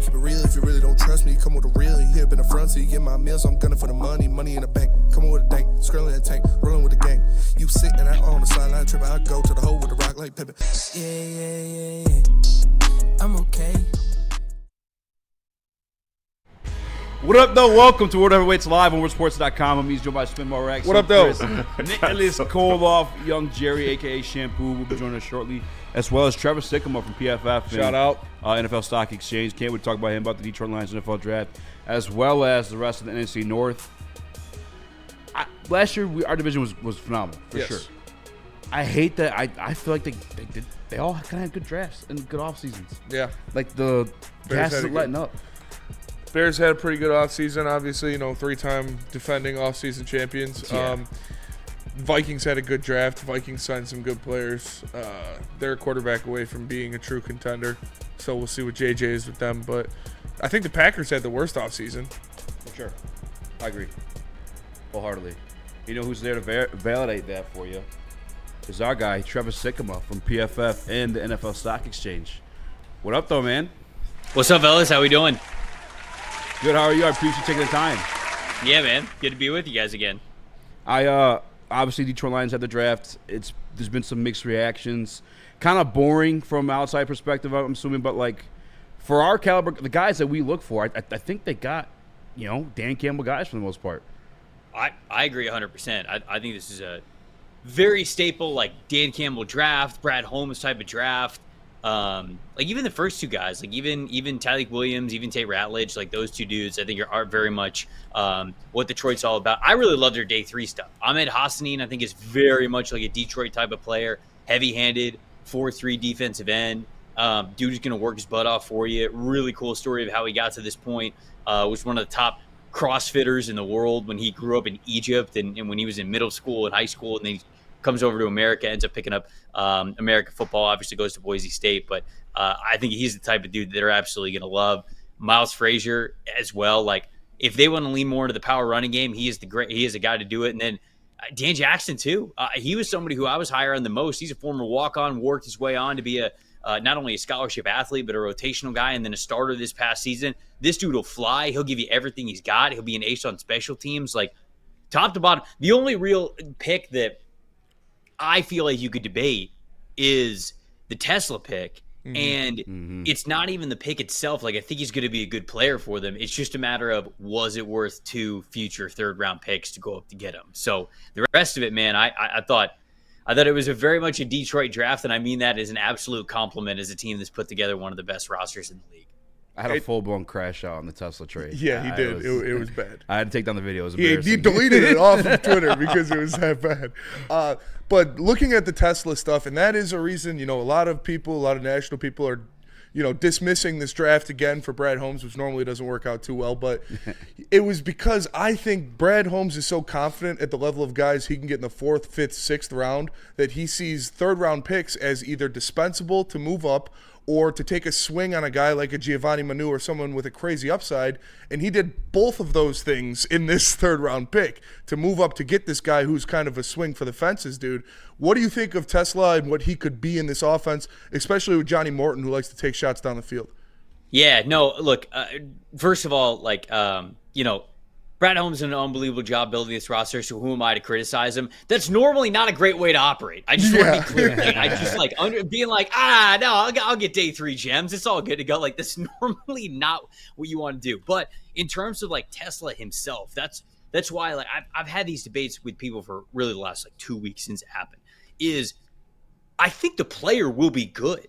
keep it real. If you really don't trust me, come with a real. You hit in the front, so you get my meals. I'm gunning for the money in the bank. Come on with a dank, scrolling in the tank, rolling with the gang. You sitting out on the sideline tripping, I go to the hole with the rock like Pippin. Yeah. I'm okay. What up, though? Welcome to World Heavyweights Live on WorldSports.com. I'm joined by Spinball Raxter. What up, though? Nicholas Kohloff, Young Jerry, a.k.a. Shampoo, will be joining us shortly, as well as Trevor Sikkema from PFF. Shout out. NFL Stock Exchange. Can't wait to talk about him, about the Detroit Lions NFL Draft, as well as the rest of the NFC North. Last year, our division was phenomenal, for sure. I hate that. I feel like they all kind of had good drafts and good off seasons. Yeah. Like the gas isn't letting up. Bears had a pretty good offseason, obviously, three-time defending offseason champions. Yeah. Vikings had a good draft. Vikings signed some good players. They're a quarterback away from being a true contender, so we'll see what JJ is with them. But I think the Packers had the worst offseason. For sure. I agree. Wholeheartedly. You know who's there to validate that for you? Is our guy, Trevor Sikkema from PFF and the NFL Stock Exchange. What up, though, man? What's up, fellas? How we doing? Good, how are you? I appreciate you taking the time. Yeah, man. Good to be with you guys again. Obviously, Detroit Lions had the draft. There's been some mixed reactions. Kind of boring from outside perspective, I'm assuming. But, like, for our caliber, the guys that we look for, I think they got, Dan Campbell guys for the most part. I agree 100%. I think this is a very staple, like, Dan Campbell draft, Brad Holmes type of draft. Like even the first two guys, like even Tyreek Williams, even Tate Ratledge, like those two dudes, I think are very much what Detroit's all about. I really love their day three stuff. Ahmed Hassanin, I think, is very much like a Detroit type of player, heavy-handed, 4-3 defensive end. Dude is going to work his butt off for you. Really cool story of how he got to this point. Was one of the top CrossFitters in the world when he grew up in Egypt and when he was in middle school and high school, and then he comes over to America, ends up picking up American football, obviously goes to Boise State. But I think he's the type of dude that they're absolutely going to love. Miles Frazier as well. Like, if they want to lean more into the power running game, he is a guy to do it. And then Dan Jackson, too. He was somebody who I was higher on the most. He's a former walk-on, worked his way on to be not only a scholarship athlete, but a rotational guy and then a starter this past season. This dude will fly. He'll give you everything he's got. He'll be an ace on special teams. Like, top to bottom, the only real pick that I feel like you could debate is the Tesla pick. And it's not even the pick itself. Like, I think he's going to be a good player for them. It's just a matter of, was it worth 2 future third-round picks to go up to get him? So the rest of it, man, I thought it was very much a Detroit draft, and I mean that as an absolute compliment as a team that's put together one of the best rosters in the league. I had a full-blown crash out on the Tesla trade. Yeah, he did. It was bad. I had to take down the video. It was he embarrassing. deleted it off of Twitter because it was that bad. But looking at the Tesla stuff, and that is a reason, a lot of national people are, dismissing this draft again for Brad Holmes, which normally doesn't work out too well. But it was because I think Brad Holmes is so confident at the level of guys he can get in the 4th, 5th, 6th round that he sees third-round picks as either dispensable to move up or to take a swing on a guy like a Giovanni Manu or someone with a crazy upside. And he did both of those things in this third-round pick to move up to get this guy who's kind of a swing for the fences, dude. What do you think of Tesla and what he could be in this offense, especially with Johnny Morton, who likes to take shots down the field? Yeah, no, look, first of all, Brad Holmes did an unbelievable job building this roster, so who am I to criticize him? That's normally not a great way to operate. I just want to be clear. I just being like, no, I'll get day 3 gems. It's all good to go. Like, that's normally not what you want to do. But in terms of Tesla himself, that's why I've had these debates with people for really the last 2 weeks since it happened. Is I think the player will be good.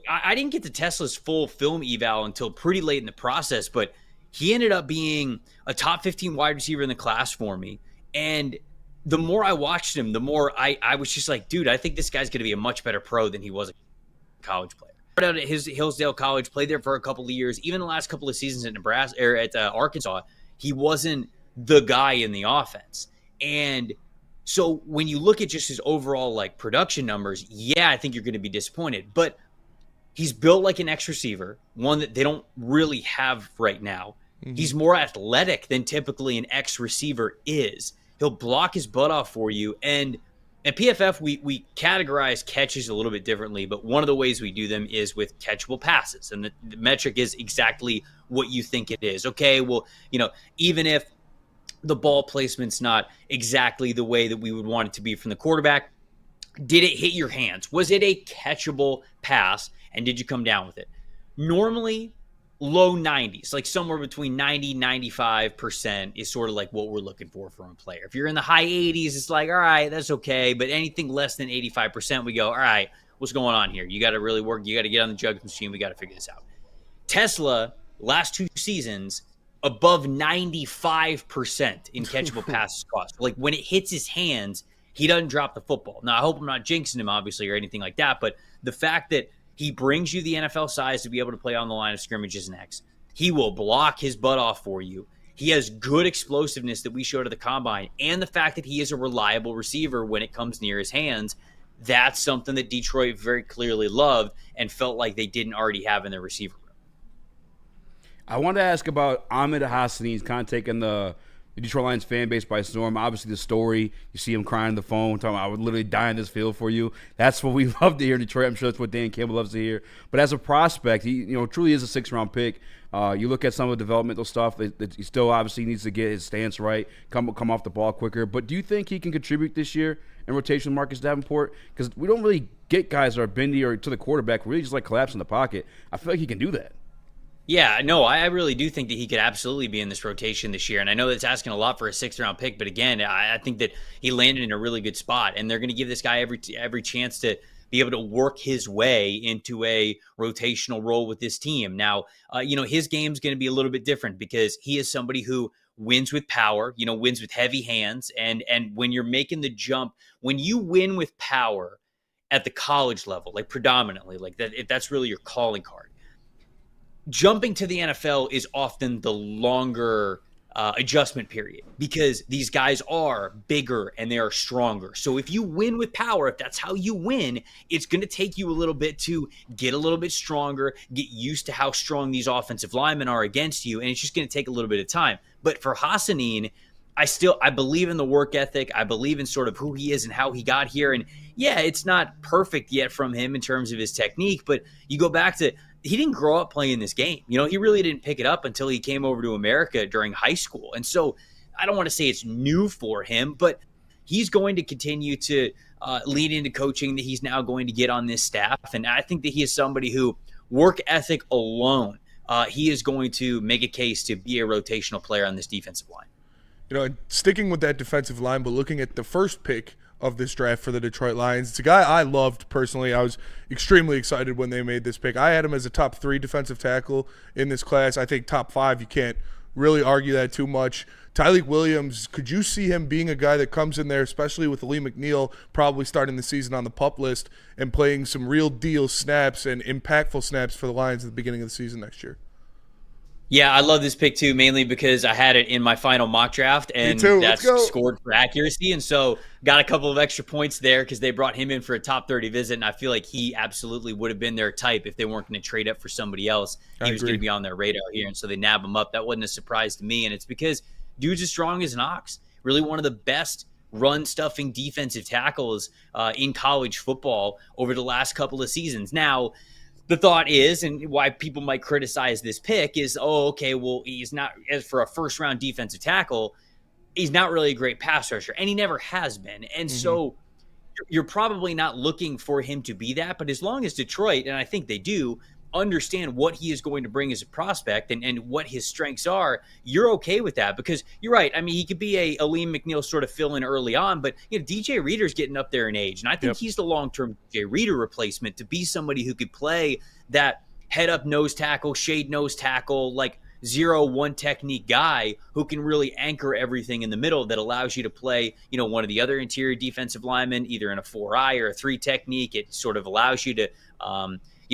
I didn't get to Tesla's full film eval until pretty late in the process, but he ended up being a top 15 wide receiver in the class for me. And the more I watched him, the more I was just like, dude, I think this guy's going to be a much better pro than he was a college player. Started out at Hillsdale College, played there for a couple of years. Even the last couple of seasons at Nebraska or at Arkansas, he wasn't the guy in the offense. And so when you look at just his overall production numbers, yeah, I think you're going to be disappointed. But he's built like an X receiver, one that they don't really have right now. Mm-hmm. He's more athletic than typically an X receiver is. He'll block his butt off for you. And At PFF, we categorize catches a little bit differently, but one of the ways we do them is with catchable passes. And the metric is exactly what you think it is. Okay, well, even if the ball placement's not exactly the way that we would want it to be from the quarterback, did it hit your hands? Was it a catchable pass? And did you come down with it? Normally, low 90s, like somewhere between 90, 95% is sort of like what we're looking for from a player. If you're in the high 80s, it's like, all right, that's okay. But anything less than 85%, we go, all right, what's going on here? You got to really work. You got to get on the jugs machine. We got to figure this out. Tesla, last 2 seasons, above 95% in catchable passes cost. Like when it hits his hands, he doesn't drop the football. Now, I hope I'm not jinxing him, obviously, or anything like that. But the fact that he brings you the NFL size to be able to play on the line of scrimmage is next. He will block his butt off for you. He has good explosiveness that we showed at the combine. And the fact that he is a reliable receiver when it comes near his hands, that's something that Detroit very clearly loved and felt like they didn't already have in their receiver room. I wanted to ask about Amon-Ra. He's kind of taking the Detroit Lions fan base by storm. Obviously, the story, you see him crying on the phone, talking about, I would literally die in this field for you. That's what we love to hear in Detroit. I'm sure that's what Dan Campbell loves to hear. But as a prospect, he truly is a 6th-round pick. You look at some of the developmental stuff, that he still obviously needs to get his stance right, come off the ball quicker. But do you think he can contribute this year in rotation with Marcus Davenport? Because we don't really get guys that are bendy or to the quarterback, really just like collapse in the pocket. I feel like he can do that. Yeah, no, I really do think that he could absolutely be in this rotation this year. And I know that's asking a lot for a 6th-round pick, but again, I think that he landed in a really good spot. And they're going to give this guy every chance to be able to work his way into a rotational role with this team. Now, his game's going to be a little bit different because he is somebody who wins with power, wins with heavy hands. And when you're making the jump, when you win with power at the college level, like predominantly, like that, if that's really your calling card, jumping to the NFL is often the longer adjustment period because these guys are bigger and they are stronger. So if you win with power, if that's how you win, it's going to take you a little bit to get a little bit stronger, get used to how strong these offensive linemen are against you, and it's just going to take a little bit of time. But for Hassanin, I believe in the work ethic. I believe in sort of who he is and how he got here. And yeah, it's not perfect yet from him in terms of his technique, but you go back to he didn't grow up playing this game. He really didn't pick it up until he came over to America during high school. And so I don't want to say it's new for him, but he's going to continue to lead into coaching that he's now going to get on this staff. And I think that he is somebody who work ethic alone, he is going to make a case to be a rotational player on this defensive line. Sticking with that defensive line, but looking at the first pick of this draft for the Detroit Lions, it's a guy I loved personally. I was extremely excited when they made this pick. I had him as a top 3 defensive tackle in this class. I think top 5, you can't really argue that too much. Tyleik Williams, could you see him being a guy that comes in there, especially with Lee McNeil probably starting the season on the PUP list and playing some real deal snaps and impactful snaps for the Lions at the beginning of the season next year? Yeah, I love this pick too, mainly because I had it in my final mock draft, and that's scored for accuracy. And so got a couple of extra points there because they brought him in for a top 30 visit, and I feel like he absolutely would have been their type if they weren't going to trade up for somebody else. He was going to be on their radar here, and so they nab him up. That wasn't a surprise to me, and it's because dude's as strong as an ox. Really one of the best run-stuffing defensive tackles in college football over the last couple of seasons. Now, the thought is, and why people might criticize this pick is, he's not, as for a first-round defensive tackle, he's not really a great pass rusher, and he never has been. And so you're probably not looking for him to be that, but as long as Detroit, and I think they do, understand what he is going to bring as a prospect and what his strengths are, you're okay with that because you're right. I mean, he could be a Liam McNeil sort of fill in early on, but DJ Reader's getting up there in age, and I think he's the long-term DJ Reader replacement to be somebody who could play that head-up nose tackle, shade nose tackle, like 0-1 technique guy who can really anchor everything in the middle that allows you to play, one of the other interior defensive linemen, either in a 4-eye or a 3 technique. It sort of allows you to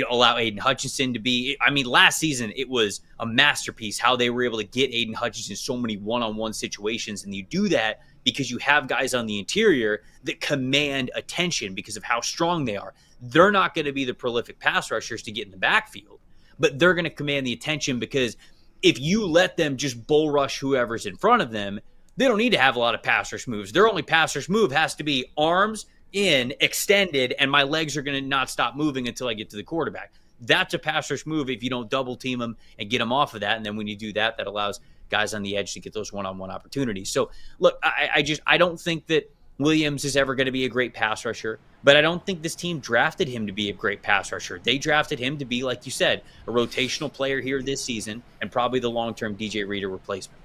allow Aiden Hutchinson to be – I mean, last season it was a masterpiece how they were able to get Aiden Hutchinson so many one-on-one situations, and you do that because you have guys on the interior that command attention because of how strong they are. They're not going to be the prolific pass rushers to get in the backfield, but they're going to command the attention because if you let them just bull rush whoever's in front of them, they don't need to have a lot of pass rush moves. Their only pass rush move has to be arms, in extended, and my legs are going to not stop moving until I get to the quarterback. That's a pass rush move if you don't double team them and get them off of that. And then when you do that, that allows guys on the edge to get those one-on-one opportunities. So look, I don't think that Williams is ever going to be a great pass rusher, but I don't think this team drafted him to be a great pass rusher. They drafted him to be, like you said, a rotational player here this season and probably the long-term DJ Reader replacement.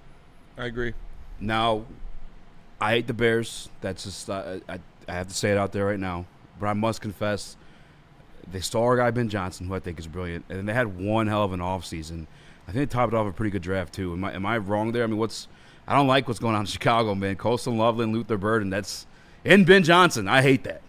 I agree. Now, I hate the Bears. That's just I have to say it out there right now. But I must confess, they stole our guy Ben Johnson, who I think is brilliant, and they had one hell of an offseason. I think they topped off a pretty good draft too. Am I wrong there? I mean, I don't like what's going on in Chicago, man. Colston Loveland, Luther Burden, that's and Ben Johnson. I hate that.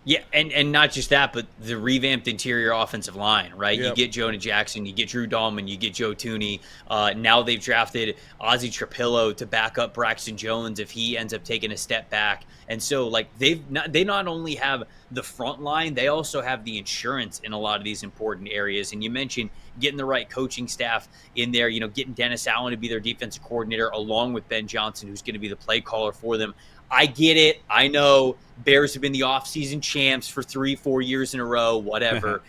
Yeah, and not just that, but the revamped interior offensive line, right? Yep. You get Jonah Jackson, you get Drew Dahlman, you get Joe Tooney. Now they've drafted Ozzie Trapillo to back up Braxton Jones if he ends up taking a step back. And so, like, they not only have the front line, they also have the insurance in a lot of these important areas. And you mentioned getting the right coaching staff in there, getting Dennis Allen to be their defensive coordinator along with Ben Johnson, who's going to be the play caller for them. I get it. I know Bears have been the offseason champs for 3-4 years in a row, whatever.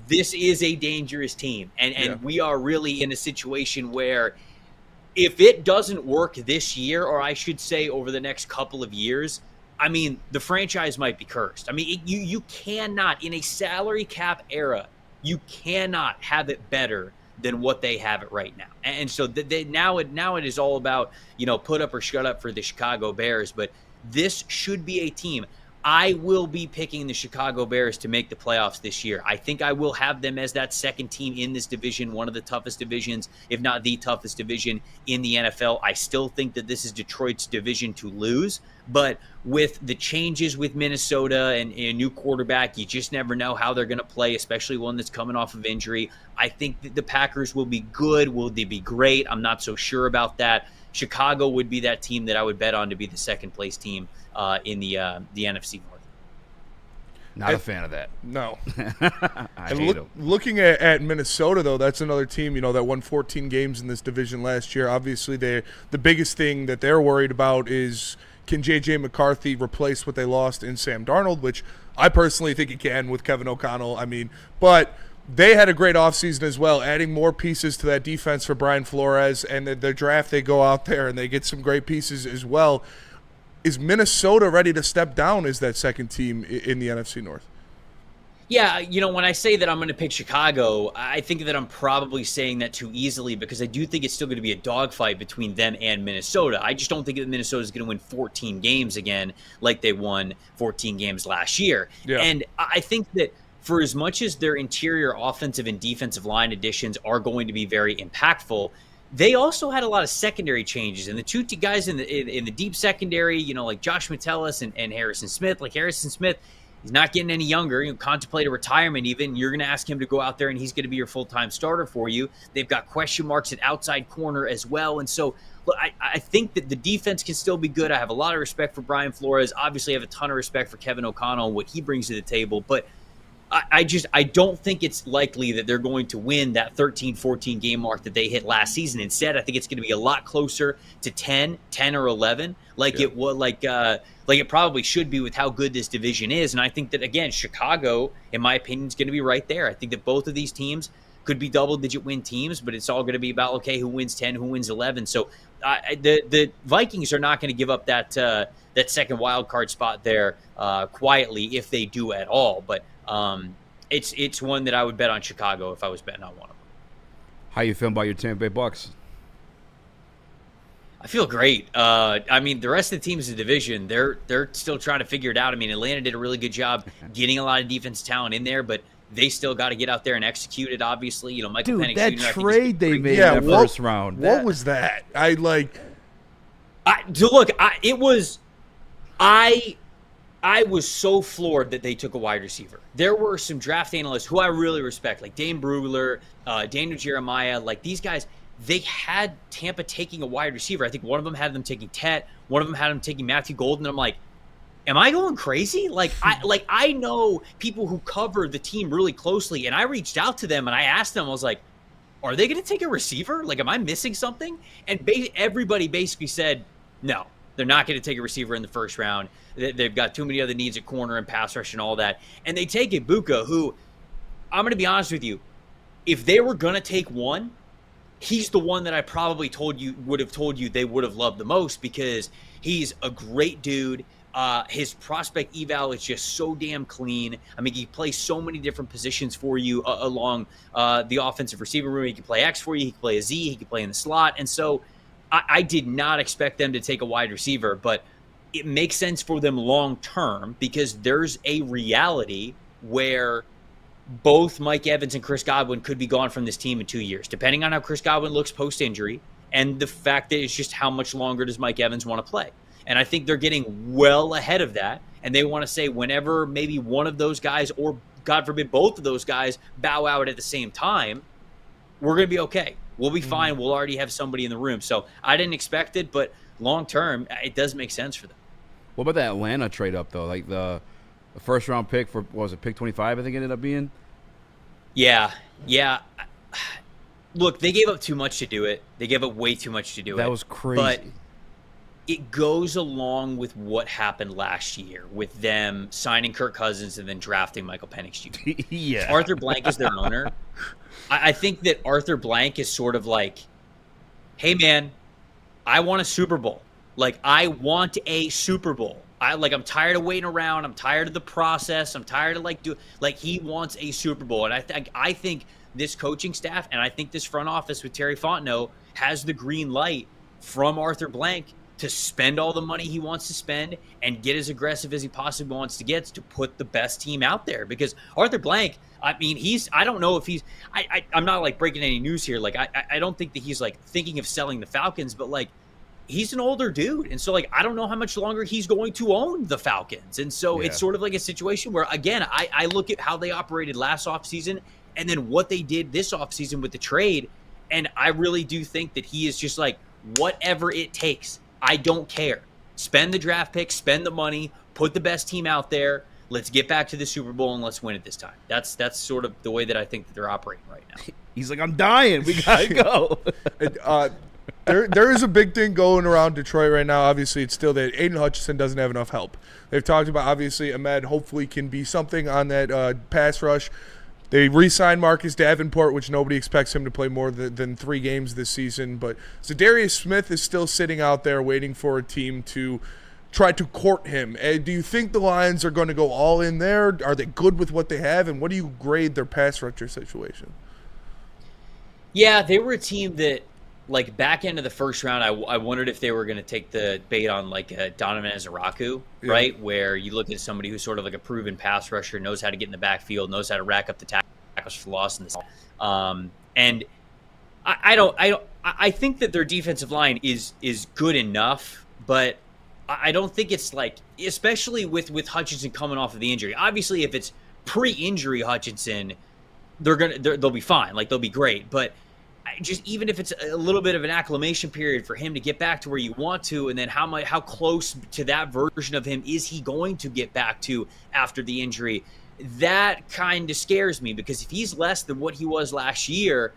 This is a dangerous team. And we are really in a situation where if it doesn't work this year, or I should say over the next couple of years, I mean, the franchise might be cursed. I mean, you cannot, in a salary cap era, you cannot have it better than what they have it right now. And so now it is all about, put up or shut up for the Chicago Bears. But this should be a team. I will be picking the Chicago Bears to make the playoffs this year. I think I will have them as that second team in this division, one of the toughest divisions, if not the toughest division in the NFL. I still think that this is Detroit's division to lose. But with the changes with Minnesota and a new quarterback, you just never know how they're going to play, especially one that's coming off of injury. I think that the Packers will be good. Will they be great? I'm not so sure about that. Chicago would be that team that I would bet on to be the second-place team in the NFC North. Not a fan of that. No. I hate them. Looking at Minnesota, though, that's another team, that won 14 games in this division last year. Obviously, the biggest thing that they're worried about is can J.J. McCarthy replace what they lost in Sam Darnold, which I personally think he can with Kevin O'Connell. But they had a great offseason as well, adding more pieces to that defense for Brian Flores, and their draft, they go out there and they get some great pieces as well. Is Minnesota ready to step down as that second team in the NFC North? Yeah, when I say that I'm going to pick Chicago, I think that I'm probably saying that too easily because I do think it's still going to be a dogfight between them and Minnesota. I just don't think that Minnesota is going to win 14 games again like they won 14 games last year. Yeah. And I think that for as much as their interior offensive and defensive line additions are going to be very impactful, they also had a lot of secondary changes. And the two guys in the deep secondary, like Josh Metellus and Harrison Smith, Harrison Smith, he's not getting any younger. Contemplate a retirement even. You're going to ask him to go out there and he's going to be your full-time starter for you. They've got question marks at outside corner as well. And so look, I think that the defense can still be good. I have a lot of respect for Brian Flores. Obviously, I have a ton of respect for Kevin O'Connell and what he brings to the table. But I don't think it's likely that they're going to win that 13-14 game mark that they hit last season. Instead, I think it's going to be a lot closer to 10 or 11, it probably should be with how good this division is. And I think that, again, Chicago, in my opinion, is going to be right there. I think that both of these teams could be double-digit win teams, but it's all going to be about, okay, who wins 10, who wins 11. So the Vikings are not going to give up that second wild card spot there quietly if they do at all. But it's one that I would bet on Chicago if I was betting on one of them. How you feeling about your Tampa Bay Bucks? I feel great. The rest of the teams in the division, they're still trying to figure it out. Atlanta did a really good job getting a lot of defense talent in there, but they still got to get out there and execute it, obviously. Michael Penix that Jr., trade they made in the first round. What was that? I was so floored that they took a wide receiver. There were some draft analysts who I really respect, like Dane Brugler, Daniel Jeremiah, these guys. They had Tampa taking a wide receiver. I think one of them had them taking Tet. One of them had them taking Matthew Golden. I'm like, am I going crazy? I know people who cover the team really closely, and I reached out to them and I asked them, I was like, are they going to take a receiver? Am I missing something? And everybody basically said, no. They're not going to take a receiver in the first round. They've got too many other needs at corner and pass rush and all that. And they take Ibuka, who, I'm going to be honest with you, if they were going to take one, he's the one that I probably would have told you they would have loved the most, because he's a great dude. His prospect eval is just so damn clean. I mean, he plays so many different positions for you along the offensive receiver room. He can play X for you. He can play a Z. He can play in the slot. And so I did not expect them to take a wide receiver, but it makes sense for them long term, because there's a reality where both Mike Evans and Chris Godwin could be gone from this team in 2 years, depending on how Chris Godwin looks post-injury, and the fact that it's just how much longer does Mike Evans want to play. And I think they're getting well ahead of that, and they want to say whenever maybe one of those guys, or God forbid both of those guys, bow out at the same time, we're going to be okay. We'll be fine. We'll already have somebody in the room. So I didn't expect it, but long-term, it does make sense for them. What about that Atlanta trade up, though? Like the first-round pick for, what was it, pick 25, I think it ended up being? Yeah. Look, they gave up too much to do it. They gave up way too much to do it. That was crazy. But it goes along with what happened last year with them signing Kirk Cousins and then drafting Michael Penix Jr. Yeah. Arthur Blank is their owner. I think that Arthur Blank is sort of like, hey, man, I want a Super Bowl. Like, I want a Super Bowl. I'm tired of waiting around. I'm tired of the process. I'm tired of he wants a Super Bowl. And I think this coaching staff, and I think this front office with Terry Fontenot, has the green light from Arthur Blank to spend all the money he wants to spend and get as aggressive as he possibly wants to get to put the best team out there. Because Arthur Blank, I mean, I don't know if I'm not like breaking any news here. Like, I don't think that he's like thinking of selling the Falcons, but like, he's an older dude. And so, like, I don't know how much longer he's going to own the Falcons. And so it's sort of like a situation where, again, I look at how they operated last offseason and then what they did this offseason with the trade. And I really do think that he is just like, whatever it takes, I don't care. Spend the draft pick, spend the money, put the best team out there. Let's get back to the Super Bowl and let's win it this time. That's sort of the way that I think that they're operating right now. He's like, I'm dying. We got to go. There is a big thing going around Detroit right now. Obviously, it's still that Aiden Hutchinson doesn't have enough help. They've talked about, obviously, Ahmed hopefully can be something on that pass rush. They re-signed Marcus Davenport, which nobody expects him to play more than 3 games this season. But Zadarius Smith is still sitting out there waiting for a team to try to court him. Do you think the Lions are going to go all in there? Are they good with what they have? And what do you grade their pass rusher situation? Yeah, they were a team that, like, back end of the first round, I wondered if they were going to take the bait on, like, Donovan Ezaraku, right? Where you look at somebody who's sort of like a proven pass rusher, knows how to get in the backfield, knows how to rack up the tackles for loss in this. And I think that their defensive line is good enough, but I don't think it's like, especially with Hutchinson coming off of the injury. Obviously, if it's pre-injury Hutchinson, they'll be fine, like they'll be great, but just even if it's a little bit of an acclimation period for him to get back to where you want to, and then how close to that version of him is he going to get back to after the injury, that kind of scares me, because if he's less than what he was last year,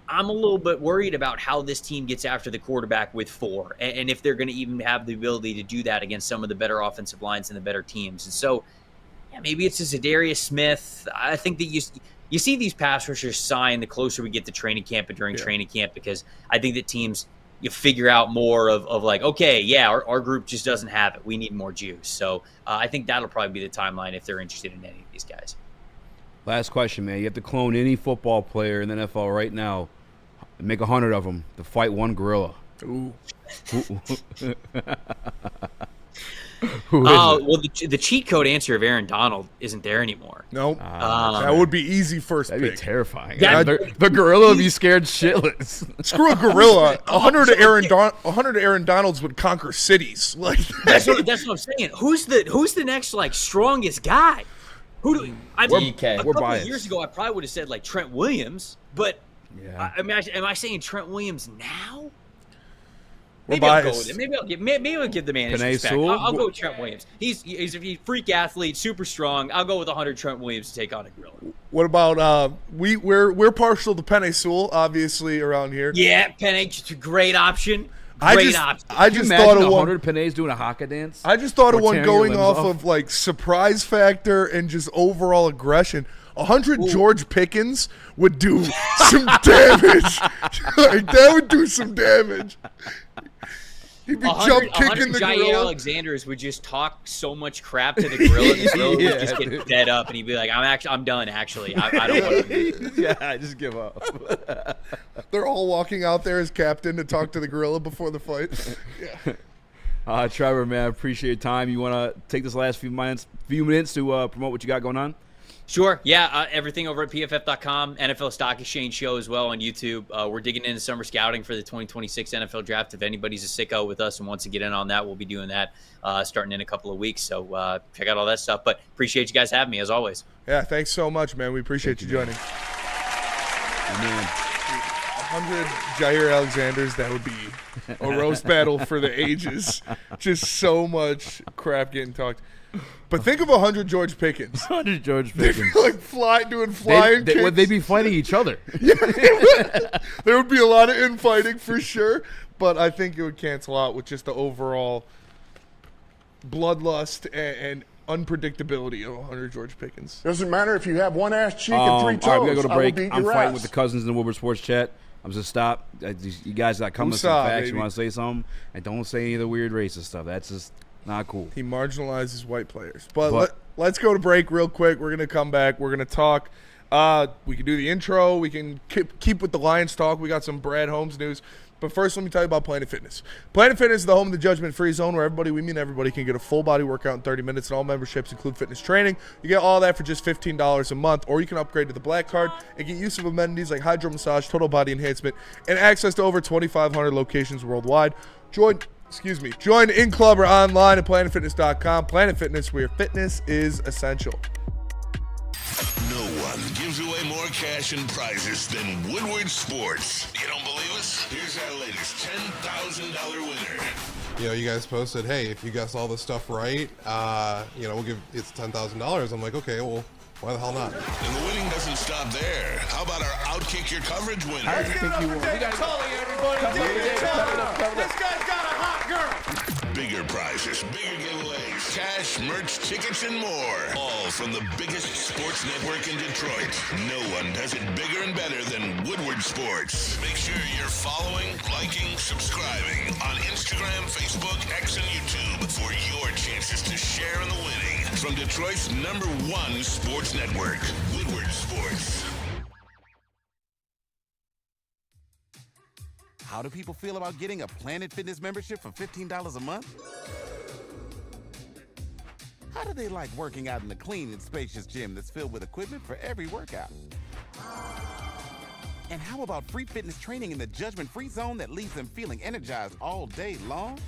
I'm a little bit worried about how this team gets after the quarterback with 4, and if they're going to even have the ability to do that against some of the better offensive lines and the better teams. And so, yeah, maybe it's a Zadarius Smith. I think that you see these pass rushers sign the closer we get to training camp and during training camp, because I think that teams, you figure out more of like, okay, yeah, our group just doesn't have it. We need more juice. So I think that'll probably be the timeline if they're interested in any of these guys. Last question, man. You have to clone any football player in the NFL right now and make 100 of them to fight one gorilla. Ooh. Well, the cheat code answer of Aaron Donald isn't there anymore. Nope. That would be easy first That'd pick. be terrifying. Yeah, the gorilla would be scared shitless. Screw a gorilla. 100 Aaron Donalds would conquer cities. Like that's what I'm saying. Who's the next like strongest guy? Who do a couple of years ago I probably would have said like Trent Williams, but I mean, am I saying Trent Williams now? Maybe I'll go with it. Maybe I'll give the man his respect. I'll go with Trent Williams. He's a freak athlete, super strong. I'll go with 100 Trent Williams to take on a gorilla. What about we're partial to Penei Sewell, obviously, around here. Yeah, Penei, just a great option. Great option. I Can you just imagine thought of 100 one. Panay doing a haka dance? I just thought of Or one tearing your going limbs off off? of like surprise factor and just overall aggression. 100 George Pickens would do some damage. Like, that would do some damage. He'd be jump kicking the Jair gorilla. Alexander's would just talk so much crap to the gorilla. The gorilla would just get fed up, and he'd be like, "I'm done. Actually, I don't want to do this." Yeah, I just give up. They're all walking out there as captain to talk to the gorilla before the fight. Yeah. Trevor, man, I appreciate your time. You want to take this last few minutes to promote what you got going on? Sure. Yeah. Everything over at PFF.com, NFL Stock Exchange show as well on YouTube. We're digging into summer scouting for the 2026 NFL draft. If anybody's a sicko with us and wants to get in on that, we'll be doing that starting in a couple of weeks. So check out all that stuff. But appreciate you guys having me as always. Yeah, thanks so much, man. We appreciate you joining. Man. 100 Jair Alexanders, that would be a roast battle for the ages. Just so much crap getting talked. But think of 100 George Pickens. 100 George They'd Pickens. be like doing flying kicks. Would they be fighting each other? There would be a lot of infighting for sure, but I think it would cancel out with just the overall bloodlust and unpredictability of 100 George Pickens. Doesn't matter if you have one ass cheek and three toes. All right, we got to go to I will break. beat I'm your fighting ass. with the cousins in the Woodward Sports Chat. I'm just stop. You guys got coming with some Woosah, facts. baby. You want to say something? And don't say any of the weird racist stuff. That's just not cool. He marginalizes white players. But let's go to break real quick. We're going to come back. We're going to talk. We can do the intro. We can keep with the Lions talk. We got some Brad Holmes news. But first, let me tell you about Planet Fitness. Planet Fitness is the home of the judgment-free zone where everybody can get a full-body workout in 30 minutes, and all memberships include fitness training. You get all that for just $15 a month, or you can upgrade to the Black Card and get use of amenities like hydro massage, total body enhancement, and access to over 2,500 locations worldwide. Join in club or online at planetfitness.com. Planet Fitness, where fitness is essential. No one gives away more cash and prizes than Woodward Sports. You don't believe us? Here's our latest $10,000 winner. You know, you guys posted, hey, if you guess all this stuff right, we'll give it's $10,000. I'm like, okay, well, why the hell not? And the winning doesn't stop there. How about our Outkick Your Coverage winner? I think you won. We got Tully, everybody. This guy's got a hot girl. Bigger prizes, bigger giveaways, cash, merch, tickets, and more. All from the biggest sports network in Detroit. No one does it bigger and better than Woodward Sports. Make sure you're following, liking, subscribing on Instagram, Facebook, X, and YouTube for your chances to share in the winning. From Detroit's #1 sports network, Woodward Sports. How do people feel about getting a Planet Fitness membership for $15 a month? How do they like working out in a clean and spacious gym that's filled with equipment for every workout? And how about free fitness training in the judgment-free zone that leaves them feeling energized all day long?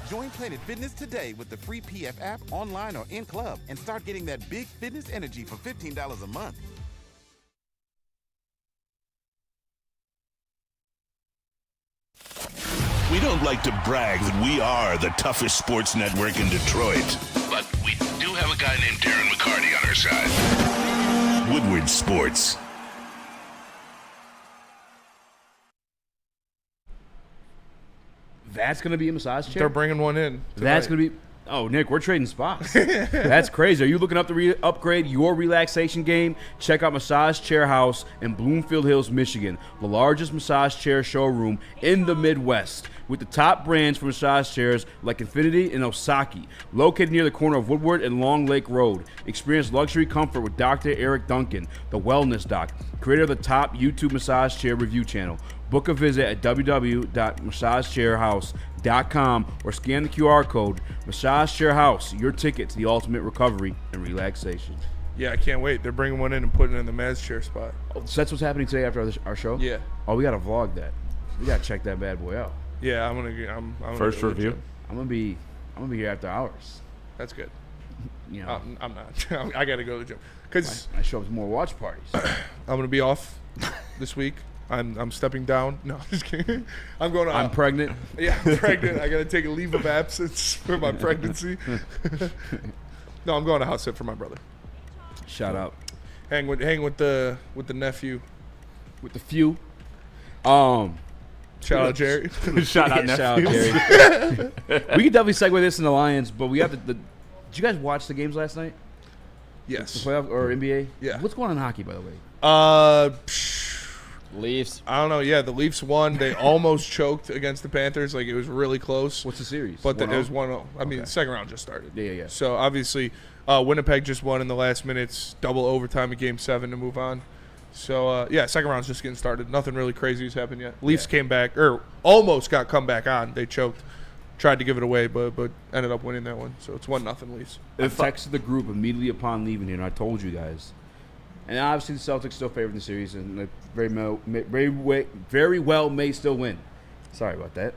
Join Planet Fitness today with the free PF app, online or in club, and start getting that big fitness energy for $15 a month. We don't like to brag that we are the toughest sports network in Detroit, but we do have a guy named Darren McCarty on our side. Woodward Sports. That's going to be a massage chair? They're bringing one in tonight. That's going to be... Oh, Nick, we're trading spots. That's crazy. Are you looking up to upgrade your relaxation game? Check out Massage Chair House in Bloomfield Hills, Michigan, the largest massage chair showroom in the Midwest, with the top brands for massage chairs like Infinity and Osaki. Located near the corner of Woodward and Long Lake Road. Experience luxury comfort with Dr. Eric Duncan, the Wellness Doc, creator of the top YouTube massage chair review channel. Book a visit at www.massagechairhouse.com or scan the QR code. Massage Chair House, your ticket to the ultimate recovery and relaxation. Yeah, I can't wait. They're bringing one in and putting it in the Maz chair spot. Oh, so that's what's happening today after our show? Yeah. Oh, we got to vlog that. We got to check that bad boy out. Yeah, I'm gonna First go to the review. gym. I'm gonna be here after hours. That's good. You know, I'm not. I gotta go to the gym because I show up to more watch parties. I'm gonna be off this week. I'm stepping down. No, just kidding. I'm going. I'm pregnant. Yeah, I'm pregnant. I gotta take a leave of absence for my pregnancy. No, I'm going to house sit for my brother. Shout out Hang with the nephew. with the few. Shout out Jerry. Shout out nephews. Jerry. We can definitely segue this in the Lions, but we have to. Did you guys watch the games last night? Yes. The playoff or NBA? Yeah. What's going on in hockey, by the way? Leafs. I don't know. Yeah, the Leafs won. They almost choked against the Panthers. Like, it was really close. What's the series? But it was 1-0? 1-0. I mean, the second round just started. Yeah. So, obviously, Winnipeg just won in the last minutes, double overtime in Game 7 to move on. So, second round's just getting started. Nothing really crazy has happened yet. Leafs came back, or almost got come back on. They choked. Tried to give it away, but ended up winning that one. So, it's 1-0 Leafs. I texted the group immediately upon leaving here, and I told you guys. And obviously, the Celtics still favored in the series, and they very well may still win. Sorry about that.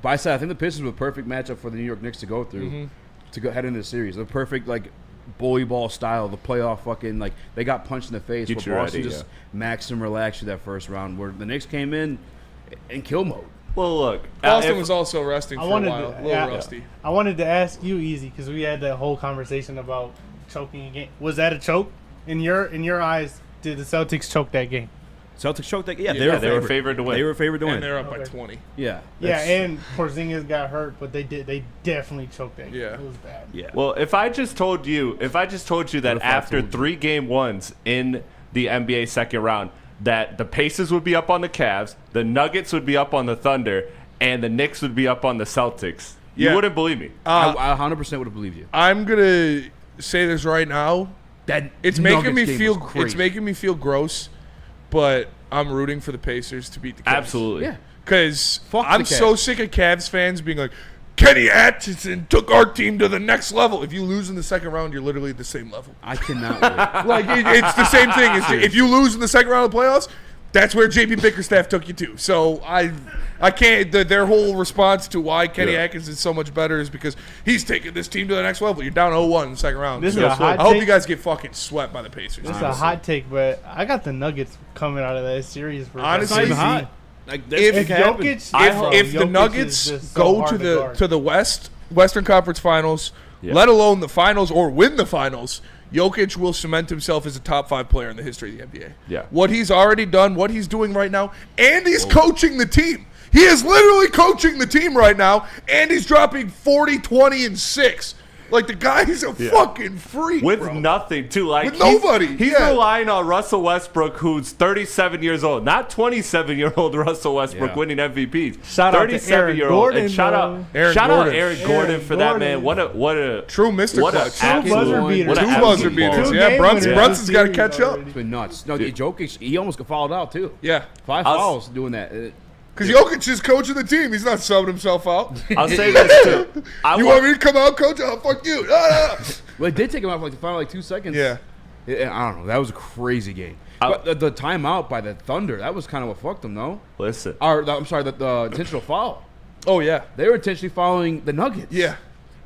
But I said I think the Pistons were the perfect matchup for the New York Knicks to go through to go head into the series. The perfect bully ball style, the playoff fucking they got punched in the face. But Boston just maxed and relaxed through that first round, where the Knicks came in kill mode. Well, look, Boston was also resting for a while, a little rusty. I wanted to ask you, Easy, because we had that whole conversation about choking a game. Was that a choke in your eyes? Did the Celtics choke that game? Celtics choked that game. Yeah, they were favored to win. They were favored to win. And they're up by 20. Yeah. Yeah, and Porzingis got hurt, but they definitely choked that game. Yeah. It was bad. Yeah. Well, if I just told you that after 3 game ones in the NBA second round, that the Pacers would be up on the Cavs, the Nuggets would be up on the Thunder, and the Knicks would be up on the Celtics, you wouldn't believe me. I 100% would have believed you. I'm gonna say this right now. That it's making me feel. It's making me feel gross, but I'm rooting for the Pacers to beat the Cavs. Absolutely. Yeah. Because I'm so sick of Cavs fans being like, Kenny Atkinson took our team to the next level. If you lose in the second round, you're literally at the same level. I cannot wait. It's the same thing. If you lose in the second round of the playoffs, that's where JP Bickerstaff took you to. So I can't. Their whole response to why Kenny Atkinson's so much better is because he's taking this team to the next level. You're down 0-1 in the second round. This is a hot I hope take. you guys get fucking swept by the Pacers. This is a hot take, but I got the Nuggets coming out of that series. For Honestly, It's not even hot. If the Nuggets go to the Western Conference Finals, let alone the finals or win the finals, Jokic will cement himself as a top 5 player in the history of the NBA. Yeah. What he's already done, what he's doing right now, and he's coaching the team. He is literally coaching the team right now, and he's dropping 40, 20, and 6. Like, the guy's a fucking freak, with nothing, too. Like, with nobody. He's relying on Russell Westbrook, who's 37 years old. Not 27-year-old Russell Westbrook winning MVPs. Shout out to Aaron Gordon. And shout out Aaron Gordon for that, man. What a true Mr. Clutch. Two buzzer beaters. Two buzzer beaters. Yeah, Brunson's got to catch up. It's been nuts. No, Jokic, he almost got fouled out, too. Yeah. 5 fouls doing that. Because Jokic is coaching the team. He's not subbing himself out. I'll say this, too. You want me to come out, coach? Oh, fuck you. Well, it did take him out for the final 2 seconds. Yeah. I don't know. That was a crazy game. But the timeout by the Thunder, that was kind of what fucked them, though. Listen. I'm sorry, the intentional foul. Oh, yeah. They were intentionally following the Nuggets. Yeah.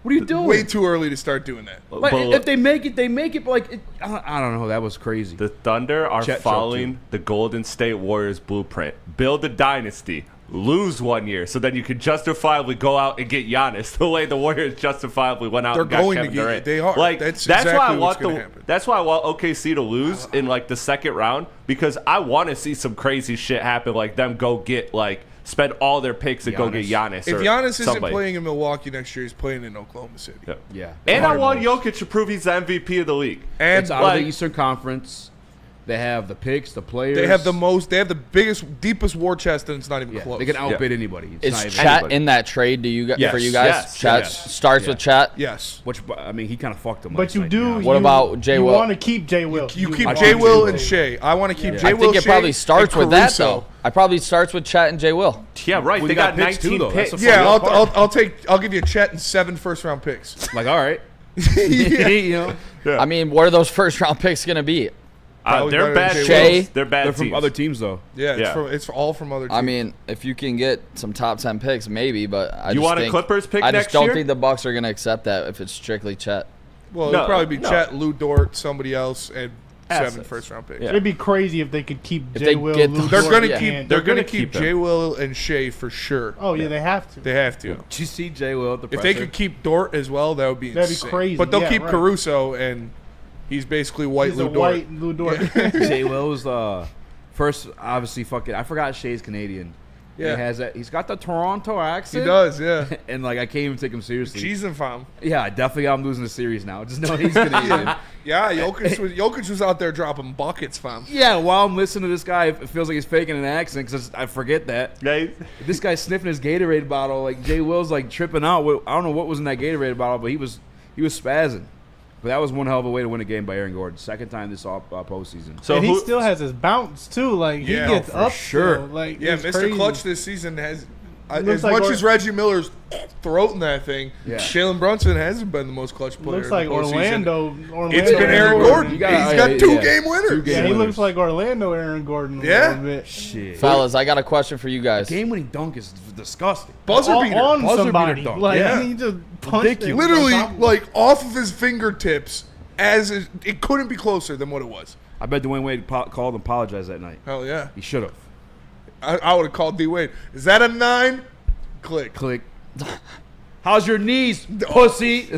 What are you doing? Way too early to start doing that. Like, if they make it, they make it. But I don't know. That was crazy. The Thunder are following the Golden State Warriors blueprint. Build a dynasty. Lose 1 year, so then you can justifiably go out and get Giannis the way the Warriors justifiably went out and got Kevin Durant. They are. Like, that's why exactly I what's want going to happen. That's why I want OKC to lose in the second round, because I want to see some crazy shit happen, like them go get spend all their picks and go get Giannis. If Giannis isn't playing in Milwaukee next year, he's playing in Oklahoma City. Yeah. And I want Jokic to prove he's the MVP of the league. And it's out of the Eastern Conference. They have the picks, the players. They have the biggest, deepest war chest, and it's not even close. They can outbid anybody. Is Chat in that trade? For you guys? Chat starts with Chat. Yes. Which, I mean, he kind of fucked them. But you do. What about J. Will? You want to keep J. Will. You keep J. Will and Shea. I want to keep J. Will. I think it probably starts with that though. I probably starts with Chat and J. Will. Yeah, right. They got 19 picks. Yeah, I'll give you Chet and 7 first-round picks. Like, all right. I mean, what are those first-round picks going to be? They're bad. They're bad. They're from other teams, though. Yeah, it's all from other teams. I mean, if you can get some top 10 picks, maybe. But I want a Clippers pick I next just don't year? think the Bucks are going to accept that if it's strictly Chet. Well, it'll probably be Chet, Lou Dort, somebody else, and 7 first-round picks. It'd be crazy if they could keep J. Will. They're going to keep J. Will and Shea for sure. Oh yeah, they have to. They have to. Did you see J. Will at the If they could keep Dort as well, that would be insane. That'd be crazy. But they'll keep Caruso, and he's basically white Lou Dort. White Lou Dort. J. Will's First, obviously, I forgot Shea's Canadian. Yeah. He's got the Toronto accent. He does, yeah. And I can't even take him seriously. Cheese and fam. Yeah, definitely I'm losing the series now. Just know he's Canadian. Yeah, Jokic was out there dropping buckets, fam. Yeah, while I'm listening to this guy, it feels like he's faking an accent because I forget that. Yeah. This guy's sniffing his Gatorade bottle. Like Jay Will's tripping out. I don't know what was in that Gatorade bottle, but he was spazzing. But that was one hell of a way to win a game by Aaron Gordon. Second time this postseason. So and he still has his bounce too. Like he gets up. Sure. Still. Like Mr. crazy. Clutch this season has As much as Reggie Miller's throat in that thing, Yeah. Jalen Brunson hasn't been the most clutch player. Looks like in the postseason. Orlando. It's been Aaron Gordon. He's got two game winners. Yeah, he looks like Orlando Aaron Gordon. A little bit. Shit. Fellas, I got a question for you guys. Game-winning dunk is disgusting. Buzzer beater. On Buzzer somebody. beater dunk. Like Yeah. he just punched it. Literally, like off of his fingertips, it couldn't be closer than what it was. I bet Dwayne Wade called and apologized that night. Hell yeah. He should have. I would have called D Wade. Is that a 9? Click. How's your knees, pussy?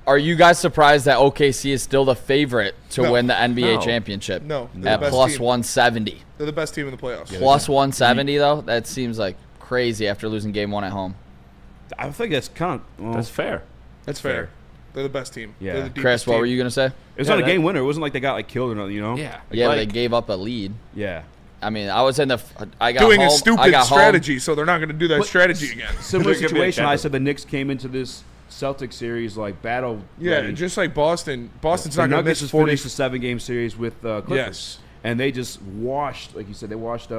Are you guys surprised that OKC is still the favorite to No. win the NBA No. championship? No. They're At the best plus team. 170. They're the best team in the playoffs. Plus 170 though? That seems like crazy after losing game 1 at home. I think that's kind of That's fair. That's fair. They're the best team. Yeah. They're the deepest Chris, what team. were you gonna say? It was Yeah, not a that- game winner. It wasn't like they got killed or nothing, you know? Yeah. Yeah, Like, they gave up a lead. Yeah. I mean, I was in the. I got doing home, a I stupid got strategy, so they're not going to do that strategy again. Similar They're gonna be like situation. I Denver. said the Knicks came into this Celtics series battle. Yeah, ready. just like Boston. Boston's The not going to Nuggets miss just 40. finished a 7-game series with Clippers. Yes. And they just washed, like you said, they washed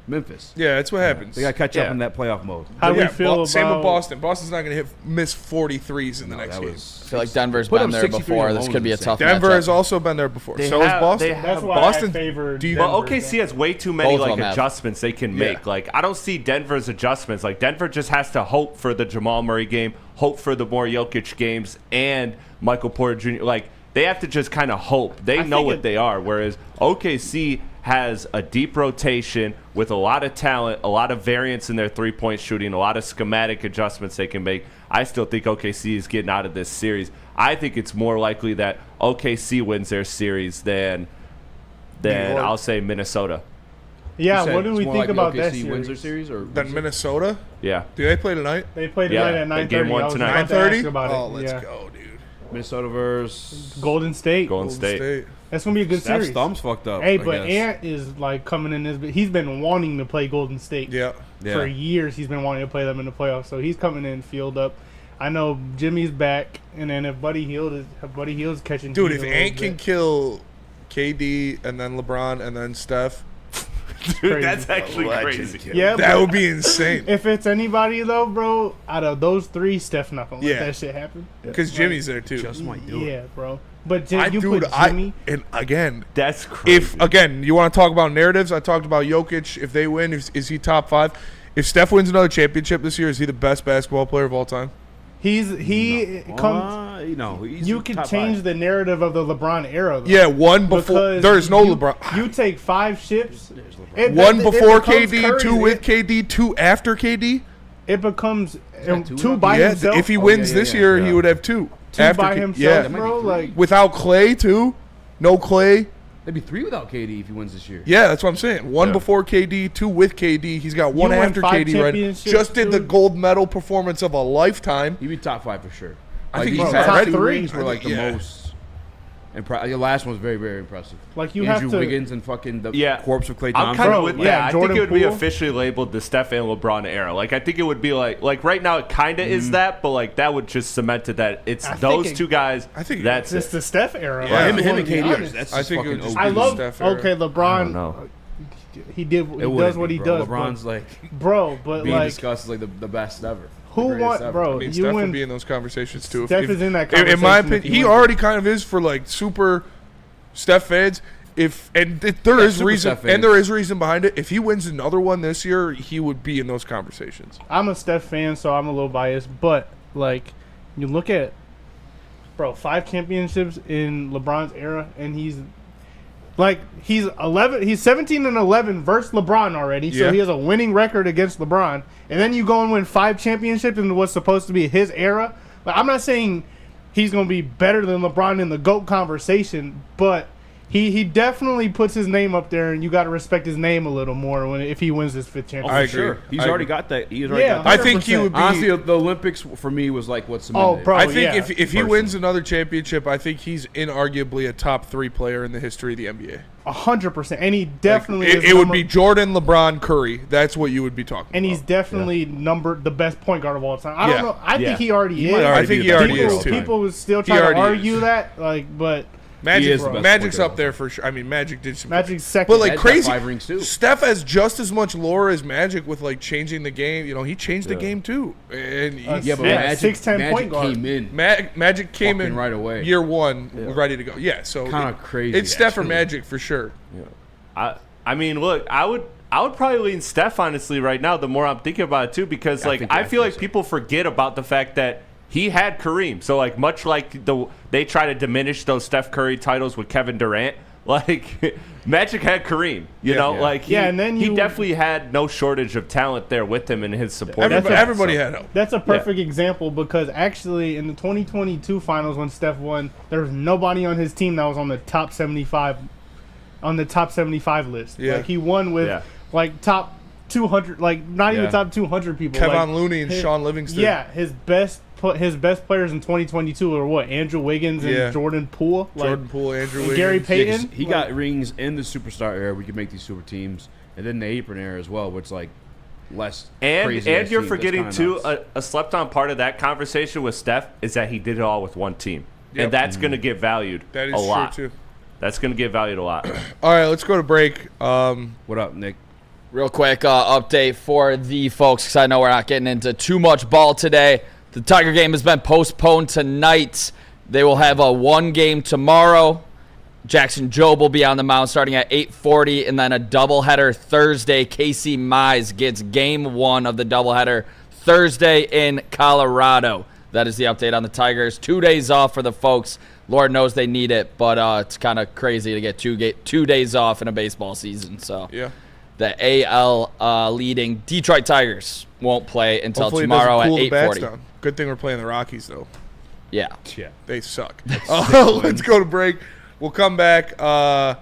Memphis. Yeah, that's what happens. They got to catch up in that playoff mode. How do we feel about Same with Boston. Boston's not going to miss 43s in the next game. I feel like Denver's Put been up there 63 before. alone This could be a is tough Denver matchup. has also been there before. They So has have- Boston. they have- That's why Boston. I favored Do you- But Denver. OKC has way too many Both of them have. adjustments they can make. Yeah. Like I don't see Denver's adjustments. Like Denver just has to hope for the Jamal Murray game, hope for the more Jokic games, and Michael Porter Jr. Like they have to just kind of hope. They know think what they are. Whereas OKC has a deep rotation with a lot of talent, a lot of variance in their three-point shooting, a lot of schematic adjustments they can make. I still think OKC is getting out of this series. I think it's more likely that OKC wins their series than I'll say Minnesota. Yeah, You said what do it's we more think likely about that OKC series? wins their series or Then Minnesota. Yeah. Do they play tonight? They played Yeah, tonight at the 9:30. game one I was tonight. about to ask 9:30? about it. Oh, let's Yeah. go, dude. Minnesota versus Golden State. Golden State. That's gonna be a good Steph's series. thumb's fucked up. Hey, I but guess. Ant is coming in this. He's been wanting to play Golden State. Yeah. For years, he's been wanting to play them in the playoffs. So he's coming in field up. I know Jimmy's back, and then if Buddy Hield is catching. Dude, heat if a little Ant can bit. kill KD and then LeBron and then Steph, Dude, that's actually crazy. Yeah, that but would be insane. if it's anybody though, bro, out of those three, Steph not gonna let that shit happen. Because Jimmy's there too. Just might do it. Yeah, bro. But you put Jimmy. And again, That's crazy. you want to talk about narratives, I talked about Jokic. If they win, is he top 5? If Steph wins another championship this year, is he the best basketball player of all time? He's you can change the narrative of the LeBron era. Though, Yeah, one before. because There's no you- LeBron. You take 5 ships. One before becomes KD, Curry's. 2 with KD, 2 after KD. It becomes got 2 two now? by Yeah, himself. if he wins this year, he would have 2. two after by K- himself, yeah. bro. Like Without Clay too. No Clay. That'd be 3 without KD if he wins this year. Yeah, that's what I'm saying. 1 before KD, 2 with KD. He's got 1 win after 5 KD right. championships, Just did the dude. gold medal performance of a lifetime. He'd be top 5 for sure. I think these he's past already. 2 3. rings were like the Yeah. most. The last one was very, very impressive. Like, you Andrew have to- Wiggins and fucking the Yeah. corpse of Klay I'm Thompson. kind of Bro, with yeah, that. I think Jordan it would be Poole. officially labeled the Steph and LeBron era. Like I think it would be like right now it kind of is that, but like that would just cement it that it's I think those it- two guys. I think that's it's it. the Steph era. Yeah. Like, him if and you KD wanna are be honest. that's I just think it fucking would just OP. I be love. Steph era. Okay, LeBron. I don't know. He does It what would he be, does. bro. LeBron's like bro, but being like discussed as like the best ever. who The greatest want, ever. bro? I mean, You Steph would win. be in those conversations too. Steph is in that In my conversation if opinion, he he wins. already kind of is for like super Steph fans. There is super reason, Steph fans. and there is reason behind it. If he wins another one this year, he would be in those conversations. I'm a Steph fan, so I'm a little biased. But like, you look at, bro, 5 championships in LeBron's era, and he's 11. He's 17-11 versus LeBron already, so Yeah. he has a winning record against LeBron. And then you go and win 5 championships in what's supposed to be his era. Like, I'm not saying he's gonna be better than LeBron in the GOAT conversation, but he definitely puts his name up there, and you got to respect his name a little more if he wins this 5th championship. I agree. He's already got that. He's already got that. I think he would be. Honestly, the Olympics for me was like what cemented. I think if he wins another championship, I think he's inarguably a top 3 player in the history of the NBA. 100%, and he definitely it would be Jordan, LeBron, Curry. That's what you would be talking about. And he's definitely the best point guard of all time. I don't know. I think he already is. I think he already is too. People would still try to argue that, but Magic's up there for sure. I mean, Magic did some. Magic's second, but like crazy. 5 rings too. Steph has just as much lore as Magic with like changing the game. You know, he changed the game too. And but Magic 6'10" point guard came in. Magic came in right away. Year 1, ready to go. Yeah, so kind of crazy. It's Steph or Magic for sure. Yeah. I mean, look, I would probably lean Steph honestly right now. The more I'm thinking about it too, because I feel like people forget about the fact that he had Kareem. So like much like they try to diminish those Steph Curry titles with Kevin Durant, like Magic had Kareem. You know, like and then he definitely had no shortage of talent there with him and his support. Everybody had help. That's a perfect example because actually in the 2022 finals when Steph won, there was nobody on his team that was on the top 75 list. Yeah. Like he won with like top 200, like not even top 200 people. Kevin Looney and Sean Livingston. Yeah, his best players in 2022 are what? Andrew Wiggins and Jordan Poole. Jordan Poole, Andrew Wiggins. Gary Payton. He got rings in the superstar era. We could make these super teams, and then the apron era as well, which like less. And you're forgetting too a slept-on part of that conversation with Steph is that he did it all with one team, and that's going to get valued that is a lot. True too. That's going to get valued a lot. All right, let's go to break. What up, Nick? Real quick update for the folks, because I know we're not getting into too much ball today. The Tiger game has been postponed tonight. They will have a 1 game tomorrow. Jackson Jobe will be on the mound starting at 8:40, and then a doubleheader Thursday. Casey Mize gets game 1 of the doubleheader Thursday in Colorado. That is the update on the Tigers. 2 days off for the folks. Lord knows they need it, but it's kind of crazy to get 2 days off in a baseball season. So the AL leading Detroit Tigers won't play until tomorrow at 8:40. Good thing we're playing the Rockies, though. Yeah. They suck. Let's go to break. We'll come back. What?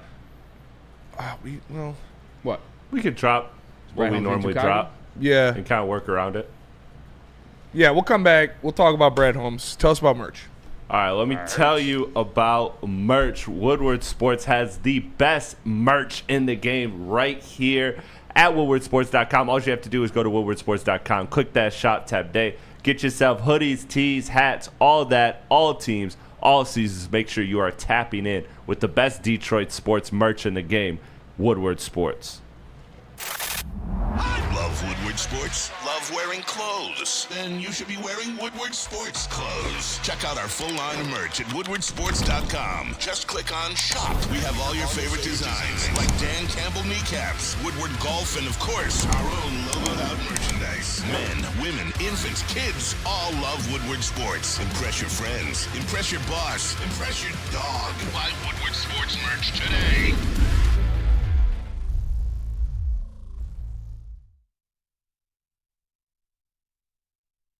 We could drop what we normally drop. Yeah. And kind of work around it. Yeah, we'll come back. We'll talk about Brad Holmes. Tell us about merch. All right, let me tell you about merch. Woodward Sports has the best merch in the game right here at woodwardsports.com. All you have to do is go to woodwardsports.com, click that shop tab day, get yourself hoodies, tees, hats, all that, all teams, all seasons. Make sure you are tapping in with the best Detroit sports merch in the game, Woodward Sports. Love Woodward Sports? Love wearing clothes? Then you should be wearing Woodward Sports clothes. Check out our full line of merch at woodwardsports.com. Just click on Shop. We have all your favorite designs, like Dan Campbell kneecaps, Woodward Golf, and of course, our own logoed out merchandise. Men, women, infants, kids, all love Woodward Sports. Impress your friends. Impress your boss. Impress your dog. Buy Woodward Sports merch today.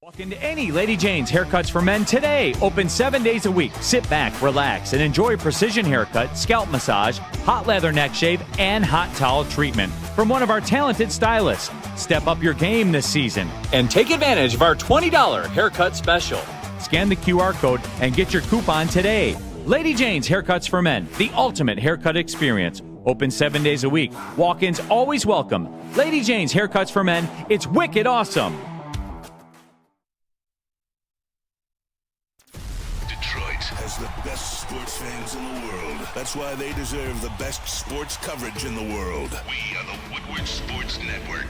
Walk into any Lady Jane's Haircuts for Men today. Open 7 days a week. Sit back, relax, and enjoy a precision haircut, scalp massage, hot leather neck shave, and hot towel treatment from one of our talented stylists. Step up your game this season and take advantage of our $20 haircut special. Scan the QR code and get your coupon today. Lady Jane's Haircuts for Men, the ultimate haircut experience. Open 7 days a week. Walk-ins always welcome. Lady Jane's Haircuts for Men, it's wicked awesome. Has the best sports fans in the world. That's why they deserve the best sports coverage in the world. We are the Woodward Sports Network.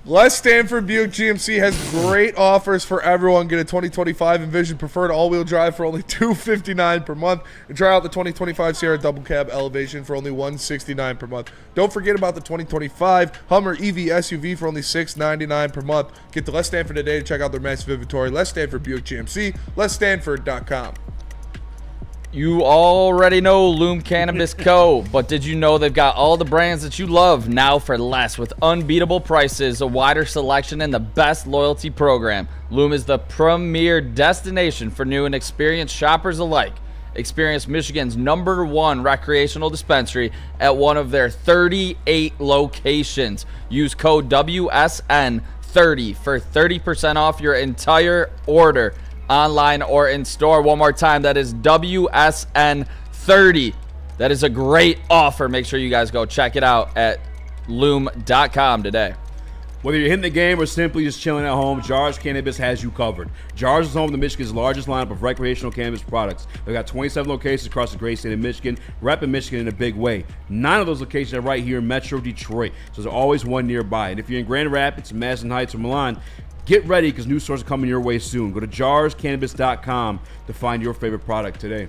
Les Stanford Buick GMC has great offers for everyone. Get a 2025 Envision Preferred all-wheel drive for only $259 per month. And try out the 2025 Sierra Double Cab Elevation for only $169 per month. Don't forget about the 2025 Hummer EV SUV for only $699 per month. Get to Les Stanford today to check out their massive inventory. Les Stanford Buick GMC, LesStanford.com. You already know Loom Cannabis Co., but did you know they've got all the brands that you love now for less with unbeatable prices, a wider selection, and the best loyalty program? Loom is the premier destination for new and experienced shoppers alike. Experience Michigan's #1 recreational dispensary at one of their 38 locations. Use code WSN30 for 30% off your entire order, online or in store. One more time, that is WSN30. That is a great offer. Make sure you guys go check it out at loom.com today. Whether you're hitting the game or simply just chilling at home, Jars Cannabis has you covered. Jars is home to Michigan's largest lineup of recreational cannabis products. They've got 27 locations across the great state of Michigan, repping Michigan in a big way. 9 of those locations are right here in Metro Detroit, so there's always one nearby. And if you're in Grand Rapids, Madison Heights, or Milan, get ready because new stores are coming your way soon. Go to jarscannabis.com to find your favorite product today.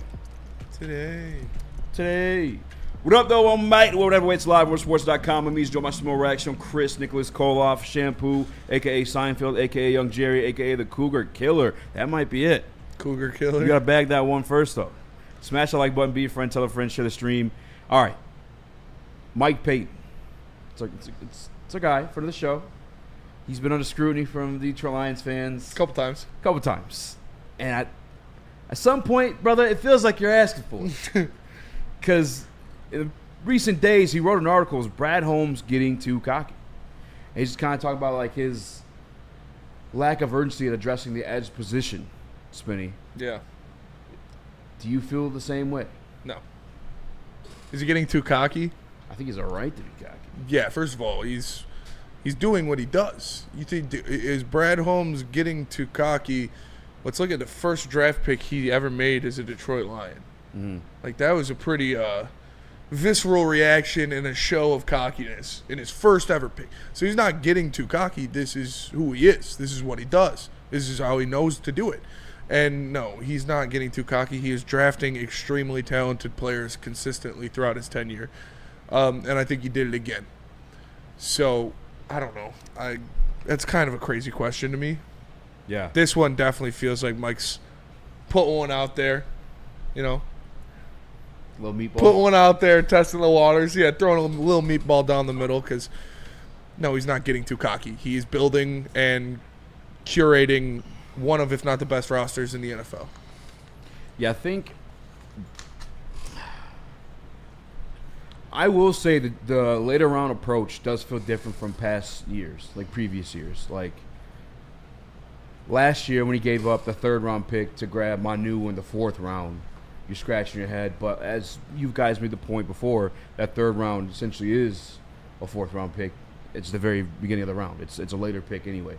What up, though? I'm Mike. Whatever waits live. WorldSports.com. I'm Eazy, Joe, my small reaction. Chris Nicholas Kohloff, Shampoo, a.k.a. Seinfeld, a.k.a. Young Jerry, a.k.a. the Cougar Killer. That might be it. Cougar Killer. You got to bag that one first, though. Smash the like button, be a friend, tell a friend, share the stream. All right. Mike Payton. It's a guy for the show. He's been under scrutiny from the Detroit Lions fans. Couple times. And at some point, brother, it feels like you're asking for it. Because in recent days, he wrote an article, was Brad Holmes getting too cocky? And he's just kind of talking about like his lack of urgency at addressing the edge position, Spinny. Yeah. Do you feel the same way? No. Is he getting too cocky? I think he's a right to be cocky. Yeah, first of all, he's doing what he does. You think, is Brad Holmes getting too cocky? Let's look at the first draft pick he ever made as a Detroit Lion. Mm-hmm. Like, that was a pretty visceral reaction and a show of cockiness in his first ever pick. So he's not getting too cocky. This is who he is. This is what he does. This is how he knows to do it. And no, he's not getting too cocky. He is drafting extremely talented players consistently throughout his tenure. And I think he did it again. So, I don't know. That's kind of a crazy question to me. Yeah. This one definitely feels like Mike's put one out there, you know. Little meatball. Put one out there, testing the waters. Yeah, throwing a little meatball down the middle because, no, he's not getting too cocky. He's building and curating one of, if not the best rosters in the NFL. Yeah, I think I will say that the later round approach does feel different from past years, like previous years. Like last year when he gave up the 3rd round pick to grab Manu in the 4th round, you're scratching your head. But as you guys made the point before, that 3rd round essentially is a 4th round pick. It's the very beginning of the round. It's a later pick anyway.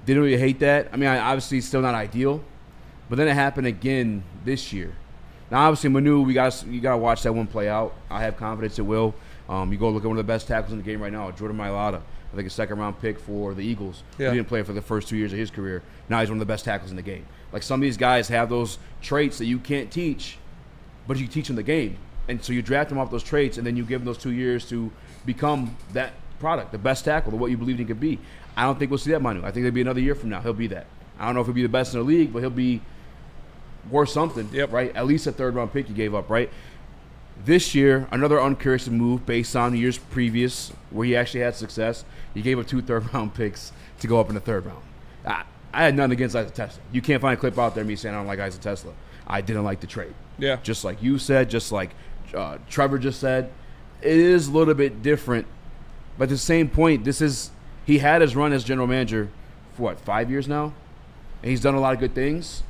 Didn't really hate that. I mean, obviously it's still not ideal, but then it happened again this year. Now, obviously, Manu, you got to watch that one play out. I have confidence it will. You go look at one of the best tackles in the game right now, Jordan Mailata. I think a 2nd round pick for the Eagles. Yeah. He didn't play for the first 2 years of his career. Now he's one of the best tackles in the game. Like, some of these guys have those traits that you can't teach, but you teach in the game. And so you draft them off those traits, and then you give them those 2 years to become that product, the best tackle, what you believed he could be. I don't think we'll see that Manu. I think it'll be another year from now. He'll be that. I don't know if he'll be the best in the league, but he'll be worth something, right? At least a 3rd round pick he gave up, right? This year, another uncharacteristic move based on the years previous where he actually had success. He gave up 2 3rd round picks to go up in the 3rd round. I had nothing against Isaac Tesla. You can't find a clip out there of me saying I don't like Isaac Tesla. I didn't like the trade. Yeah. Just like you said, just like Trevor just said, it is a little bit different. But at the same point, he had his run as general manager for 5 years now? And he's done a lot of good things.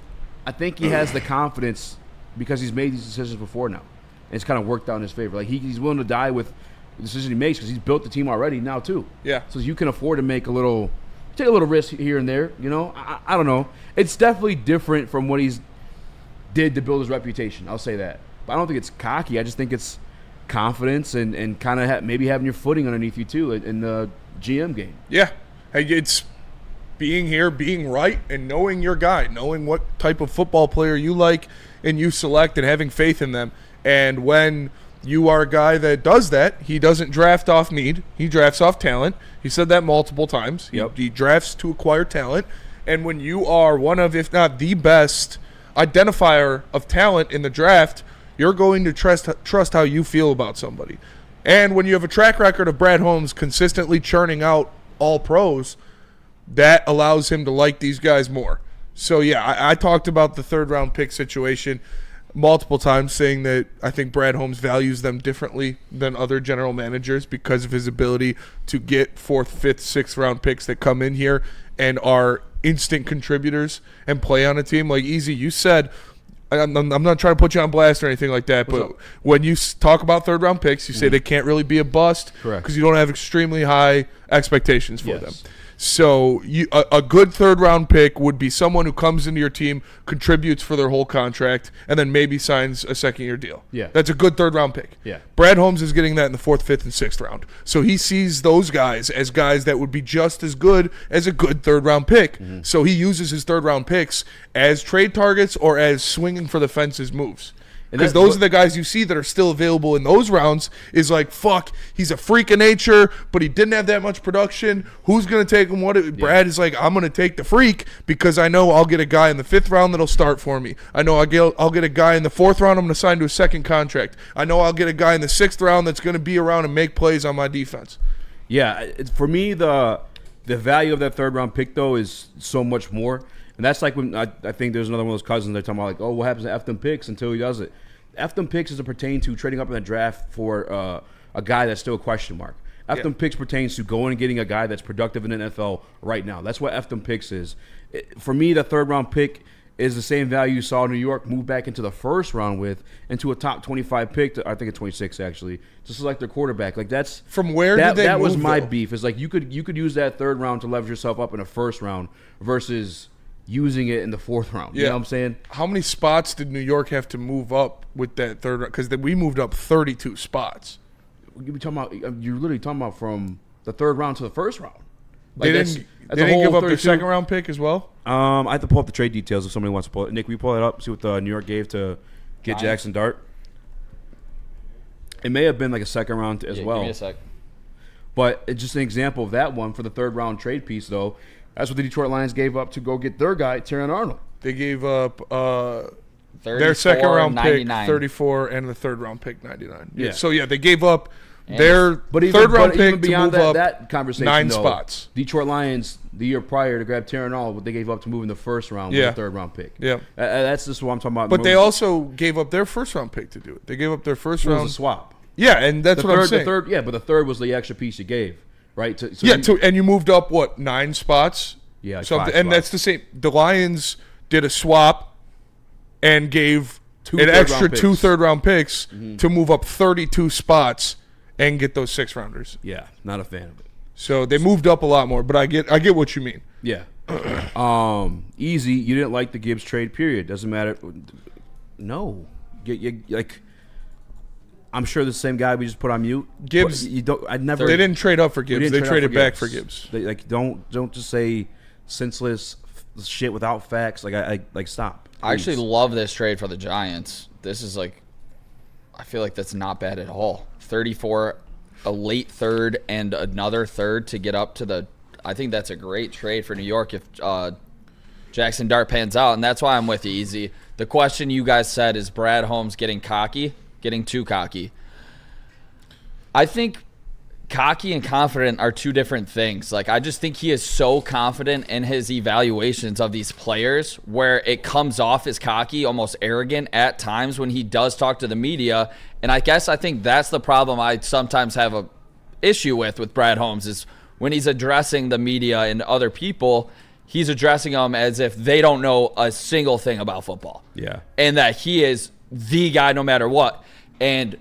I think he has the confidence because he's made these decisions before now. And it's kind of worked out in his favor. Like he's willing to die with the decision he makes because he's built the team already now too. Yeah. So you can afford to take a little risk here and there. You know, I don't know. It's definitely different from what he's did to build his reputation. I'll say that. But I don't think it's cocky. I just think it's confidence and kind of maybe having your footing underneath you too in the GM game. Yeah. Hey, it's being here, being right, and knowing your guy, knowing what type of football player you like and you select and having faith in them. And when you are a guy that does that, he doesn't draft off need. He drafts off talent. He said that multiple times. Yep. He drafts to acquire talent. And when you are one of, if not the best identifier of talent in the draft, you're going to trust how you feel about somebody. And when you have a track record of Brad Holmes consistently churning out all pros, that allows him to like these guys more. So, yeah, I talked about the third-round pick situation multiple times, saying that I think Brad Holmes values them differently than other general managers because of his ability to get 4th, 5th, 6th-round picks that come in here and are instant contributors and play on a team. Like, Eazy, you said, I'm not trying to put you on blast or anything like that, but when you talk about third-round picks, you say they can't really be a bust because you don't have extremely high expectations for them. So a good third-round pick would be someone who comes into your team, contributes for their whole contract, and then maybe signs a second-year deal. Yeah. That's a good third-round pick. Yeah. Brad Holmes is getting that in the 4th, 5th, and 6th round. So he sees those guys as guys that would be just as good as a good third-round pick. So he uses his third-round picks as trade targets or as swinging for the fences moves. Because those are the guys you see that are still available in those rounds is like, fuck, he's a freak of nature, but he didn't have that much production. Who's going to take him? Brad is like, I'm going to take the freak because I know I'll get a guy in the 5th round that'll start for me. I know I'll get a guy in the 4th round I'm going to sign to a second contract. I know I'll get a guy in the 6th round that's going to be around and make plays on my defense. Yeah, for me, the value of that third-round pick, though, is so much more. And that's like when I think there's another one of those cousins they're talking about, like, oh, what happens to F them picks until he does it? F them picks doesn't pertain to trading up in the draft for a guy that's still a question mark. F them picks pertains to going and getting a guy that's productive in the NFL right now. That's what F them picks is. For me, the third-round pick is the same value you saw New York move back into the first round with, into a top 25 pick, I think at 26 actually, to select their quarterback. Like that's from where did they that move, was my though? beef. Is like you could use that third round to leverage yourself up in the first round versus using it in the 4th round. You know what I'm saying? How many spots did New York have to move up with that third round? Because we moved up 32 spots. You're literally talking about from the 3rd round to the 1st round. Like They didn't give up their 2nd-round pick as well? I have to pull up the trade details if somebody wants to pull it. Nick, will you pull it up? See what New York gave to get Jackson Dart? It may have been like a 2nd round as well. Give me a sec. But it's just an example of that one for the 3rd-round trade piece, though. That's what the Detroit Lions gave up to go get their guy, Terran Arnold. They gave up their 2nd-round pick, 34, and the 3rd-round pick, 99. Yeah. So, they gave up their 3rd-round pick to move up that conversation, 9 though, spots. Detroit Lions, the year prior to grab Terran Arnold, what they gave up to move in the 1st round with the 3rd-round pick. Yeah. That's just what I'm talking about. But they also gave up their 1st-round pick to do it. They gave up their 1st round. It was a swap. Yeah, and that's what I'm saying. But the 3rd was the extra piece you gave, right? And you moved up, 9 spots? Yeah, like something, 5 and spots. that's the same. The Lions did a swap and gave two an extra picks. 2 third-round picks to move up 32 spots and get those 6-rounders. Yeah, not a fan of it. So they moved up a lot more, but I get what you mean. Yeah. Eazy, you didn't like the Gibbs trade, period. Doesn't matter. No. I'm sure the same guy we just put on mute. Gibbs, you don't. I never. They didn't trade up for Gibbs. They traded back for Gibbs. Don't just say senseless shit without facts. Stop. I actually love this trade for the Giants. This is I feel like that's not bad at all. 34, a late 3rd and another 3rd to get up to the. I think that's a great trade for New York if Jackson Dart pans out, and that's why I'm with you, Eazy. The question you guys said is Brad Holmes getting too cocky. I think cocky and confident are two different things. I just think he is so confident in his evaluations of these players where it comes off as cocky, almost arrogant at times when he does talk to the media. And I think that's the problem I sometimes have a issue with Brad Holmes is when he's addressing the media and other people, he's addressing them as if they don't know a single thing about football. Yeah. And that he is the guy no matter what. And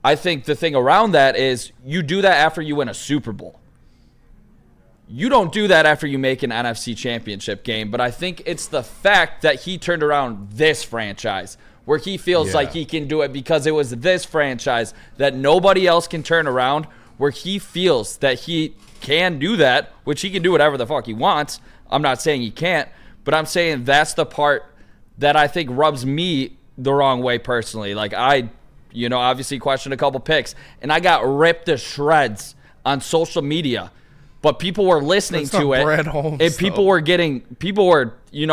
I think the thing around that is you do that after you win a Super Bowl. You don't do that after you make an NFC championship game, but I think it's the fact that he turned around this franchise where he feels like he can do it because it was this franchise that nobody else can turn around, where he feels that he can do that, which he can do whatever the fuck he wants. I'm not saying he can't, but I'm saying that's the part that I think rubs me the wrong way personally. Obviously questioned a couple picks, and I got ripped to shreds on social media but people were listening That's to not it, Brad Holmes, and people were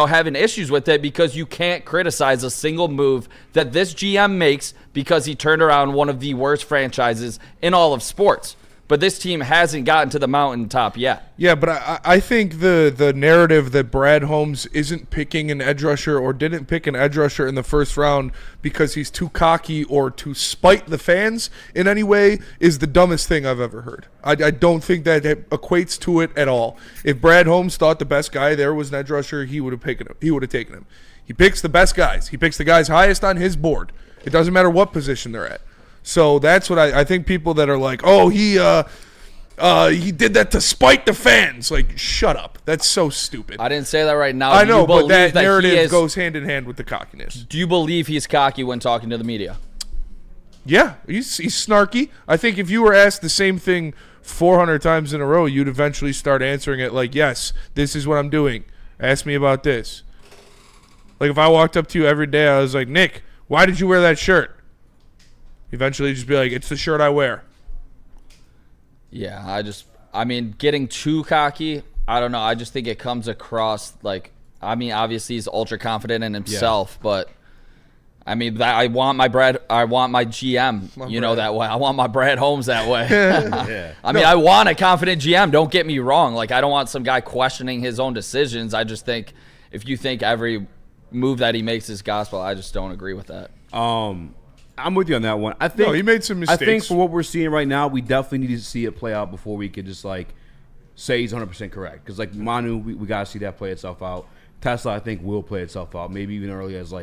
having issues with it because you can't criticize a single move that this GM makes because he turned around one of the worst franchises in all of sports. But this team hasn't gotten to the mountaintop yet. Yeah, but I think the narrative that Brad Holmes isn't picking an edge rusher or didn't pick an edge rusher in the first round because he's too cocky or to spite the fans in any way is the dumbest thing I've ever heard. I don't think that it equates to it at all. If Brad Holmes thought the best guy there was an edge rusher, he would have taken him. He picks the best guys. He picks the guys highest on his board. It doesn't matter what position they're at. So that's what I think people that are like, oh, he did that to spite the fans. Like, shut up. That's so stupid. I didn't say that right now. I know, but that narrative goes hand in hand with the cockiness. Do you believe he's cocky when talking to the media? Yeah, he's snarky. I think if you were asked the same thing 400 times in a row, you'd eventually start answering it like, yes, this is what I'm doing. Ask me about this. Like, if I walked up to you every day, I was like, Nick, why did you wear that shirt? Eventually just be like, it's the shirt I wear. Yeah, getting too cocky, I don't know. I just think it comes across like, obviously he's ultra confident in himself, but I want my GM, that way. I want my Brad Holmes that way. Yeah. I want a confident GM. Don't get me wrong. Like, I don't want some guy questioning his own decisions. I just think if you think every move that he makes is gospel, I just don't agree with that. I'm with you on that one. I think he made some mistakes. I think for what we're seeing right now, we definitely need to see it play out before we could just say he's 100% correct. Because Manu, we got to see that play itself out. Tesla, I think, will play itself out, maybe even early as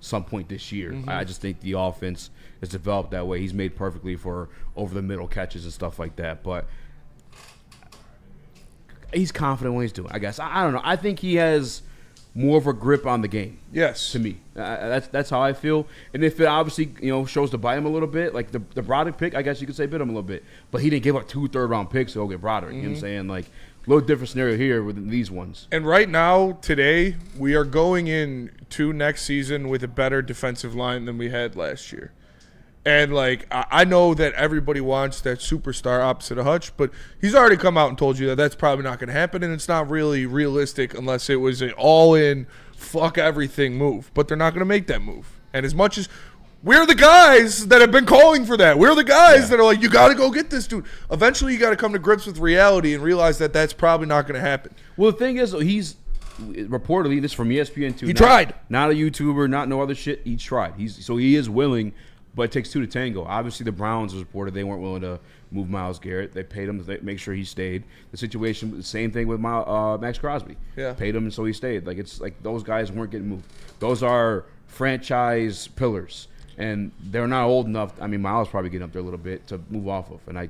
some point this year. Mm-hmm. I just think the offense is developed that way. He's made perfectly for over the middle catches and stuff like that. But he's confident when he's doing it, I guess. I don't know. I think he has more of a grip on the game. Yes. To me. That's how I feel. And if it obviously, shows to bite him a little bit, like the Broderick pick, I guess you could say bit him a little bit. But he didn't give up 2 third-round picks to go get Broderick. Mm-hmm. You know what I'm saying? Like, a little different scenario here with these ones. And right now, today, we are going into next season with a better defensive line than we had last year. And, I know that everybody wants that superstar opposite of Hutch, but he's already come out and told you that that's probably not going to happen, and it's not really realistic unless it was an all-in, fuck-everything move. But they're not going to make that move. And as much as we're the guys that have been calling for that, we're the guys that are like, you got to go get this dude. Eventually, you got to come to grips with reality and realize that that's probably not going to happen. Well, the thing is, he's reportedly, this is from ESPN, too. He tried. Not a YouTuber, not no other shit. He tried. So he is willing. But it takes 2 to tango. Obviously, the Browns reported they weren't willing to move Myles Garrett. They paid him to make sure he stayed. The situation, the same thing with Max Crosby. Yeah. Paid him, and so he stayed. It's like those guys weren't getting moved. Those are franchise pillars, and they're not old enough. Myles probably getting up there a little bit to move off of, and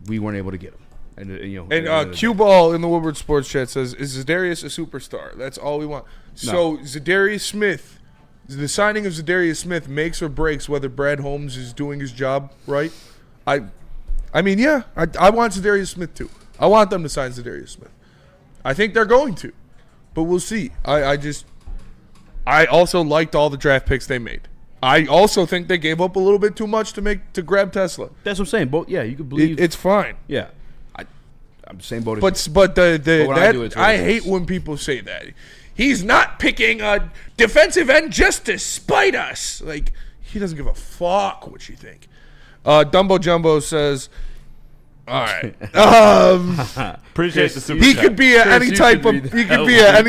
we weren't able to get him. And Q Ball in the Woodward Sports Chat says, "Is Zadarius a superstar? That's all we want." So Zadarius Smith. The signing of Zadarius Smith makes or breaks whether Brad Holmes is doing his job right. I want Zadarius Smith too. I want them to sign Zadarius Smith. I think they're going to, but we'll see. I also liked all the draft picks they made. I also think they gave up a little bit too much to grab Tesla. That's what I'm saying. But yeah, you could believe it's fine. Yeah, I'm the same boat. But I hate when people say that. He's not picking a defensive end just to spite us. Like, he doesn't give a fuck what you think. Dumbo Jumbo says, all right. Appreciate the super He chat. could be any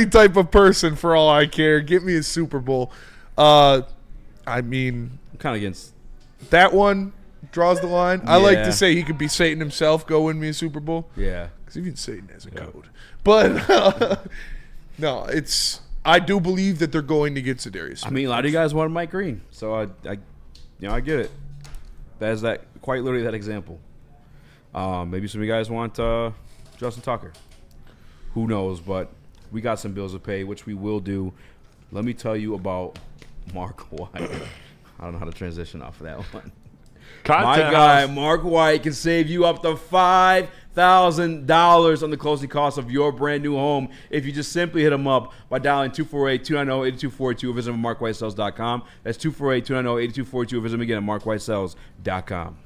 type of person for all I care. Get me a Super Bowl. I'm kind of against that one. Draws the line. I like to say he could be Satan himself. Go win me a Super Bowl. Yeah, because even Satan has a code. But no, I do believe that they're going to get Zadarius Smith. A lot of you guys wanted Mike Green, so I get it. That's quite literally that example. Maybe some of you guys want Justin Tucker. Who knows? But we got some bills to pay, which we will do. Let me tell you about Mark White. I don't know how to transition off of that one. My guy, Mark White, can save you up to $5,000 on the closing cost of your brand new home if you just simply hit him up by dialing 248-290-8242 or visit him at markwhitesells.com. That's 248-290-8242 or visit him again at markwhitesells.com.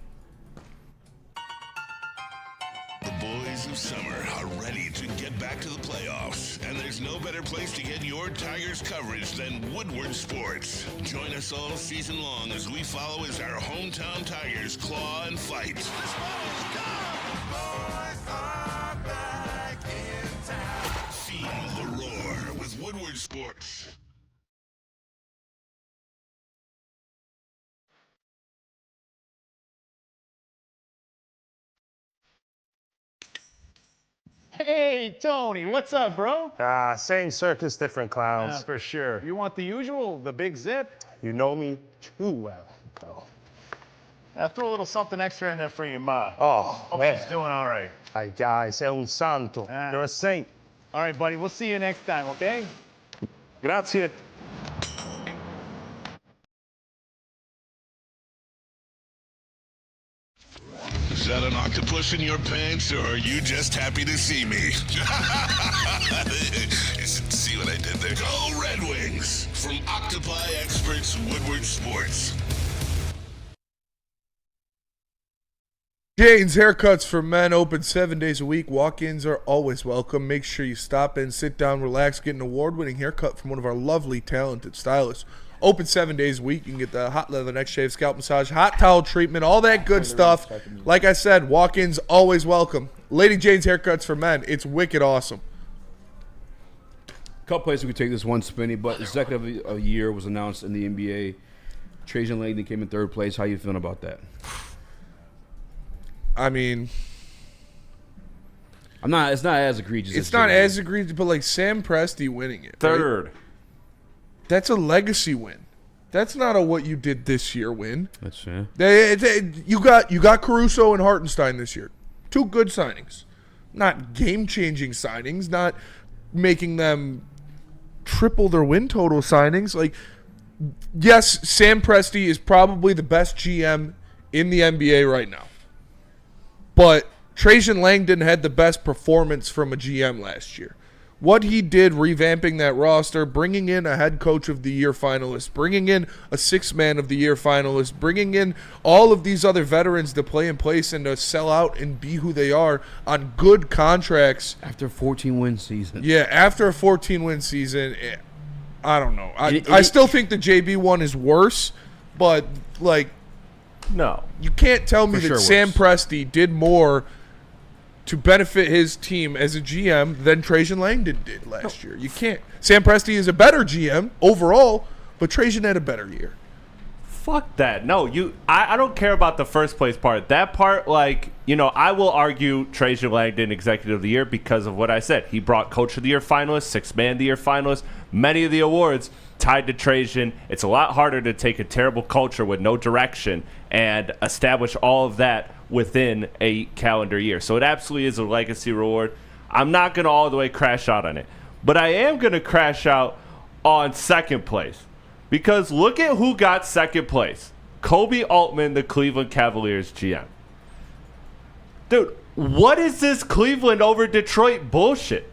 The boys of summer Tigers coverage than Woodward Sports. Join us all season long as we follow as our hometown Tigers claw and fight. This ball is gone. Boys are back in town. Feel the roar with Woodward Sports. Hey, Tony, what's up, bro? Same circus, different clowns. For sure. You want the usual, the big zip? You know me too well. Throw a little something extra in there for your ma. Oh, Hope man. she's doing all right. Ay, sei un santo. You're a saint. All right, buddy, we'll see you next time, okay? Grazie. Is that an octopus in your pants, or are you just happy to see me? See what I did there? Go Red Wings! From Octopi Experts, Woodward Sports. Jane's Haircuts for Men, open 7 days a week. Walk-ins are always welcome. Make sure you stop in, sit down, relax, get an award-winning haircut from one of our lovely, talented stylists. Open 7 days a week. You can get the hot leather neck shave, scalp massage, hot towel treatment, all that good stuff. Like I said, walk-ins always welcome. Lady Jane's Haircuts for Men. It's wicked awesome. Couple places we could take this one, Spinny, but executive of the year was announced in the NBA. Trajan Langdon came in third place. How you feeling about that? I mean, it's not as egregious. It's not as egregious, but like Sam Presti winning it. Third. Right? That's a legacy win. That's not a what you did this year win. That's fair. You got Caruso and Hartenstein this year. Two good signings. Not game-changing signings, not making them triple their win total signings. Like, yes, Sam Presti is probably the best GM in the NBA right now. But Trajan Langdon had the best performance from a GM last year. What he did revamping that roster, bringing in a head coach of the year finalist, bringing in a sixth man of the year finalist, bringing in all of these other veterans to play in place and to sell out and be who they are on good contracts. After a 14-win season. Yeah, after a 14-win season, I don't know. I still think the JB one is worse, but, like, no, you can't tell me that Sam Presti did more to benefit his team as a GM than Trajan Langdon did last year. You can't. Sam Presti is a better GM overall, but Trajan had a better year. Fuck that. No, I don't care about the first place part. That part, like, I will argue Trajan Langdon executive of the year because of what I said. He brought coach of the year finalist, sixth man of the year finalist, many of the awards tied to Trajan. It's a lot harder to take a terrible culture with no direction and establish all of that within a calendar year. So it absolutely is a legacy reward. I'm not going to all the way crash out on it. But I am going to crash out on second place. Because look at who got second place. Kobe Altman, the Cleveland Cavaliers GM. Dude, what is this Cleveland over Detroit bullshit?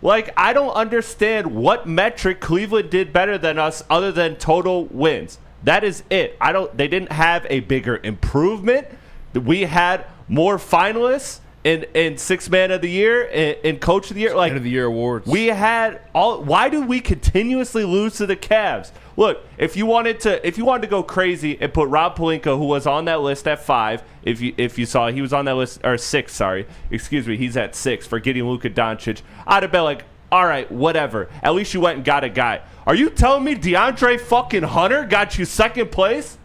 Like, I don't understand what metric Cleveland did better than us other than total wins. That is it. They didn't have a bigger improvement. We had more finalists in sixth man of the year, in coach of the year, like end of the year awards. We had all. Why do we continuously lose to the Cavs? Look, if you wanted to go crazy and put Rob Pelinka, who was on that list at 5, if you saw, he was on that list, or 6. Sorry, excuse me, he's at 6 for getting Luka Doncic. I'd have been like, all right, whatever. At least you went and got a guy. Are you telling me DeAndre fucking Hunter got you second place?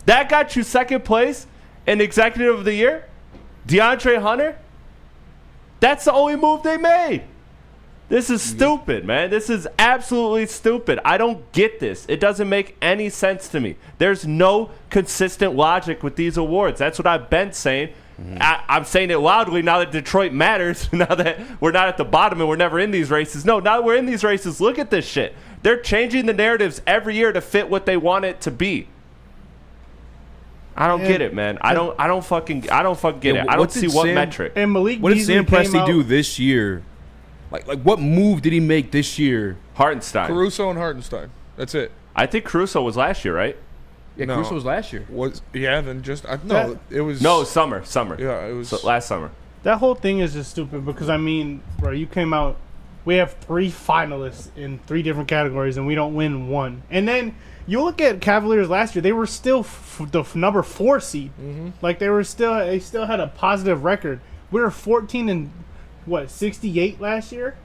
That got you second place in executive of the year? DeAndre Hunter? That's the only move they made. This is stupid, man. This is absolutely stupid. I don't get this. It doesn't make any sense to me. There's no consistent logic with these awards. That's what I've been saying. I'm saying it loudly now that Detroit matters, now that we're not at the bottom and we're never in these races. No, now that we're in these races, look at this shit. They're changing the narratives every year to fit what they want it to be. I don't get it, man. I don't fucking get it. I don't see what metric. And Malik, what did Sam Presti do this year? Like what move did he make this year? Hartenstein. Caruso and Hartenstein. That's it. I think Caruso was last year, right? Yeah, No. Caruso was last year. Then just no. It was summer. Yeah, it was last summer. That whole thing is just stupid because, I mean, bro, you came out we have 3 finalists in 3 different categories, and we don't win one. And then you look at Cavaliers last year; they were still the number 4 seed. Like they still had a positive record. We were 14 and 68 last year.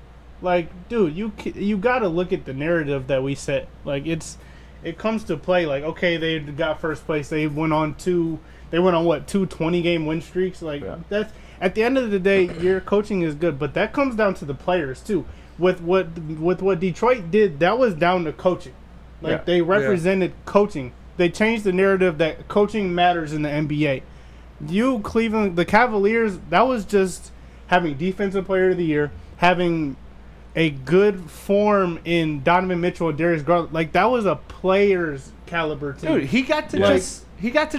Like, dude, you got to look at the narrative that we set. Like it comes to play. Like, okay, they got first place. They went on 2 20-game win streaks. Like that's at the end of the day, your coaching is good, but that comes down to the players too. With what Detroit did, that was down to coaching. Like they represented coaching. They changed the narrative that coaching matters in the NBA. The Cavaliers, that was just having defensive player of the year, having a good form in Donovan Mitchell and Darius Garland. Like that was a player's caliber team. Dude, he got to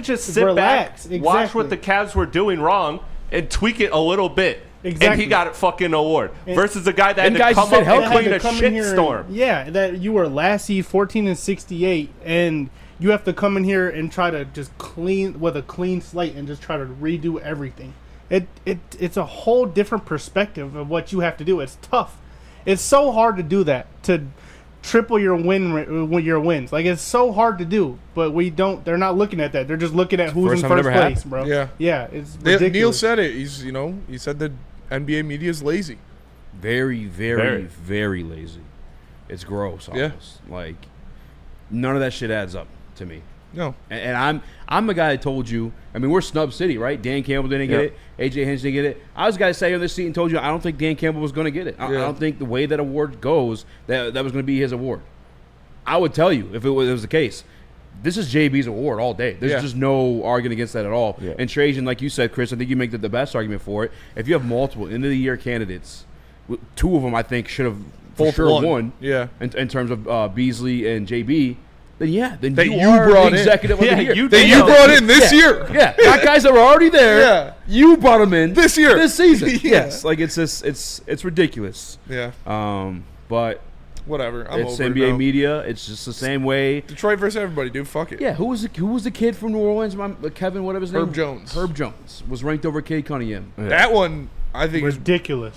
just sit relax, back, watch what the Cavs were doing wrong, and tweak it a little bit. Exactly. And he got a fucking award. Versus a guy that had to come up and clean a shitstorm. Yeah, that you were last seed 14 and 68, and you have to come in here and try to just clean with a clean slate and just try to redo everything. It's a whole different perspective of what you have to do. It's tough. It's so hard to do that, to triple your wins. Like it's so hard to do, but they're not looking at that. They're just looking at who's in first place, bro. Yeah, it's ridiculous. Neil said it. He said that NBA media is lazy. Very, very, very lazy. It's gross. Almost. Like none of that shit adds up to me. No. And I'm the guy that told you. I mean, we're snub city, right? Dan Campbell didn't get it. AJ Hinch didn't get it. I was the guy to say on this seat and told you I don't think Dan Campbell was going to get it. I don't think the way that award goes that was going to be his award. I would tell you if it was the case. This is JB's award all day. There's just no arguing against that at all. Yeah. And Trajan, like you said, Chris, I think you make the best argument for it. If you have multiple end-of-the-year candidates, 2 of them I think should have for sure won. Yeah. In terms of Beasley and JB. Then you brought the executive of the year. You brought in this year. Yeah, got guys that were already there. Yeah, you brought them in this season. Yes, like it's ridiculous. Yeah. But whatever. It's NBA media. It's just the same way. Detroit versus everybody, dude. Fuck it. Yeah. Who was the kid from New Orleans? Kevin, whatever his name. Herb Jones was ranked over Cade Cunningham. Yeah. That one, I think, ridiculous.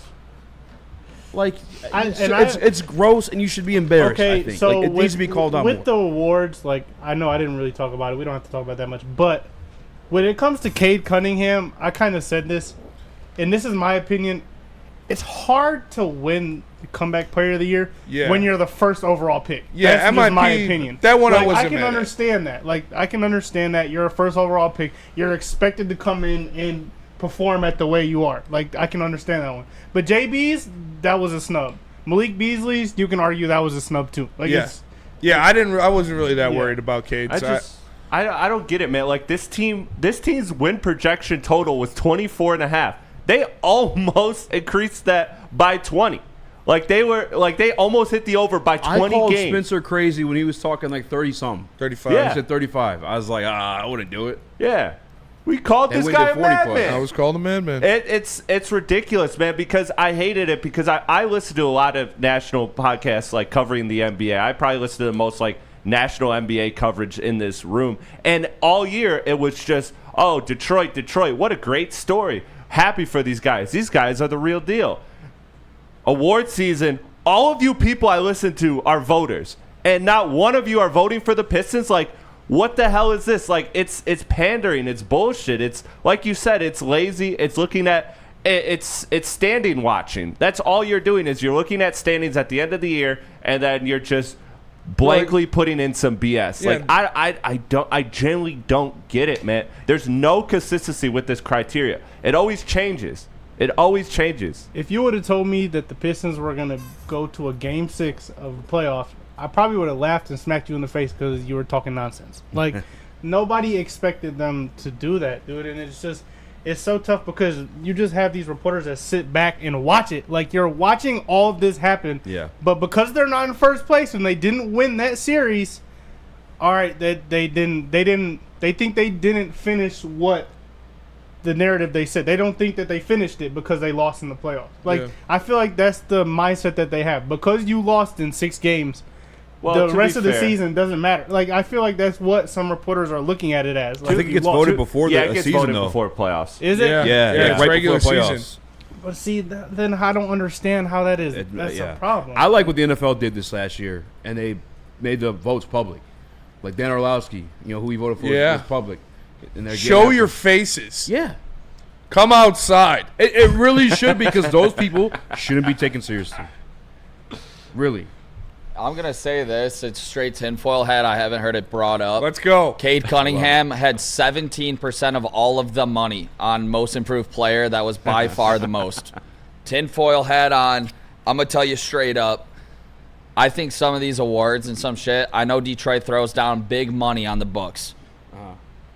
Like it's gross, and you should be embarrassed. Okay, I think. so it needs to be called out with more. the awards. Like I know I didn't really talk about it. We don't have to talk about that much. But when it comes to Cade Cunningham, I kind of said this, and this is my opinion. It's hard to win the comeback player of the year when you're the first overall pick. Yeah, that's just my opinion. That one like, I can understand that. Like I can understand that you're a first overall pick. You're expected to come in and perform at the way you are. Like I can understand that one. But JB's, that was a snub. Malik Beasley's, you can argue that was a snub too. Like I wasn't really that worried about Cade. I don't get it, man. Like this team's win projection total was 24.5. They almost increased that by 20. They almost hit the over by 20 I called games. Spencer crazy when he was talking like 30-something. 35. Yeah. He said 35. I was like, I wouldn't do it. Yeah. We called this guy a madman. I was called a madman. It's ridiculous, man, because I hated it because I listen to a lot of national podcasts like covering the NBA. I probably listen to the most like national NBA coverage in this room. And all year it was just, oh, Detroit, what a great story. Happy for these guys. These guys are the real deal. Award season, all of you people I listen to are voters. And not one of you are voting for the Pistons. Like, what the hell is this? Like, it's pandering. It's bullshit. It's like you said. It's lazy. It's looking at it's standing watching. That's all you're doing is you're looking at standings at the end of the year, and then you're just blankly putting in some BS. Yeah. Like I genuinely don't get it, man. There's no consistency with this criteria. It always changes. If you would have told me that the Pistons were gonna go to a Game 6 of the playoff, I probably would have laughed and smacked you in the face because you were talking nonsense. Like, nobody expected them to do that, dude. And it's so tough because you just have these reporters that sit back and watch it. Like, you're watching all of this happen. Yeah. But because they're not in first place and they didn't win that series, all right, they think they didn't finish what the narrative they said. They don't think that they finished it because they lost in the playoffs. Like, I feel like that's the mindset that they have. Because you lost in 6 games, the rest of the season doesn't matter. Like, I feel like that's what some reporters are looking at it as. Like, I think it gets voted before the season, though. Before playoffs. Is it? Yeah. Right right regular before season. But see, then I don't understand how that is. That's a problem. I like what the NFL did this last year, and they made the votes public. Like Dan Orlowski, who he voted for was public. And show your faces. Yeah. Come outside. It really should, because those people shouldn't be taken seriously. Really. I'm going to say this. It's straight tinfoil hat. I haven't heard it brought up. Let's go. Cade Cunningham had 17% of all of the money on most improved player. That was by far the most. Tinfoil hat on. I'm going to tell you straight up. I think some of these awards and some shit, I know Detroit throws down big money on the books.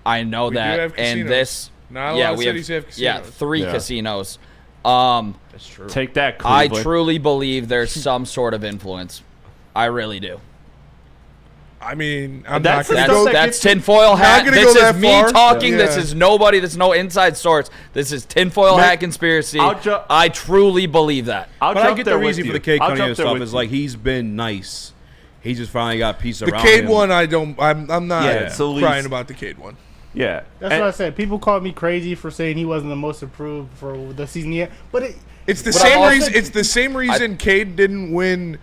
I know We that. do have casinos. And this, Not a lot of cities have casinos. Yeah, 3 casinos. That's true. Take that, I Cleveland. truly believe there's some sort of influence. I really do. I mean, I'm That's not the going to stuff go. that That's tinfoil hat. gonna This go that is me far. talking. Yeah. This is nobody. This is no inside source. This is tinfoil hat conspiracy. I truly believe that. But I get the there with reason for you. the Cade I'll Cunningham jump there stuff with is you. like he's been nice. He just finally got peace The around Cade him. one, I'm not it's at least- crying about the Cade one. Yeah. That's what I said. People called me crazy for saying he wasn't the most improved for the season yet. But It's the But same I'm reason. also- It's the same reason Cade didn't win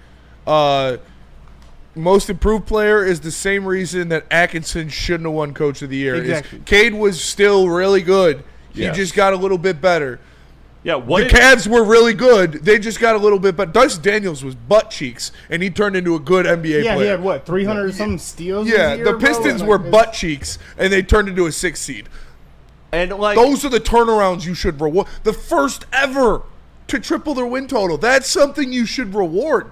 most improved player is the same reason that Atkinson shouldn't have won Coach of the Year. Exactly. Cade was still really good. He Yes. just got a little bit better. Yeah, The Cavs were really good. They just got a little bit better. Dyson Daniels was butt cheeks, and he turned into a good NBA yeah, player. he had what 300 something steals. Yeah, this year, the bro? Pistons Like, were it's- butt cheeks, and they turned into a 6 seed. And like Those are the turnarounds you should reward. The first ever to triple their win total. That's something you should reward.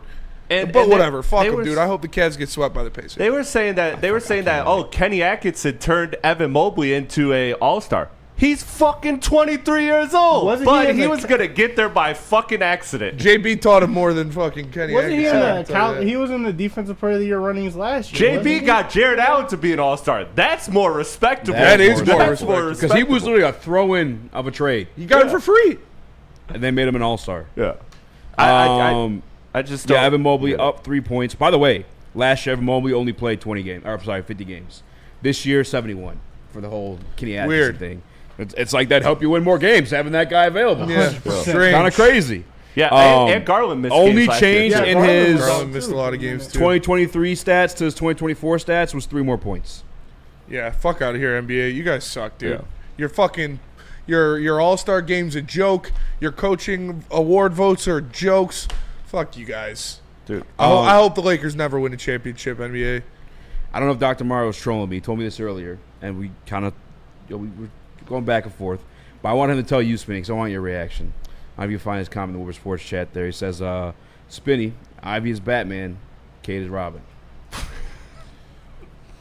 But whatever, fuck them, dude. I hope the Cavs get swept by the Pacers. They were saying that oh, Kenny Atkinson turned Evan Mobley into a All-Star. He's fucking 23 years old, Wasn't but he he in was gonna get there by fucking accident. JB taught him more than fucking Kenny Wasn't he in Atkinson. the? He was in the defensive player of the year runnings last year. wasn't JB he? got Jared Allen to be an All-Star. That's more respectable. That is more That's respectable. Because he was literally a throw-in of a trade. You got him for free. And they made him an all-star. Yeah. I just don't. Yeah, Evan Mobley up 3 points. By the way, last year Evan Mobley only played 50 games. This year, 71 for the whole Kenny Atkinson Weird. thing. It's like that help you win more games, having that guy available. Yeah, strange. Kind of crazy. Yeah, and Garland missed only games last year. change Yeah, in Garland his was Garland missed a lot of games, too. 2023 stats to his 2024 stats was 3 more points. Yeah, fuck out of here, NBA. You guys suck, dude. Yeah. You're fucking... Your All-Star game's a joke. Your coaching award votes are jokes. Fuck you guys. Dude. I hope the Lakers never win a championship, NBA. I don't know if Dr. Mario was trolling me. He told me this earlier, and we kind of we were going back and forth. But I want him to tell you, Spinny, because I want your reaction. I you find his comment in the Woodward Sports chat there. He says, Spinny, Ivy is Batman, Kate is Robin.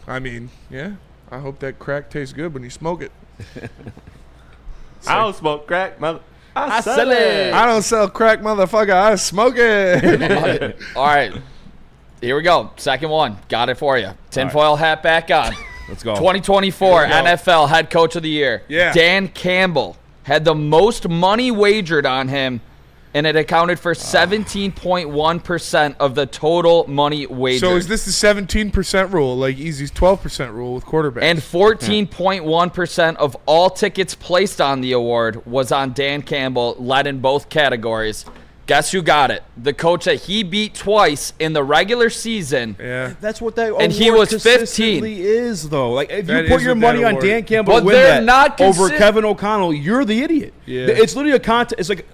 I mean, yeah. I hope that crack tastes good when you smoke it. I don't smoke crack, mother. I sell it. I don't sell crack, motherfucker. I smoke it. All right. Here we go. Second one. Got it for you. Tinfoil hat back on. Let's go. 2024 NFL Head Coach of the Year. Yeah. Dan Campbell had the most money wagered on him, and it accounted for 17.1% of the total money wagered. So is this the 17% rule, like Easy's 12% rule with quarterbacks? And 14.1% of all tickets placed on the award was on Dan Campbell, led in both categories. Guess who got it? The coach that he beat twice in the regular season. Yeah. That's what that And he award was 15. consistently is, though. Like, if That you put is your what money that on award- Dan Campbell But to win they're that not over consi- Kevin O'Connell, you're the idiot. Yeah. It's literally a contest. It's like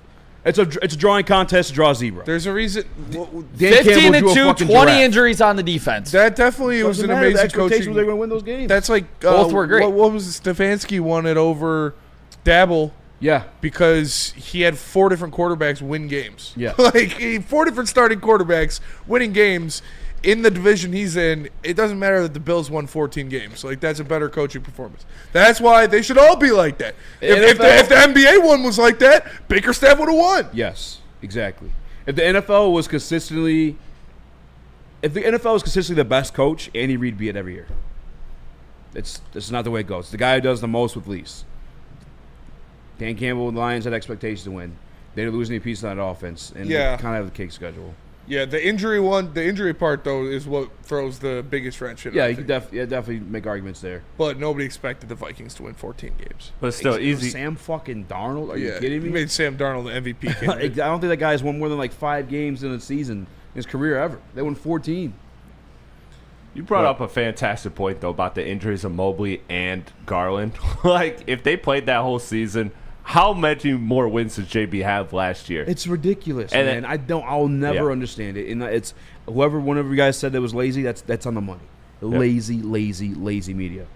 it's a drawing contest to draw a zebra. There's a reason. Dan 15 Campbell and drew a 2, fucking 20 giraffe. injuries on the defense. That definitely was Doesn't an matter. The amazing expectation coaching. was they're going to win those games. That's like Both were great. What was it? Stefanski won it over Dabble yeah. because he had 4 different quarterbacks win games. Yeah. Like 4 different starting quarterbacks winning games in the division he's in. It doesn't matter that the Bills won 14 games. Like, that's a better coaching performance. That's why they should all be like that. If the NBA one was like that, Bickerstaff would have won. Yes, exactly. If the NFL was consistently the best coach, Andy Reid would be it every year. It's not the way it goes. It's the guy who does the most with least. Dan Campbell and the Lions had expectations to win. They didn't lose any pieces on that offense, and Yeah. they kind of have the cake schedule. Yeah, the injury part though is what throws the biggest wrench in it. Yeah, I you think. could definitely make arguments there. But nobody expected the Vikings to win 14 games. But still, easy. Sam fucking Darnold? Are you kidding me? You made Sam Darnold the MVP I candidate. don't think that guy's won more than like 5 games in a season in his career ever. They won 14. You brought up a fantastic point, though, about the injuries of Mobley and Garland. Like, if they played that whole season, how many more wins did JB have last year? It's ridiculous, And man. I'll never understand it. And it's one of you guys said that was lazy, that's on the money. Lazy media.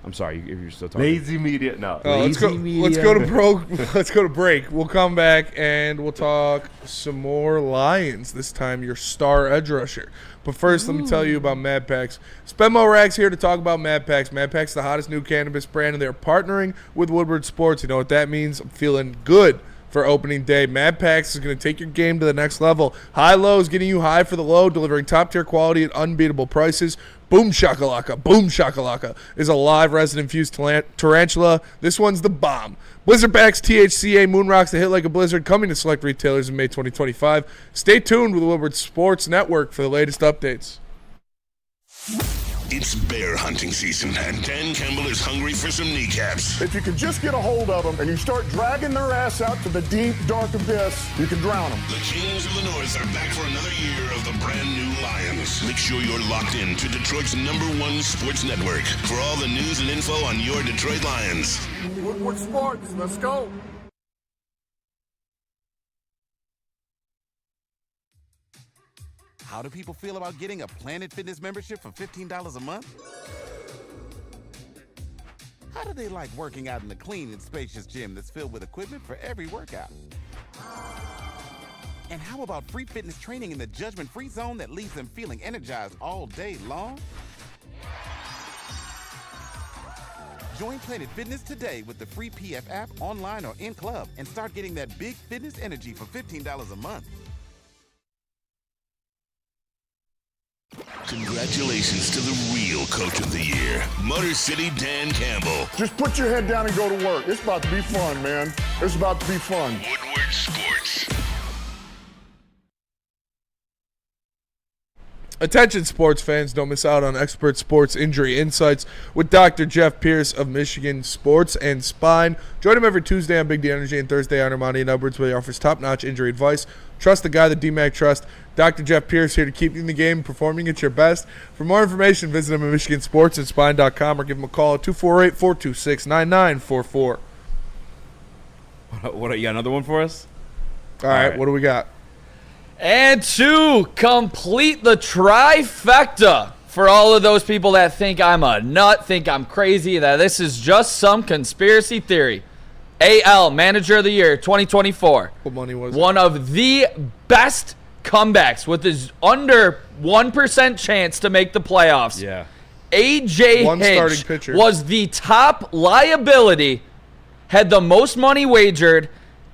I'm sorry if you're still talking. Lazy media, no. Let's go to break. We'll come back and we'll talk some more Lions. This time, your star edge rusher. But first, let me tell you about Mad Packs. Spenmo Rags here to talk about Mad Packs. Mad Packs, the hottest new cannabis brand, and they're partnering with Woodward Sports. You know what that means? I'm feeling good for opening day. Mad Packs is going to take your game to the next level. High lows, getting you high for the low, delivering top-tier quality at unbeatable prices. Boom Shakalaka is a live resin-infused tarantula. This one's the bomb. Blizzard Backs THCA Moon Rocks that hit like a blizzard, coming to select retailers in May 2025. Stay tuned with the Woodward Sports Network for the latest updates. It's bear hunting season, and Dan Campbell is hungry for some kneecaps. If you can just get a hold of them and you start dragging their ass out to the deep, dark abyss, you can drown them. The Kings of the North are back for another year of the brand new Lions. Make sure you're locked in to Detroit's #1 sports network for all the news and info on your Detroit Lions. Woodward Sports, let's go. How do people feel about getting a Planet Fitness membership for $15 a month? How do they like working out in a clean and spacious gym that's filled with equipment for every workout? And how about free fitness training in the judgment-free zone that leaves them feeling energized all day long? Join Planet Fitness today with the free PF app, online or in club, and start getting that big fitness energy for $15 a month. Congratulations to the real coach of the year, Motor City Dan Campbell. Just put your head down and go to work. It's about to be fun, man. It's about to be fun. Woodward Sports. Attention sports fans, don't miss out on expert sports injury insights with Dr. Jeff Pierce of Michigan Sports and Spine. Join him every Tuesday on Big D Energy and Thursday on Ermanni and Edwards, where he offers top-notch injury advice. Trust the guy that DMAC trusts. Dr. Jeff Pierce here to keep you in the game, performing at your best. For more information, visit him at MichiganSportsAndSpine.com or give him a call at 248-426-9944. What? You got another one for us? All right, what do we got? And to complete the trifecta for all of those people that think I'm a nut, think I'm crazy, that this is just some conspiracy theory. AL Manager of the Year 2024. What money was one of the best comebacks with his under 1% chance to make the playoffs. Yeah. AJ One starting Hinch pitcher. was the top liability, had the most money wagered,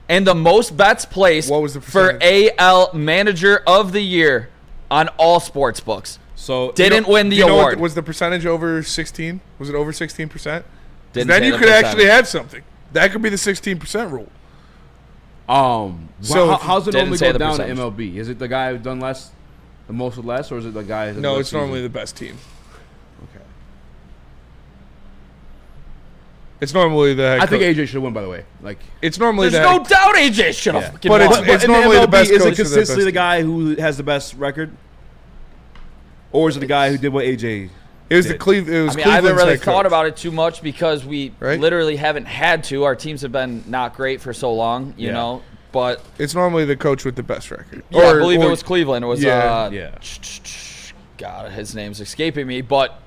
and the most bets placed for AL Manager of the Year on all sports books. So didn't win the award. Was the percentage over 16? Was it over 16%? Didn't Then say you the could actually percentage. have something. That could be the 16% rule. So how's it Didn't normally say go the down percentage. to MLB? Is it the guy who done less, the most with less, or is it the guy? Who No, it's normally the best team. Okay. It's normally the head I think coach. AJ should win. By the way, like It's normally There's the no doubt AJ should have fucking But won. it's in normally the MLB, best Is coach it for the consistently best the guy who has the best record, or is it the guy who did what AJ? It was did? the Cleveland. It was I mean, I haven't Cleveland's really head thought coach. about it too much because we Right? literally haven't had to. Our teams have been not great for so long, you Yeah. know. But It's normally the coach with the best record. yeah, I believe it was Cleveland. It was Yeah. God, his name's escaping me, but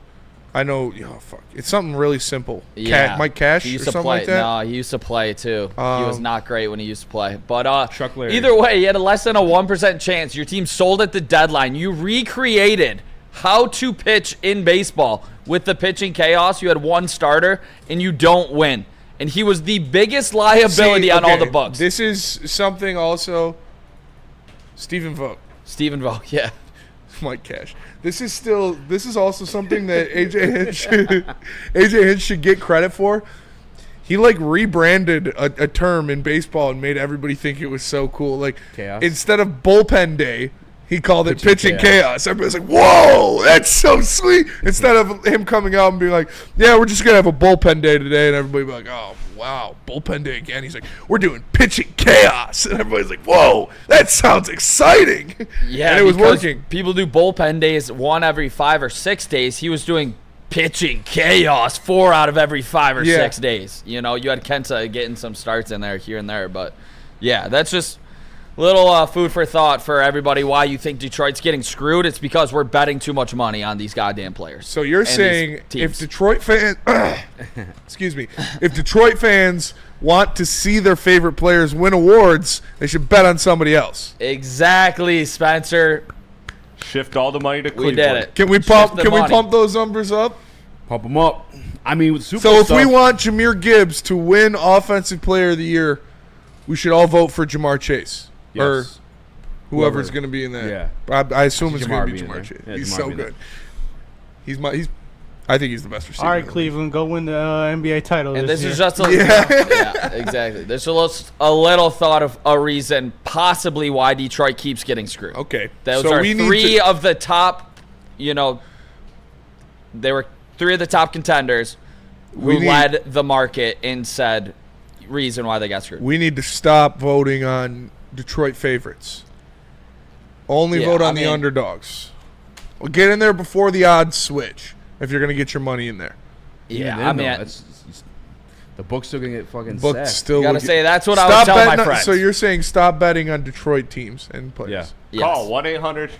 I know. Oh fuck! It's something really simple. yeah, Mike Cash he or used to something play. like that. No, he used to play too. He was Um, not great when he used to play. But Chuck Larry. either way, he had a less than a 1% chance. Your team sold at the deadline. You recreated how to pitch in baseball with the pitching chaos. You had one starter and you don't win. And he was the biggest liability See, on all okay, the books. This is something also. Stephen Vogt, Stephen Vogt, yeah. Mike Cash. This is also something that AJ Hinch should get credit for. He like rebranded a term in baseball and made everybody think it was so cool. Like Chaos. Instead of bullpen day, he called it pitching chaos. Everybody's like, "Whoa, that's so sweet!" Instead of him coming out and being like, "Yeah, we're just gonna have a bullpen day today," and everybody be like, "Oh, wow, bullpen day again." He's like, "We're doing pitching chaos," and everybody's like, "Whoa, that sounds exciting!" Yeah, and it was because working. People do bullpen days 1 every 5 or 6 days. He was doing pitching chaos 4 out of every 5 or 6 days. You know, you had Kenta getting some starts in there here and there, but yeah, that's just little food for thought for everybody. Why you think Detroit's getting screwed? It's because we're betting too much money on these goddamn players. So you're saying if Detroit fans, excuse me, if Detroit fans want to see their favorite players win awards, they should bet on somebody else. Exactly, Spencer. Shift all the money to Cleveland. We did it. Can we pump those numbers up? Pump them up. I mean, with Super So if stuff, we want Jahmyr Gibbs to win Offensive Player of the Year, we should all vote for Jamar Chase. Yes. Or whoever's going to be in that. Yeah. I assume it's going to be Jamar Jamar Chase. Yeah, He's Jamar so be good. I think he's the best receiver. All right, Cleveland, go win the NBA title. And this year. is just a yeah, exactly. There's a little thought of a reason possibly why Detroit keeps getting screwed. Okay, those so are we need 3 of the top. You know, they were 3 of the top contenders who led the market and said reason why they got screwed. We need to stop voting on Detroit favorites. Only vote on the underdogs. Well, get in there before the odds switch if you're going to get your money in there. Yeah, I mean, the book's still going to get fucking sacked. Still you got to say that's what I was telling my friends. So you're saying stop betting on Detroit teams and players. Yeah. Call 1-800.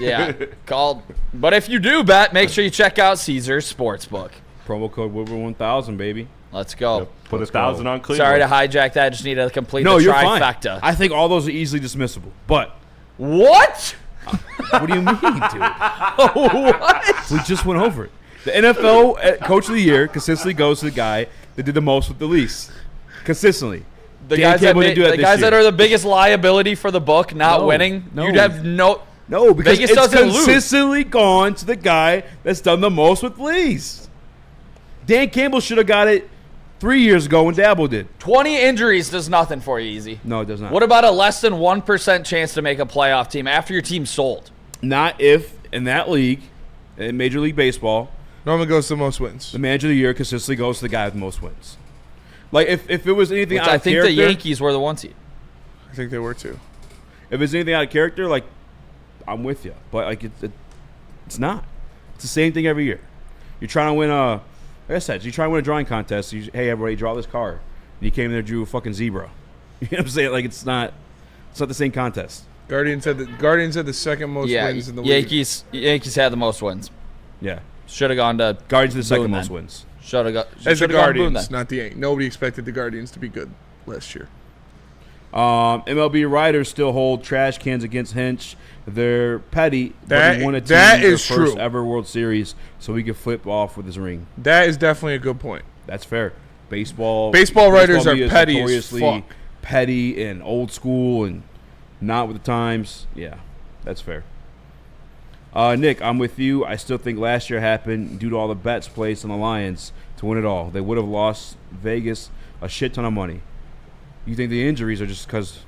Yeah, call. But if you do bet, make sure you check out Caesars Sportsbook. Promo code Woodward 1000, baby. Let's go. Put 1,000 on Cleveland. Sorry to hijack that. I just need to complete the you're trifecta. Fine. I think all those are easily dismissible. But what? What do you mean, dude? What? We just went over it. The NFL Coach of the Year consistently goes to the guy that did the most with the least. Consistently. The guys that are the biggest liability for the book not winning, you'd have no, because Vegas it's doesn't consistently gone to the guy that's done the most with least. Dan Campbell should have got it 3 years ago when Dabo did. 20 injuries does nothing for you, Easy. No, it does not. What about a less than 1% chance to make a playoff team after your team's sold? Not if, in that league, in Major League Baseball, normally goes to the most wins. The manager of the year consistently goes to the guy with the most wins. Like, if it was anything out of character. I think the Yankees were the 1 seed. I think they were too. If it's anything out of character, like, I'm with you. But, like, it's not. It's the same thing every year. You're trying to win like I said, you try to win a drawing contest. Hey, everybody, draw this card. And you came in there and drew a fucking zebra. You know what I'm saying? Like, it's not the same contest. Guardians had the second most wins in the league. Yankees had the most wins. Yeah. Should have gone to Guardians had the second most wins. Should have got as the Guardians, not the Yankees. Nobody expected the Guardians to be good last year. MLB writers still hold trash cans against Hinch. They're petty, but he won a team that is their first ever World Series, so he could flip off with his ring. That is definitely a good point. That's fair. Baseball writers are petty as notoriously fuck. Petty and old school and not with the times. Yeah, that's fair. Nick, I'm with you. I still think last year happened due to all the bets placed on the Lions to win it all. They would have lost Vegas a shit ton of money. You think the injuries are just because?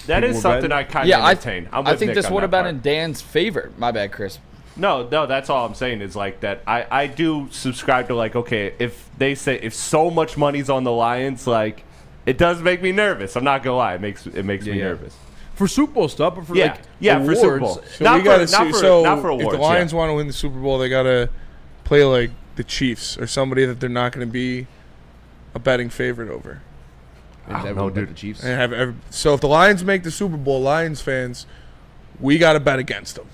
That is something I kind of entertain. I think this would have been in Dan's favor. My bad, Chris. No, that's all I'm saying is like that. I do subscribe to like, okay, if they say if so much money's on the Lions, like it does make me nervous. I'm not gonna lie, it makes me nervous. For Super Bowl stuff, but for awards. For Super Bowl. So not for awards. If the Lions want to win the Super Bowl, they gotta play like the Chiefs or somebody that they're not going to be a betting favorite over. I don't know, dude. The Chiefs. And so if the Lions make the Super Bowl, Lions fans, we got to bet against them.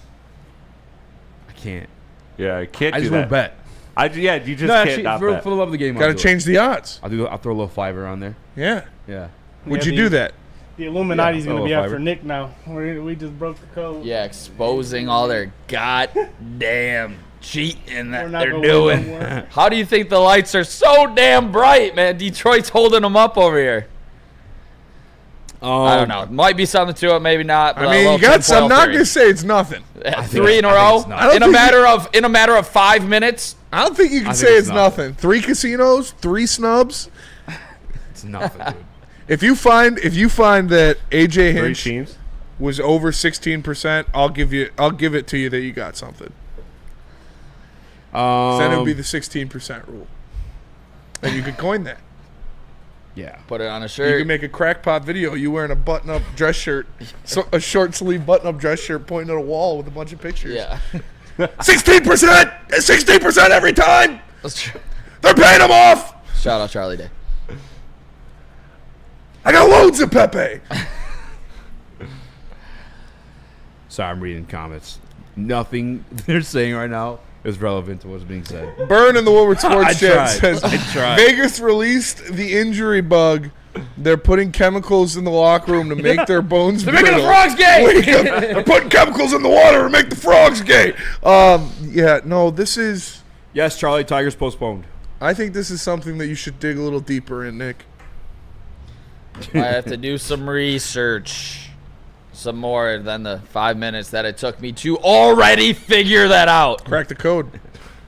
I can't. Yeah, I can't. I just won't bet. You just no, can't actually, not for bet. the love of the game, got to change the odds. I'll throw a little fiver on there. Yeah. Yeah. Would you do that? The Illuminati's going to be after Nick now. We just broke the code. Yeah, exposing all their goddamn cheating that not they're gonna doing. win no more. How do you think the lights are so damn bright, man? Detroit's holding them up over here. I don't know. Might be something to it, maybe not. But I mean, you got some. I'm not going to say it's nothing. 3 in a row in a matter of 5 minutes. I don't think you can say it's nothing. 3 casinos, 3 snubs. It's nothing, dude. If you find that AJ 3 Hinch teams was over 16%, I'll give it to you that you got something. Then it would be the 16% rule, and you could coin that. Yeah. Put it on a shirt. You can make a crackpot video. You wearing a button-up dress shirt, a short sleeve button-up dress shirt, pointing at a wall with a bunch of pictures. Yeah. 16%. 16% every time. That's true. They're paying them off. Shout out Charlie Day. I got loads of Pepe. Sorry, I'm reading comments. Nothing they're saying right now is relevant to what's being said. Burn in the Woodward Sports Chat says I tried. Vegas released the injury bug. They're putting chemicals in the locker room to make their bones They're brittle. making the frogs gay. Wake up. They're putting chemicals in the water to make the frogs gay. Yeah, no, this is... Yes, Charlie, Tigers postponed. I think this is something that you should dig a little deeper in, Nick. I have to do some research. Some more than the 5 minutes that it took me to already figure that out. Crack the code.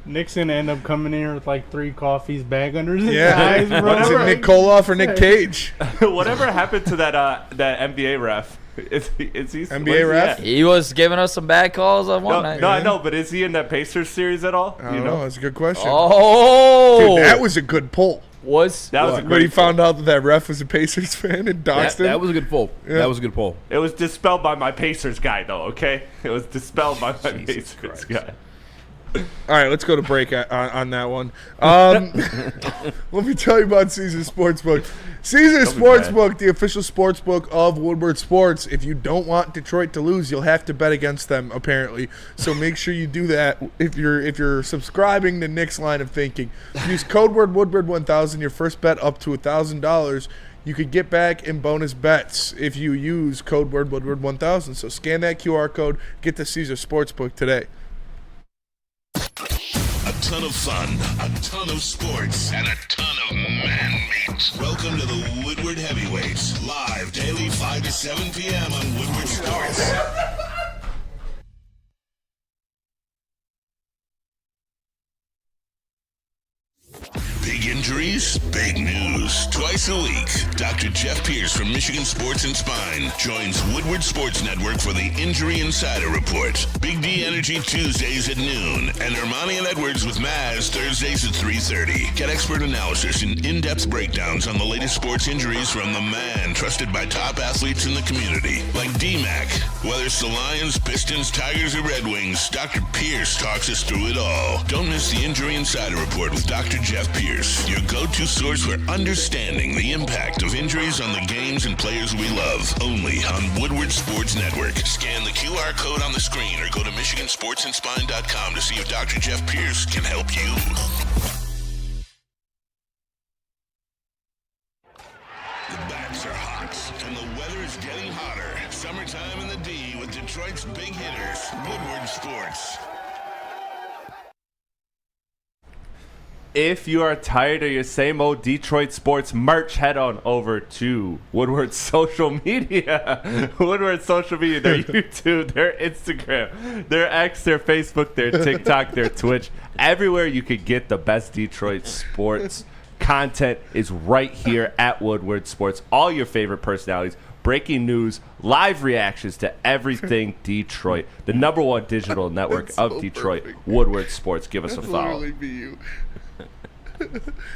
Nick's gonna end up coming in here with like 3 coffees, bag under his Yeah. eyes, bro. Is it Nick Kohloff or Nick Cage? Whatever happened to that NBA ref? Is he NBA ref? He was giving us some bad calls on one night. No, I know, but is he in that Pacers series at all? I don't know. That's a good question. Oh, Dude, that was a good pull. That was a When great he found out that ref was a Pacers fan and doxed him. That was a good pull. Yeah. That was a good pull. It was dispelled by my Pacers guy, though, okay? It was dispelled by my Pacers guy. All right, let's go to break on that one. Let me tell you about Caesar Sportsbook. Caesar Sportsbook, the official sportsbook of Woodward Sports. If you don't want Detroit to lose, you'll have to bet against them, apparently. So make sure you do that if you're subscribing to Nick's line of thinking. Use code word Woodward 1000. Your first bet up to $1,000. You could get back in bonus bets if you use code word Woodward 1000. So scan that QR code. Get the Caesar Sportsbook today. A ton of fun, a ton of sports, and a ton of man meat. Welcome to the Woodward Heavyweights, live daily 5 to 7 p.m. on Woodward Sports. Big injuries, big news. Twice a week, Dr. Jeff Pierce from Michigan Sports and Spine joins Woodward Sports Network for the Injury Insider Report. Big D Energy Tuesdays at noon, and Ermanni and Edwards with Maz Thursdays at 3:30. Get expert analysis and in-depth breakdowns on the latest sports injuries from the man trusted by top athletes in the community, like D-Mac. Whether it's the Lions, Pistons, Tigers, or Red Wings, Dr. Pierce talks us through it all. Don't miss the Injury Insider Report with Dr. Jeff Pierce, your go-to source for understanding the impact of injuries on the games and players we love. Only on Woodward Sports Network. Scan the QR code on the screen or go to MichiganSportsandSpine.com to see if Dr. Jeff Pierce can help you. The bats are hot, and the weather is getting hotter. Summertime in the D with Detroit's big hitters, Woodward Sports. If you are tired of your same old Detroit sports merch, head on over to Woodward's social media. Woodward's social media, their YouTube, their Instagram, their X, their Facebook, their TikTok, their Twitch. Everywhere you could get the best Detroit sports content is right here at Woodward Sports. All your favorite personalities, breaking news, live reactions to everything Detroit. The #1 digital network of Detroit, perfect. Woodward Sports. Give us a follow. Literally be you.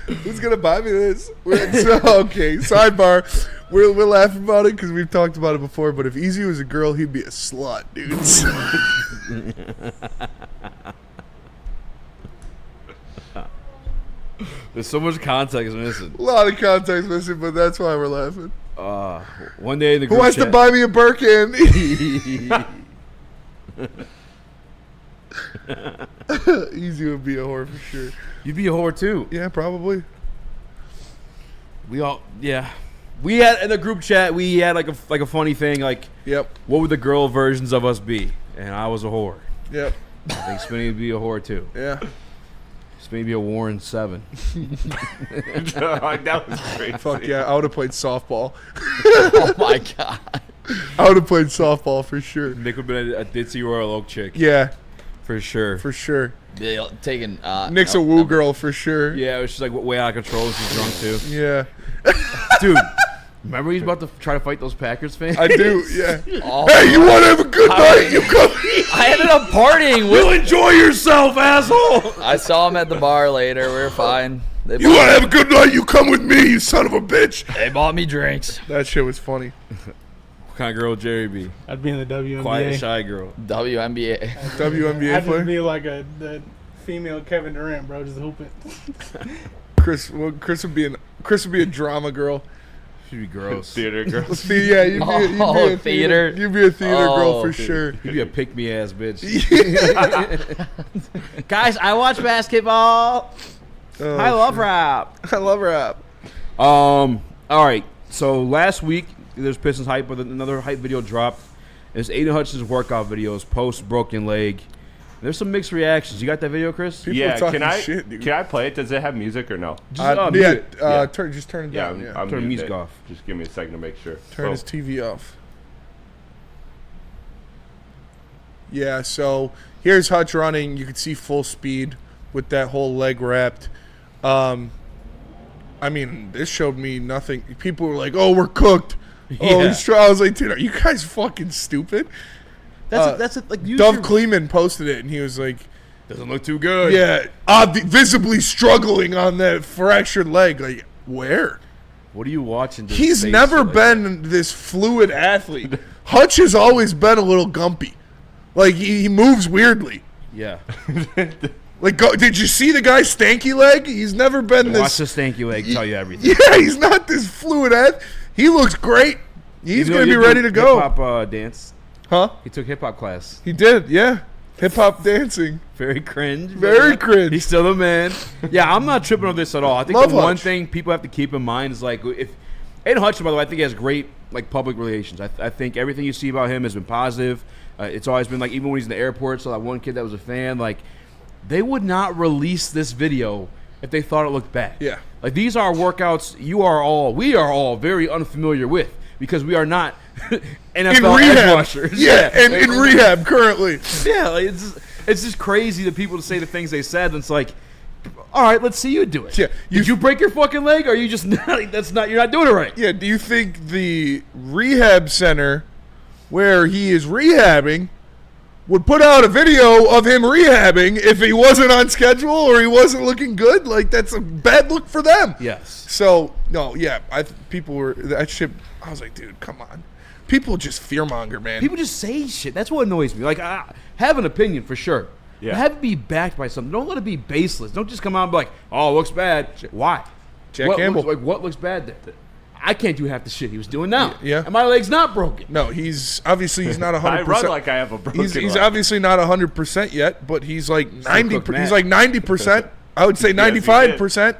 Who's gonna buy me this? Okay, sidebar. We're laughing about it because we've talked about it before. But if Eazy was a girl, he'd be a slut, dude. There's so much context missing. A lot of context missing, but that's why we're laughing. One day in the Who group wants chat, to buy me a Birkin? Eazy would be a whore for sure. You'd be a whore too. Yeah, probably. We had in the group chat. We had like a funny thing. Like, yep. What would the girl versions of us be? And I was a whore. Yep. I think Spinny would be a whore too. Yeah. Spinny would be a Warren 7. That was crazy. Fuck yeah! I would have played softball. Oh my god. I would have played softball for sure. Nick would have been a ditzy Royal Oak chick. Yeah. For sure. For sure. Taking Nick's a woo girl for sure. Yeah, she's like way out of control. She's drunk too. Yeah. Dude, remember he's about to try to fight those Packers fans? I do, yeah. Oh, hey, you want to have a good night? You come. I ended up partying with. You enjoy yourself, asshole. I saw him at the bar later. We were fine. You want to have a good night? You come with me, you son of a bitch. They bought me drinks. That shit was funny. What kind of girl would Jerry be? I'd be in the WNBA. Quiet, shy girl. WNBA. WNBA I'd player? just be like the female Kevin Durant, bro, just hooping. Chris would be a drama girl. She'd be gross. Theater girl. Yeah, you'd be a theater. You'd be a theater girl for sure. You'd be a pick-me ass bitch. Guys, I watch basketball. Oh, I love rap. I love rap. All right. So last week there's Pistons hype, but another hype video dropped. It's Aiden Hutchinson's workout videos post broken leg. There's some mixed reactions. You got that video, Chris? People are talking shit, dude. Can I play it? Does it have music or no? Yeah, mute it. just turn it down. Yeah, I'm turn the muted music off. Just give me a second to make sure. Turn his TV off. Yeah, so here's Hutch running. You can see full speed with that whole leg wrapped. I mean, this showed me nothing. People were like, "Oh, we're cooked." Oh, he's trying. I was like, "Dude, are you guys fucking stupid?" That's like Dove Kleeman posted it, and he was like, "Doesn't look too good." Yeah, visibly struggling on that fractured leg. Like, where? What are you watching? He's never been this fluid athlete. Hutch has always been a little gumpy. Like, he moves weirdly. Yeah. Like, did you see the guy's stanky leg? He's never been this. Watch the stanky leg tell you everything. Yeah, he's not this fluid athlete. He looks great. He's going to be ready to go. Hip-hop dance. Huh? He took hip-hop class. He did, yeah. Hip-hop dancing. Very cringe. Very cringe. He's still the man. Yeah, I'm not tripping on this at all. I think Love the one Hutch. thing people have to keep in mind is, like, if Aiden Hutchinson, by the way, I think he has great, like, public relations. I think everything you see about him has been positive. It's always been, like, even when he's in the airport, so that one kid that was a fan, like, they would not release this video if they thought it looked bad. Yeah. Like, these are workouts we are all very unfamiliar with because we are not NFL In edge rehab. rushers. Yeah, and in rehab currently. Yeah, like it's just crazy that people to say the things they said. And it's like, all right, let's see you do it. Yeah, Did you break your fucking leg? Or are you just not? You're not doing it right. Yeah, do you think the rehab center where he is rehabbing would put out a video of him rehabbing if he wasn't on schedule or he wasn't looking good? Like, that's a bad look for them. Yes. So, no, yeah, people were, that shit, I was like, dude, come on. People just fearmonger, man. People just say shit. That's what annoys me. Like, I have an opinion for sure. Yeah. But have it be backed by something. Don't let it be baseless. Don't just come out and be like, oh, it looks bad. Why? Jack Campbell. What looks bad there? I can't do half the shit he was doing now. Yeah. And my leg's not broken. No, he's not 100%. I run like I have a broken He's leg. obviously not 100% yet, but he's like 90. cook Matt. He's like 90%. I would say 95%.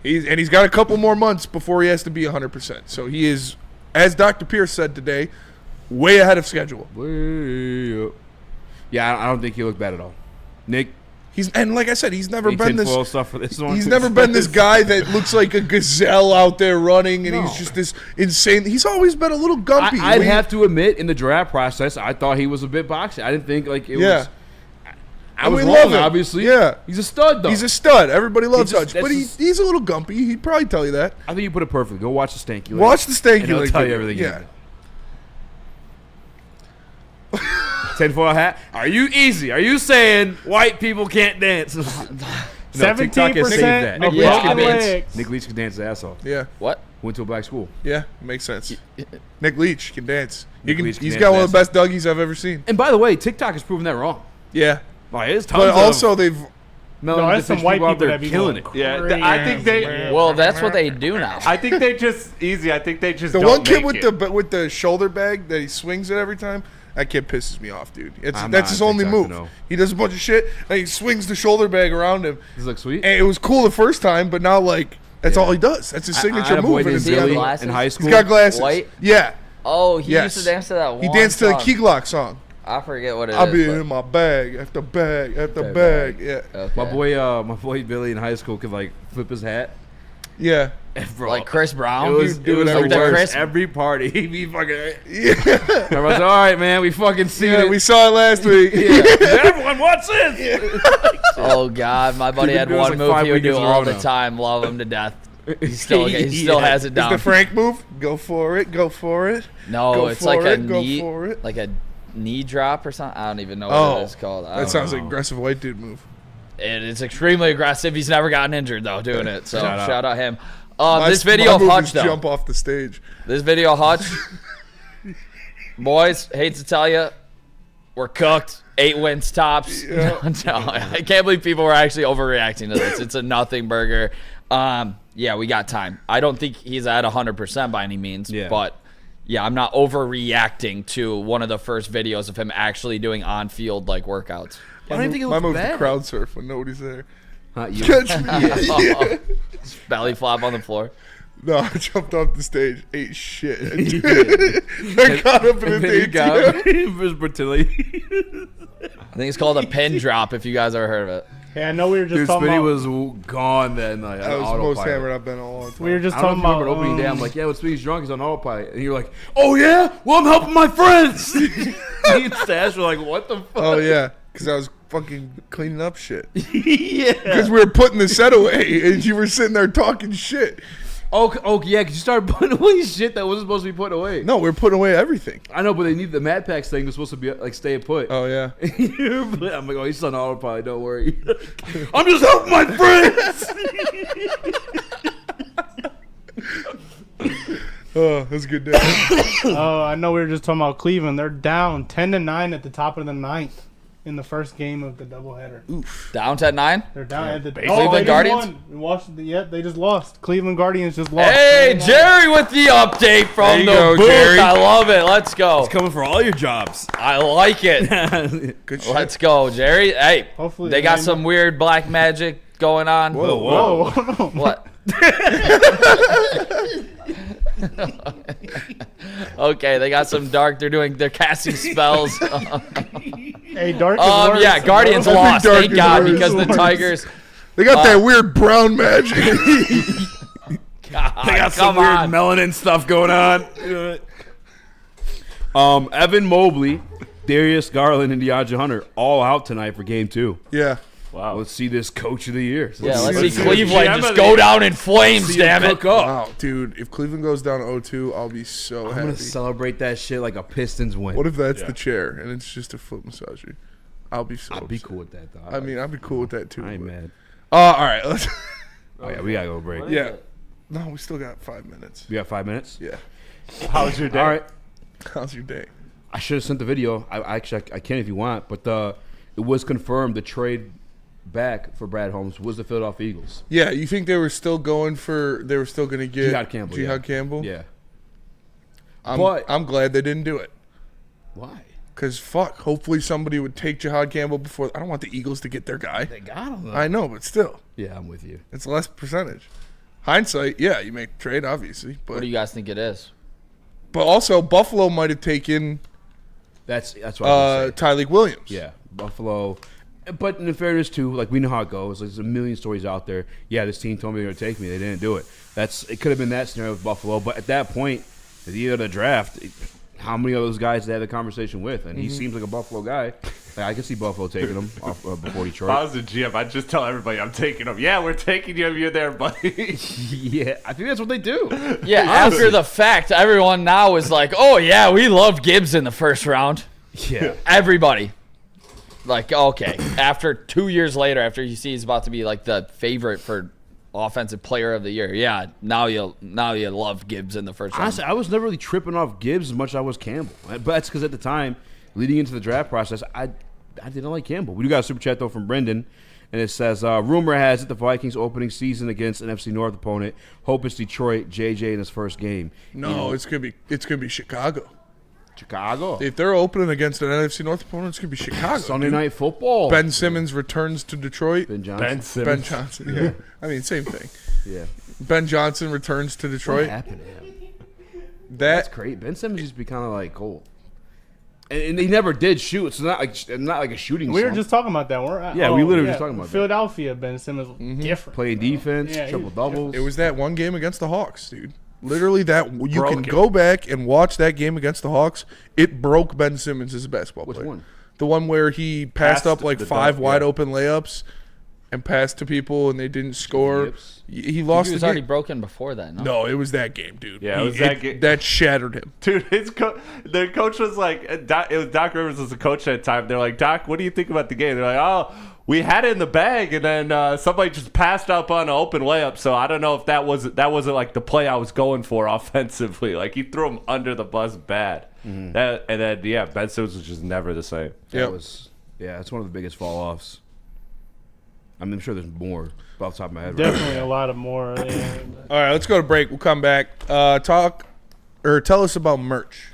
He's got a couple more months before he has to be 100%. So he is, as Dr. Pierce said today, way ahead of schedule. Way up. Yeah, I don't think he looked bad at all. Nick, And like I said, he's never any been this. tinfoil stuff for this one? He's never been this guy that looks like a gazelle out there running, and he's just this insane. He's always been a little gumpy. I'd have to admit, in the draft process, I thought he was a bit boxy. I didn't think like it was. I was we wrong, love him. obviously. Yeah, he's a stud, though. He's a stud. Everybody loves He just- Hutch, but that's he's a little gumpy. He'd probably tell you that. I think you put it perfectly. Go watch the stanky leg. Watch the stanky and he'll leg tell you video. everything. Yeah. Tinfoil hat. Are you easy? Are you saying white people can't dance? No, TikTok has saved that. 17% of Yeah, broken I mean, legs. Nick Leach can dance his ass off. Yeah. What? Went to a black school. Yeah, makes sense. Nick Leach can dance. Nick Leach can He's dance got one of his the ass best Dougies I've ever seen. And by the way, TikTok has proven that wrong. Yeah. Like, there's tons But of also they've No, that's some white out people there that be killing going it. Yeah, crazy. I think they. Well, that's what they do now. I think they just easy. I think they just the don't one kid make with the shoulder bag that he swings it every time. That kid pisses me off, dude. I'm That's not his on only TikTok move. to know. He does a bunch of shit and he swings the shoulder bag around him. Does it look sweet? And it was cool the first time, but now like that's all he does. That's his I signature had a boy move. named Does he have Billy glasses? in high school. He's got glasses. White? Yeah. Oh, he Yes. used to dance to that one He danced to the song. Key Glock song. I forget what it I'll is, be but- in my bag after bag after Okay, bag. Yeah. Okay. My boy Billy in high school could like flip his hat, Yeah. Bro, like Chris Brown. It was do it the every worst. time. Every party. He'd be fucking. Yeah. Everyone's all right, man. We fucking see Yeah, it. we saw it last week. Everyone, watch this. Oh God, my buddy had It was one like move 5 he would do weekends in a all row the now. time. Love him to death. He still has it Is down. the Frank move? Go for it. Go for it. No, Go it's for like a it, go knee, for it. like a knee drop or something. I don't even know what it's called. I That don't sounds know. like aggressive white dude move. It's extremely aggressive. He's never gotten injured though doing it. So shout out him. My- This video my of move Hutch is though. jump off the stage. This video of Hutch. Boys, hate to tell you, we're cooked. 8 wins tops. Yeah. No, I can't believe people were actually overreacting to this. It's a nothing burger. Yeah, we got time. I don't think he's at 100% by any means, but yeah, I'm not overreacting to one of the first videos of him actually doing on-field like workouts. I don't even think it My looks move bad. to crowd surf when nobody's there. You. Catch me. Yeah. Just belly flop on the floor. No, I jumped off the stage, ate shit. I got up in And the then he got ATM. his fertility. I think it's called a pin drop if you guys ever heard of it. Yeah, I know we were just Dude, talking Spinny about. was gone that night. That was the most hammered I've been all the time. We were just I don't talking know if about you remember opening day. I'm like, yeah, when Spinny's drunk, he's on autopilot. And you're like, oh, yeah? Well, I'm helping my friends. Me and Stash were like, what the fuck? Oh, yeah, because I was fucking cleaning up shit. Yeah. Because we were putting the set away, and you were sitting there talking shit. Oh, yeah, because you started putting away shit that wasn't supposed to be put away. No, we're putting away everything. I know, but they need the Mad Packs thing. They're supposed to be like stay put. Oh, yeah. I'm like, oh, he's on autopilot. Don't worry. I'm just helping my friends. Oh, that's a good day. I know we were just talking about Cleveland. They're down 10-9 at the top of the ninth in the first game of the doubleheader. Down to 9? They're down at the Cleveland they just Guardians? won. In Washington, yeah, they just lost. Cleveland Guardians just lost. Hey, Jerry with the update from the go, booth. Jerry. I love it. Let's go. It's coming for all your jobs. I like it. Good shit. Let's go, Jerry. Hey, Hopefully they got some weird black magic going on. Whoa. What? Okay, they got some dark. They're casting spells. Hey, dark is worse. Yeah, Guardians I think lost. dark Thank is God, worse. because the Tigers. They got that weird brown magic. God, They got some come weird on. melanin stuff going on. Evan Mobley, Darius Garland, and DeAndre Hunter all out tonight for Game 2. Yeah. Wow. Let's see this Coach of the Year. Yeah, let's see see Cleveland GM just of go the- down in flames. See Damn him it! cook up. Wow, dude. If Cleveland goes down 0-2, I'll be so I'm happy. gonna celebrate that shit like a Pistons win. What if that's the chair and it's just a foot massager? I'll be so I'd be upset. cool with that though. I mean, I'd be cool with that too. I ain't but- mad. All right. Let's Oh yeah, we gotta go break. yeah. No, we still got 5 minutes. We got 5 minutes. Yeah. How's your day? All right. How's your day? I should have sent the video. I can if you want, but it was confirmed the trade back for Brad Holmes was the Philadelphia Eagles. Yeah, you think they were still going for? They were still going to get Jihad Campbell. Jihad yeah. Campbell. Yeah. I'm glad they didn't do it. Why? Cause fuck. Hopefully somebody would take Jihad Campbell before. I don't want the Eagles to get their guy. They got him. Though. I know, but still, Yeah, I'm with you. it's less percentage. Hindsight, yeah, you make the trade obviously, What but do you guys think it is? also Buffalo might have taken That's what I was Tyreek Williams. Yeah, Buffalo. But in fairness too, like we know how it goes. There's a million stories out there. Yeah, this team told me they were going to take me. They didn't do it. It could have been that scenario with Buffalo. But at that point, at the end of the draft, how many of those guys did they have the conversation with? And he seems like a Buffalo guy. Like, I can see Buffalo taking him off before Detroit. If I was the GM, I'd just tell everybody I'm taking him. Yeah, we're taking you. You're there, buddy. Yeah, I think that's what they do. Yeah, after the fact, everyone now is like, "Oh yeah, we love Gibbs in the first round." Yeah. Everybody. Like, okay, after 2 years later, after you see he's about to be like the favorite for offensive player of the year, yeah, now you love Gibbs in the first round. Honestly, I was never really tripping off Gibbs as much as I was Campbell. But that's because at the time, leading into the draft process, I didn't like Campbell. We do got a super chat though from Brendan, and it says, rumor has it the Vikings opening season against an NFC North opponent. Hope it's Detroit, JJ in his first game. No, it's gonna be Chicago. Chicago. If they're opening against an NFC North opponent, it's gonna be Chicago. Sunday dude. Night Football. Ben Simmons returns to Detroit. Ben Johnson. Ben Simmons. Ben Johnson. Yeah, I mean same thing. Yeah. Ben Johnson returns to What Detroit. happened to him? That That's great. Ben Simmons used to be kind of like cold. And he never did shoot. It's not like a shooting. We were slump. just talking about that. We literally were just talking about Philadelphia. Ben Simmons was different. Playing defense, triple doubles. It was that one game against the Hawks, dude. Literally, that you Broke can it. go back and watch that game against the Hawks. It broke Ben Simmons as a basketball player. Which one? The one where he passed up like the 5 dunk, wide yeah. open layups and passed to people and they didn't score. He lost He was the already game. broken before that. No, it was that game, dude. Yeah, it was that game. That shattered him. Dude, the coach was like, it was Doc Rivers was the coach at the time. They're like, Doc, what do you think about the game? They're like, oh, we had it in the bag, and then somebody just passed up on an open layup. So I don't know if that wasn't like the play I was going for offensively. Like he threw him under the bus bad. Mm-hmm. Ben Simmons was just never the same. It's one of the biggest fall offs. I'm sure there's more off the top of my head. Definitely a lot of more. All right, let's go to break. We'll come back. Tell us about merch.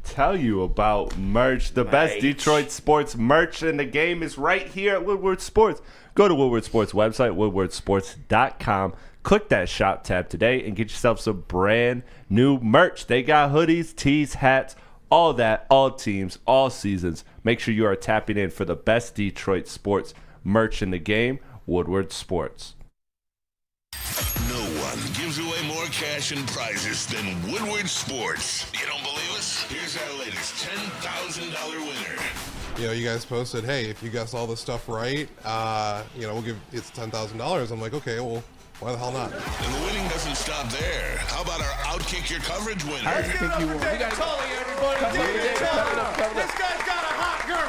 Tell you about merch. The best Detroit sports merch in the game is right here at Woodward Sports. Go to Woodward Sports website, woodwardsports.com. Click that shop tab today and get yourself some brand new merch. They got hoodies, tees, hats, all that, all teams, all seasons. Make sure you are tapping in for the best Detroit sports merch in the game, Woodward Sports. No one gives away more cash and prizes than Woodward Sports. You don't believe us? Here's our latest $10,000 winner. You guys posted, hey, if you guess all this stuff right, we'll give it's $10,000. I'm like, okay, well, why the hell not? And the winning doesn't stop there. How about our Outkick Your Coverage winner? Let's give it up for David Tully, everybody. David Tully. This guy's got a hot girl.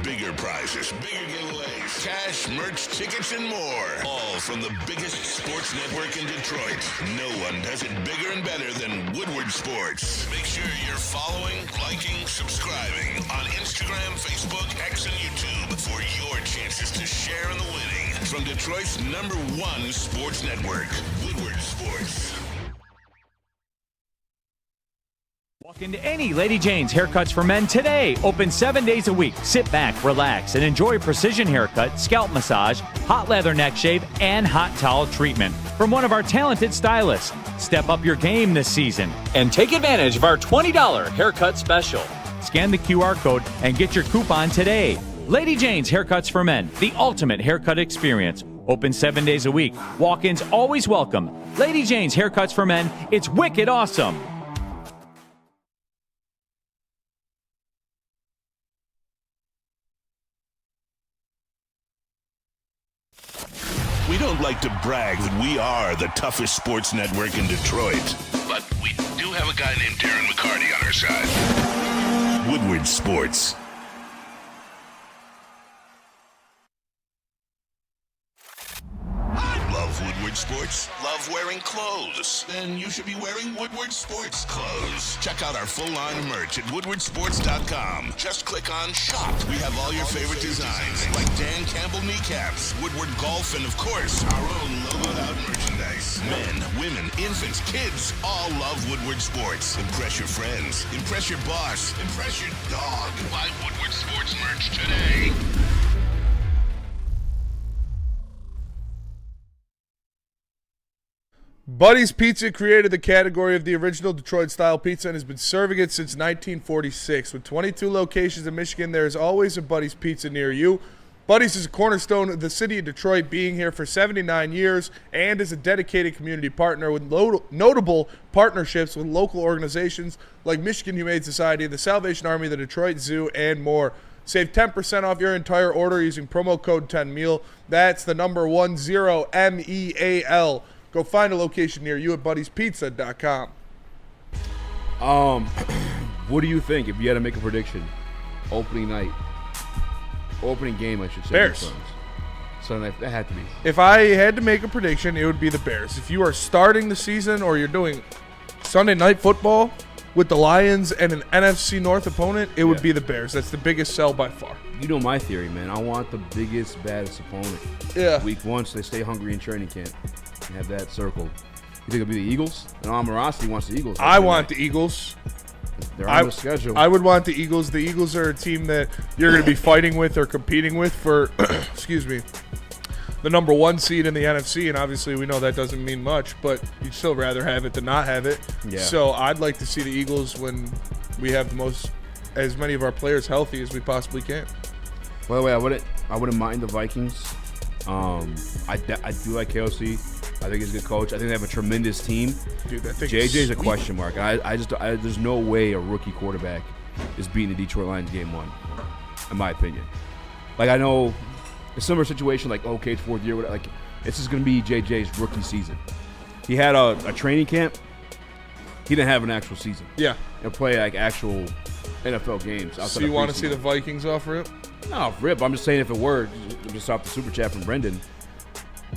Bigger prizes, bigger giveaways, cash, merch, tickets, and more. All from the biggest sports network in Detroit. No one does it bigger and better than Woodward Sports. Make sure you're following, liking, subscribing on Instagram, Facebook, X, and YouTube for your chances to share in the winning. From Detroit's #1 sports network, Woodward Sports. Walk into any Lady Jane's Haircuts for Men today. Open 7 days a week. Sit back, relax, and enjoy precision haircut, scalp massage, hot leather neck shave, and hot towel treatment from one of our talented stylists. Step up your game this season and take advantage of our $20 haircut special. Scan the QR code and get your coupon today. Lady Jane's Haircuts for Men, the ultimate haircut experience. Open 7 days a week. Walk-ins always welcome. Lady Jane's Haircuts for Men. It's wicked awesome. We don't like to brag that we are the toughest sports network in Detroit, but we do have a guy named Darren McCarty on our side. Woodward Sports. Love Woodward Sports? Love wearing clothes? Then you should be wearing Woodward Sports clothes. Check out our full line of merch at woodwardsports.com. Just click on Shop. We have all your favorite designs, like Dan Campbell kneecaps, Woodward Golf, and of course, our own logoed out merchandise. Men, women, infants, kids, all love Woodward Sports. Impress your friends. Impress your boss. Impress your dog. Buy Woodward Sports merch today. Buddy's Pizza created the category of the original Detroit-style pizza and has been serving it since 1946. With 22 locations in Michigan, there is always a Buddy's Pizza near you. Buddy's is a cornerstone of the city of Detroit, being here for 79 years and is a dedicated community partner with notable partnerships with local organizations like Michigan Humane Society, the Salvation Army, the Detroit Zoo, and more. Save 10% off your entire order using promo code 10MEAL. That's the number 10MEAL. Go find a location near you at buddyspizza.com. What do you think if you had to make a prediction? Opening night. Opening game, I should say. Bears. Sunday night. That had to be. If I had to make a prediction, it would be the Bears. If you are starting the season or you're doing Sunday night football with the Lions and an NFC North opponent, it would be the Bears. That's the biggest sell by far. You know my theory, man. I want the biggest, baddest opponent. Yeah. Week 1, so they stay hungry in training camp. And have that circle. You think it'll be the Eagles? And Amon-Ra wants the Eagles. I want the Eagles. They're on the schedule. I would want the Eagles. The Eagles are a team that you're going to be fighting with or competing with for, excuse me, the number 1 seed in the NFC. And obviously we know that doesn't mean much, but you'd still rather have it than not have it. Yeah. So I'd like to see the Eagles when we have the most as many of our players healthy as we possibly can. By the way, I wouldn't mind the Vikings. I do like KOC. I think he's a good coach. I think they have a tremendous team. Dude, that thing JJ's a question mark. There's no way a rookie quarterback is beating the Detroit Lions game 1, in my opinion. Like, I know a similar situation, like, okay, it's 4th year. Like, this is going to be JJ's rookie season. He had a training camp. He didn't have an actual season. Yeah. And play, like, actual NFL games. So you want to see the Vikings off rip? No, rip. I'm just saying if it were, just off the super chat from Brendan,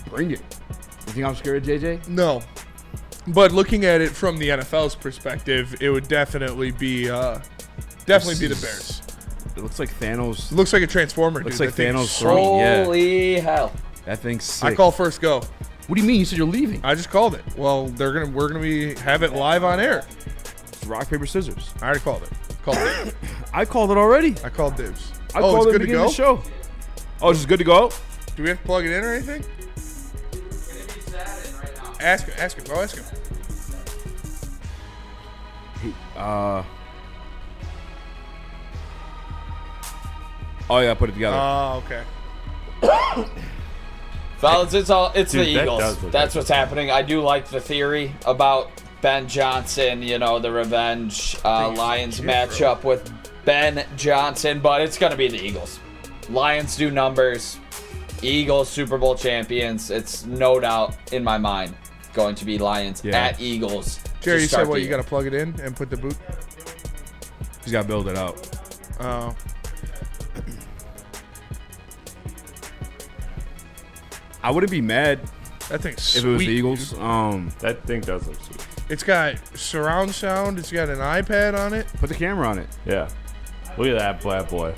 bring it. You think I'm scared of JJ? No. But looking at it from the NFL's perspective, it would definitely be the Bears. It looks like Thanos. It looks like a Transformer, looks dude. like Thanos throwing. Yeah. Holy hell. That thing's sick. I call first go. What do you mean? You said you're leaving. I just called it. Well, we're gonna have it live on air. It's rock, paper, scissors. I already called it. I called it already. I called dibs. I called it good at to the beginning go? of the show. Oh, it's just good to go? Do we have to plug it in or anything? Ask him. Go ask him. Oh yeah, put it together. Oh, okay. Fellas, it's Dude, the that Eagles. does look That's good. what's happening. I do like the theory about Ben Johnson, the revenge Lions matchup with Ben Johnson, but it's going to be the Eagles. Lions do numbers. Eagles Super Bowl champions. It's no doubt in my mind going to be Lions at Eagles. Jerry, to you start said what? the You year. got to plug it in and put the boot? He's got to build it out. Oh. I wouldn't be mad That thing's if it was the sweet, Eagles. dude. That thing does look sweet. It's got surround sound. It's got an iPad on it. Put the camera on it. Yeah. Look at that bad boy.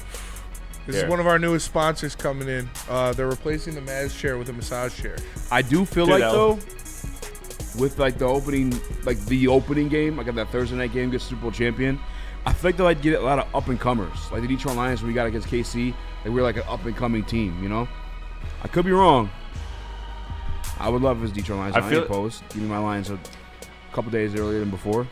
This is one of our newest sponsors coming in. They're replacing the Maz chair with a massage chair. I do feel like, though, with like the opening game, like that Thursday night game against Super Bowl champion, I feel like they'll like get a lot of up and comers, like the Detroit Lions when we got against KC. Like we're like an up and coming team, you know. I could be wrong. I would love if it was Detroit Lions. I ain't opposed. Give me my Lions a couple days earlier than before.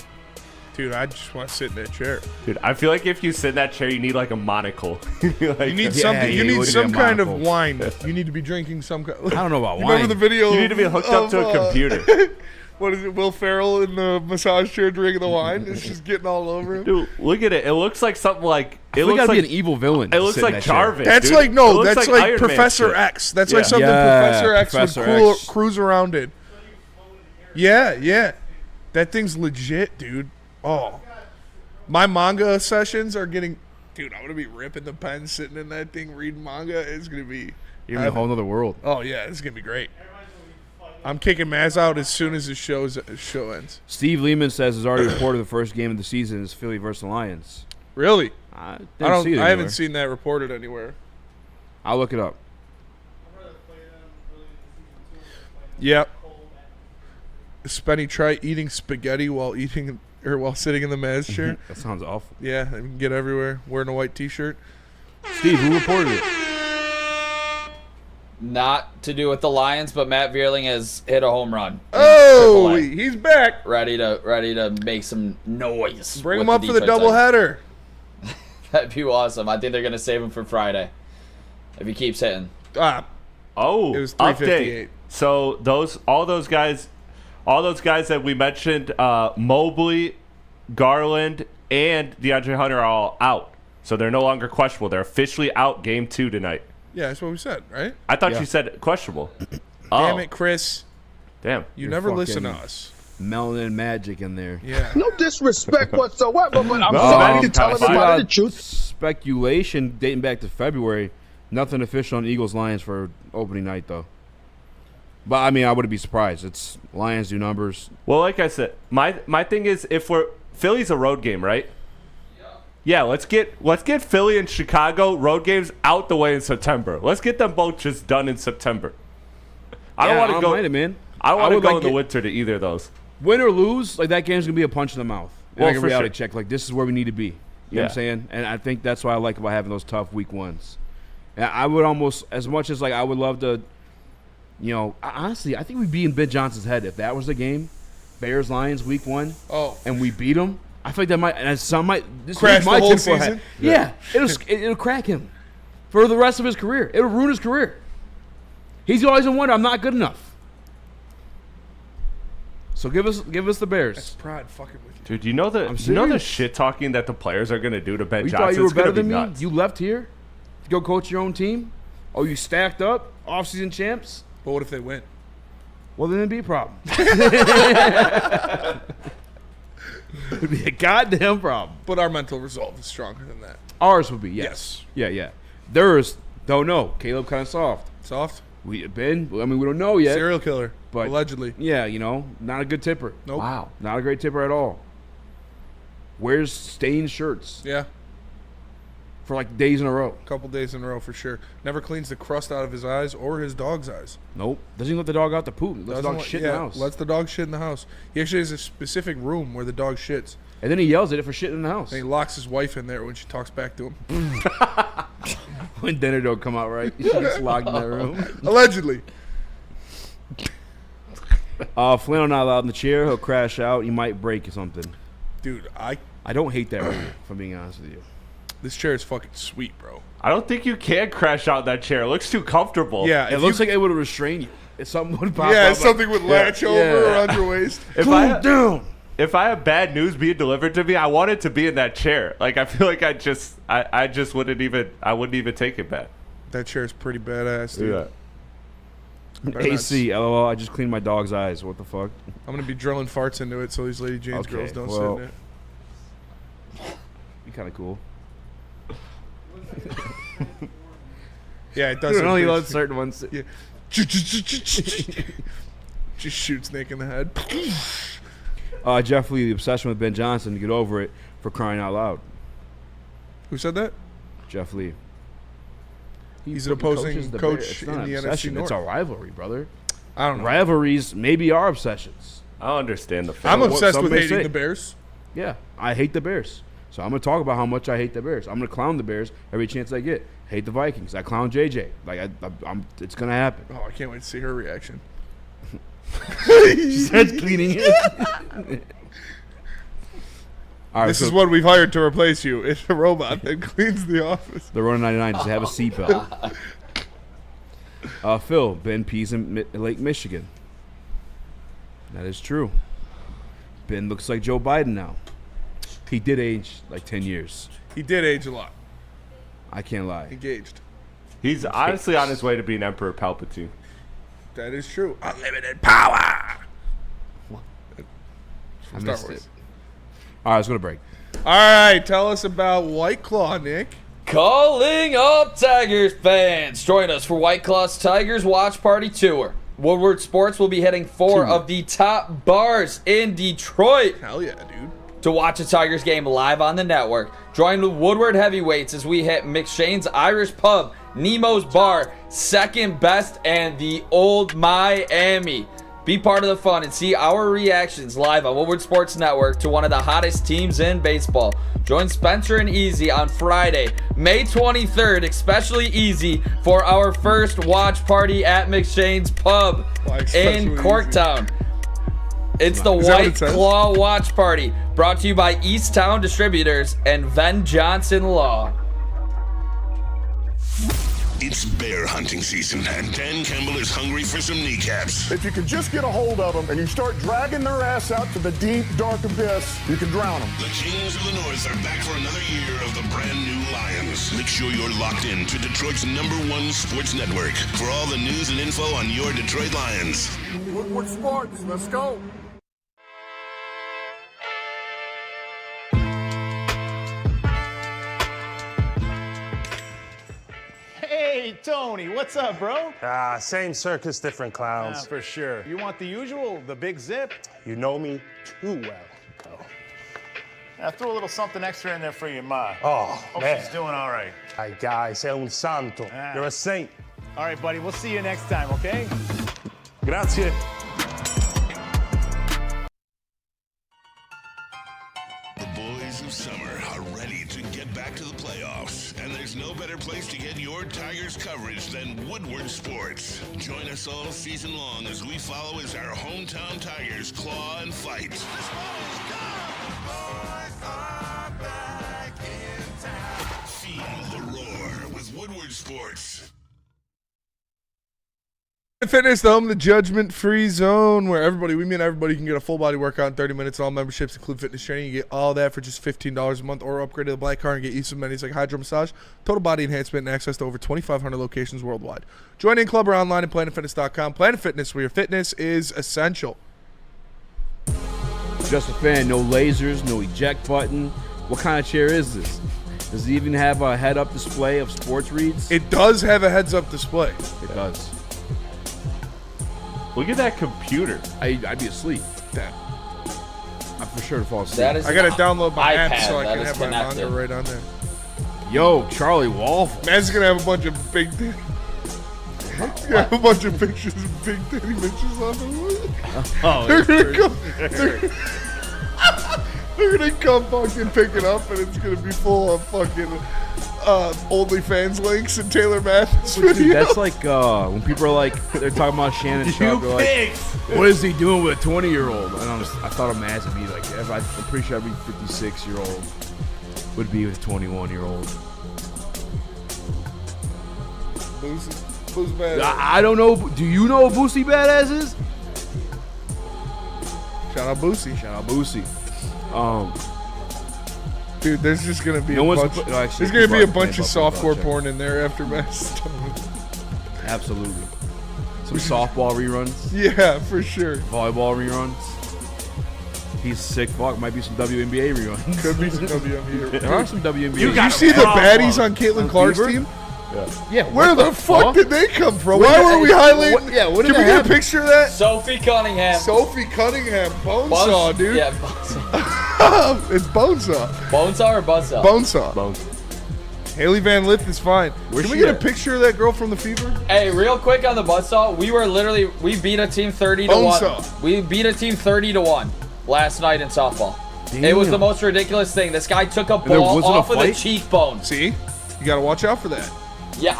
Dude, I just want to sit in that chair. Dude, I feel like if you sit in that chair, you need like a monocle. You need something. You need some kind of wine. You need to be drinking some kind. I don't know about you wine. Remember the video? You need to be hooked up to a computer. What is it? Will Ferrell in the massage chair drinking the wine? It's just getting all over him. Dude, look at it. It looks like something like It looks like an evil villain. It looks like Jarvis. That's dude. like It no. looks That's like like Iron Man Professor shit. X. That's Yeah. like something Professor X would cruise around in. Yeah. That thing's legit, dude. Oh, my manga sessions are getting. Dude, I'm gonna be ripping the pen, sitting in that thing, reading manga. It's gonna be. You're in a whole other world. Oh yeah, it's gonna be great. I'm kicking Maz out as soon as the show ends. Steve Lehman says it's already reported the first game of the season is Philly versus the Lions. Really? I I haven't seen that reported anywhere. I'll look it up. Yep. Spenny, try eating spaghetti while sitting in the Maz chair. That sounds awful. Yeah, you can get everywhere wearing a white T-shirt. Steve, who reported it? Not to do with the Lions, but Matt Vierling has hit a home run. Oh, AAA. he's back. Ready to make some noise. Bring him with up for the Detroit doubleheader. Tigers. That'd be awesome. I think they're gonna save him for Friday if he keeps hitting. Oh, it was update. 358. So all those guys that we mentioned, Mobley, Garland, and DeAndre Hunter are all out. So they're no longer questionable. They're officially out game 2 tonight. Yeah, that's what we said, right? I thought you said questionable. Damn it, Chris. Damn. You never listen to us. Melanin magic in there. Yeah. No disrespect whatsoever, but I'm No, sorry to I'm tell kinda everybody fine. the truth. Speculation dating back to February. Nothing official on Eagles Lions for opening night though. But I mean, I wouldn't be surprised. It's Lions do numbers. Well, like I said, my thing is Philly's a road game, right? Yeah, let's get Philly and Chicago road games out the way in September. Let's get them both just done in September. I don't want to go. Man. I don't want to would go like in the it- winter to either of those. Win or lose, like that game's gonna be a punch in the mouth. Well, Like a for reality sure. check. Like this is where we need to be. You know what I'm saying? And I think that's what I like about having those tough week ones. And I would almost, as much as like I would love to, honestly, I think we'd be in Ben Johnson's head if that was the game. Bears Lions week 1. Oh. And we beat them. I feel like that might, and some might, this Crash is my the whole tinfoil hat. season? Yeah, it'll crack him for the rest of his career. It'll ruin his career. He's always in wonder, I'm not good enough. So give us the Bears. That's pride fucking with you. Dude, you know the shit talking that the players are gonna do to Ben You Johnson. thought you were It's gonna better be than me? nuts. You left here to go coach your own team? Oh, you stacked up? Offseason champs? But what if they win? Well, then it'd be a problem. It'd be a goddamn problem. But our mental resolve is stronger than that. Ours would be, yes. Yeah. Theirs, don't know. Caleb kind of soft. Soft? We don't know yet. Serial killer, but allegedly. Yeah, not a good tipper. Nope. Wow. Not a great tipper at all. Wears stained shirts. Yeah. For like days in a row. A couple days in a row for sure. Never cleans the crust out of his eyes or his dog's eyes. Nope. Doesn't even let the dog out to poop. Lets the dog shit in the house. Lets the dog shit in the house. He actually has a specific room where the dog shits. And then he yells at it for shitting in the house. And he locks his wife in there when she talks back to him. When dinner don't come out right, she gets locked in that room. Allegedly. Flannel not allowed in the chair. He'll crash out. He might break something. Dude, I don't hate that rule, if I'm being honest with you. This chair is fucking sweet, bro. I don't think you can crash out that chair. It looks too comfortable. Yeah, It looks like it would restrain you. If something would pop Yeah, up, something would latch over around your waist. If I have bad news being delivered to me, I want it to be in that chair. Like I feel like I just wouldn't even take it back. That chair is pretty badass, dude. Yeah. AC, LOL, I just cleaned my dog's eyes. What the fuck? I'm gonna be drilling farts into it so these Lady Jane's girls don't sit in it. Be kind of cool. Yeah, it does. It only lets certain ones. Yeah. Just shoots Nick in the head. Jeff Lee, the obsession with Ben Johnson, to get over it, for crying out loud. Who said that? Jeff Lee. He's an opposing coach in the NFC North. It's a rivalry, brother. I don't know. Rivalries maybe are obsessions. I don't understand the. I'm obsessed with hating the Bears. Yeah, I hate the Bears. So I'm going to talk about how much I hate the Bears. I'm going to clown the Bears every chance I get. Hate the Vikings. I clown JJ. Like it's going to happen. Oh, I can't wait to see her reaction. She starts cleaning it. All right, this is what we've hired to replace you. It's a robot that cleans the office. The Rona 99 does have a seatbelt. Phil, Ben pees in Lake Michigan. That is true. Ben looks like Joe Biden now. He did age like 10 years. He did age a lot. I can't lie. Engaged. He's honestly on his way to being Emperor Palpatine. That is true. Unlimited power. I missed it. All right, let's go to break. All right, tell us about White Claw, Nick. Calling up Tigers fans. Join us for White Claw's Tigers Watch Party Tour. Woodward Sports will be hitting 4 of the top bars in Detroit. Hell yeah, dude. To watch a Tigers game live on the network. Join the Woodward Heavyweights as we hit McShane's Irish Pub, Nemo's Bar, Second Best, and the Old Miami. Be part of the fun and see our reactions live on Woodward Sports Network to one of the hottest teams in baseball. Join Spencer and Eazy on Friday, May 23rd, especially Eazy, for our first watch party at McShane's Pub in Corktown. It's the White Claw Watch Party, brought to you by Easttown Distributors and Ven Johnson Law. It's bear hunting season, and Dan Campbell is hungry for some kneecaps. If you can just get a hold of them and you start dragging their ass out to the deep, dark abyss, you can drown them. The Kings of the North are back for another year of the brand new Lions. Make sure you're locked in to Detroit's #1 sports network for all the news and info on your Detroit Lions. Woodward Sports, let's go. Hey, Tony, what's up, bro? Same circus, different clowns. For sure. You want the usual, the big zip? You know me too well. I threw a little something extra in there for your ma. Oh, Hope man. she's doing all right. Ay, guy, sei un santo. You're a saint. All right, buddy, we'll see you next time, okay? Grazie. The boys of summer are ready to get back to the playoffs, and there's no better place to get your Tigers coverage than Woodward Sports. Join us all season long as we follow as our hometown Tigers claw and fight. Sports. Fitness, the home of the judgment-free zone, where everybody can get a full body workout in 30 minutes. All memberships include fitness training. You get all that for just $15 a month, or upgrade to the black card and get use of amenities like hydro massage, total body enhancement, and access to over 2,500 locations worldwide. Join in club or online at PlanetFitness.com. Planet Fitness, where your fitness is essential. Just a fan, no lasers, no eject button. What kind of chair is this? Does it even have a head-up display of sports reads? It does have a heads-up display. It does. Look at that computer. I'd be asleep. Damn. I'm for sure to fall asleep. I gotta download my app so I that can is have my manga connected. right on there. Yo, Charlie Waffle. Man's gonna have a bunch of big a bunch of pictures of big titty bitches on the Oh, they're that's gonna come. They're gonna come fucking pick it up, and it's gonna be full of fucking OnlyFans links and Taylor Mathis videos. Dude, that's like when people are like, they're talking about Shannon Sharp. They're like, what is he doing with a 20-year-old? And I thought of Maz and me like, I'm pretty sure every 56-year-old would be with a 21-year-old. Who's bad? I don't know. Do you know who Boosie Badass is? Shout out Boosie. Shout out Boosie. Dude, there's just gonna be No one's bunch. put- no, actually, There's gonna be a fuck, bunch man, of fuck, softcore check. porn in there after Mass. Absolutely. Some softball reruns. Yeah, for sure. Volleyball reruns. He's sick. Fuck, might be some WNBA reruns. Could be some WNBA. There are some WNBA. Did you see the baddies on Caitlin Clark's Fever? team? Yeah. Where what the fuck did they come from? What Why the- were we highlighting? what- yeah, what Can did we that get a happen? picture of that? Sophie Cunningham. Sophie Cunningham. Bonesaw, dude. Yeah, Bonesaw. It's Bonesaw. Bonesaw or Buzzsaw? Bonesaw. Bones. Haley Van Lith is fine. Where's Can we she get a at? picture of that girl from the Fever? Hey, real quick on the Buzzsaw, we beat a team 30 to Bonesaw. 1. We beat a team 30 to 1 last night in softball. It was the most ridiculous thing. This guy took a there ball wasn't a off of the fight? cheekbone. See? You gotta watch out for that. Yeah,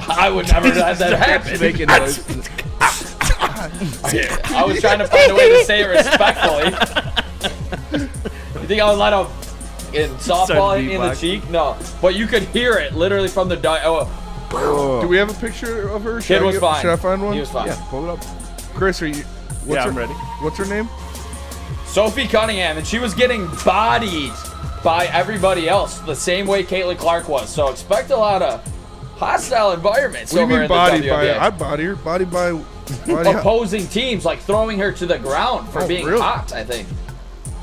I would never let that happen. Making noise. I was trying to find a way to say it respectfully. You think I would let a softball hit me in the beatbox. cheek? No, but you could hear it literally from the Do we have a picture of her? Kid was fine. Should I find one? He was fine. Yeah, pull it up. Chris, are you? Yeah, I'm her, ready. What's her name? Sophie Cunningham, and she was getting bodied by everybody else the same way Caitlin Clark was. So expect a lot of hostile environments What do you over mean in the bodied by? WNBA. I body her. Bodied by. Opposing teams like throwing her to the ground for Oh, being really? hot. I think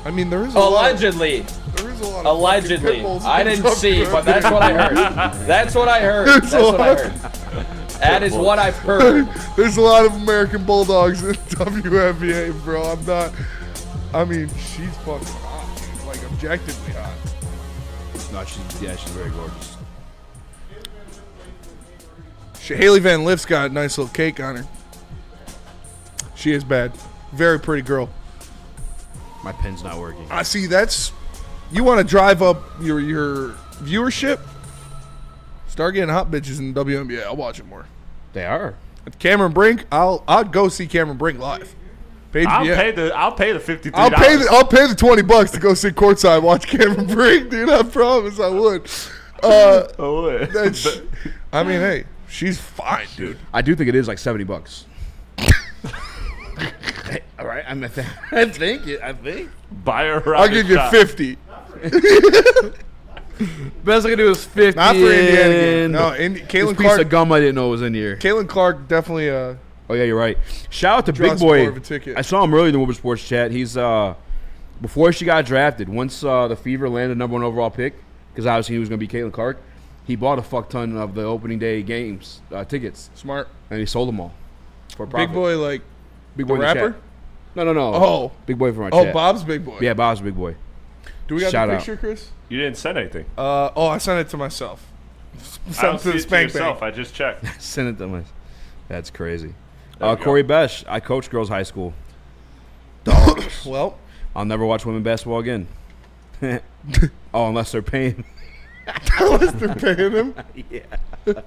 I mean, there is a lot allegedly. There is a lot of Allegedly, fucking pit bulls I in didn't Tough see, Crowd. but that's what I heard. That's what I heard. There's That's a what I lot. heard. That is what I've heard. There's a lot of American Bulldogs in WNBA, bro. I'm not. I mean, she's fucking hot. She's like objectively hot. No, she's very gorgeous. Haley Van Lith's got a nice little cake on her. She is bad. Very pretty girl. My pen's not working. I see. That's you want to drive up your viewership. Start getting hot bitches in the WNBA. I'll watch it more. They are. Cameron Brink. I'd go see Cameron Brink live. I'll pay the $53. I'll pay the $20 to go sit courtside watch Cameron Brink, dude. I promise I would. I would. I mean, hey, she's fine, dude. I do think it is like $70. Hey, all right, I think. Buy her. I'll give you 50. Best I can do is 50. Not for Indiana game. No, This Caitlin piece Clark. of gum I didn't know was in here. Caitlin Clark definitely. Oh yeah, you're right. Shout out to Draws Big Boy. more of a ticket. I saw him earlier in the Woodward Sports chat. He's before she got drafted. Once the Fever landed #1 overall pick, because obviously he was going to be Caitlin Clark. He bought a fuck ton of the opening day games tickets. Smart. And he sold them all for a profit. Big Boy, like Big the Boy in the rapper. chat. No. Oh. Big Boy from our Oh, chat. Bob's Big Boy. Yeah, Bob's Big Boy. Do we got Shout the out. picture, Chris? You didn't send anything. I sent it to myself. I Sent don't it see to the it to Spank yourself. Bank. I just checked. Send it to my. That's crazy. There we go. Corey Besh. I coach girls high school. Dollars. Well, I'll never watch women basketball again. Oh, unless they're paying. unless they're paying him. Yeah.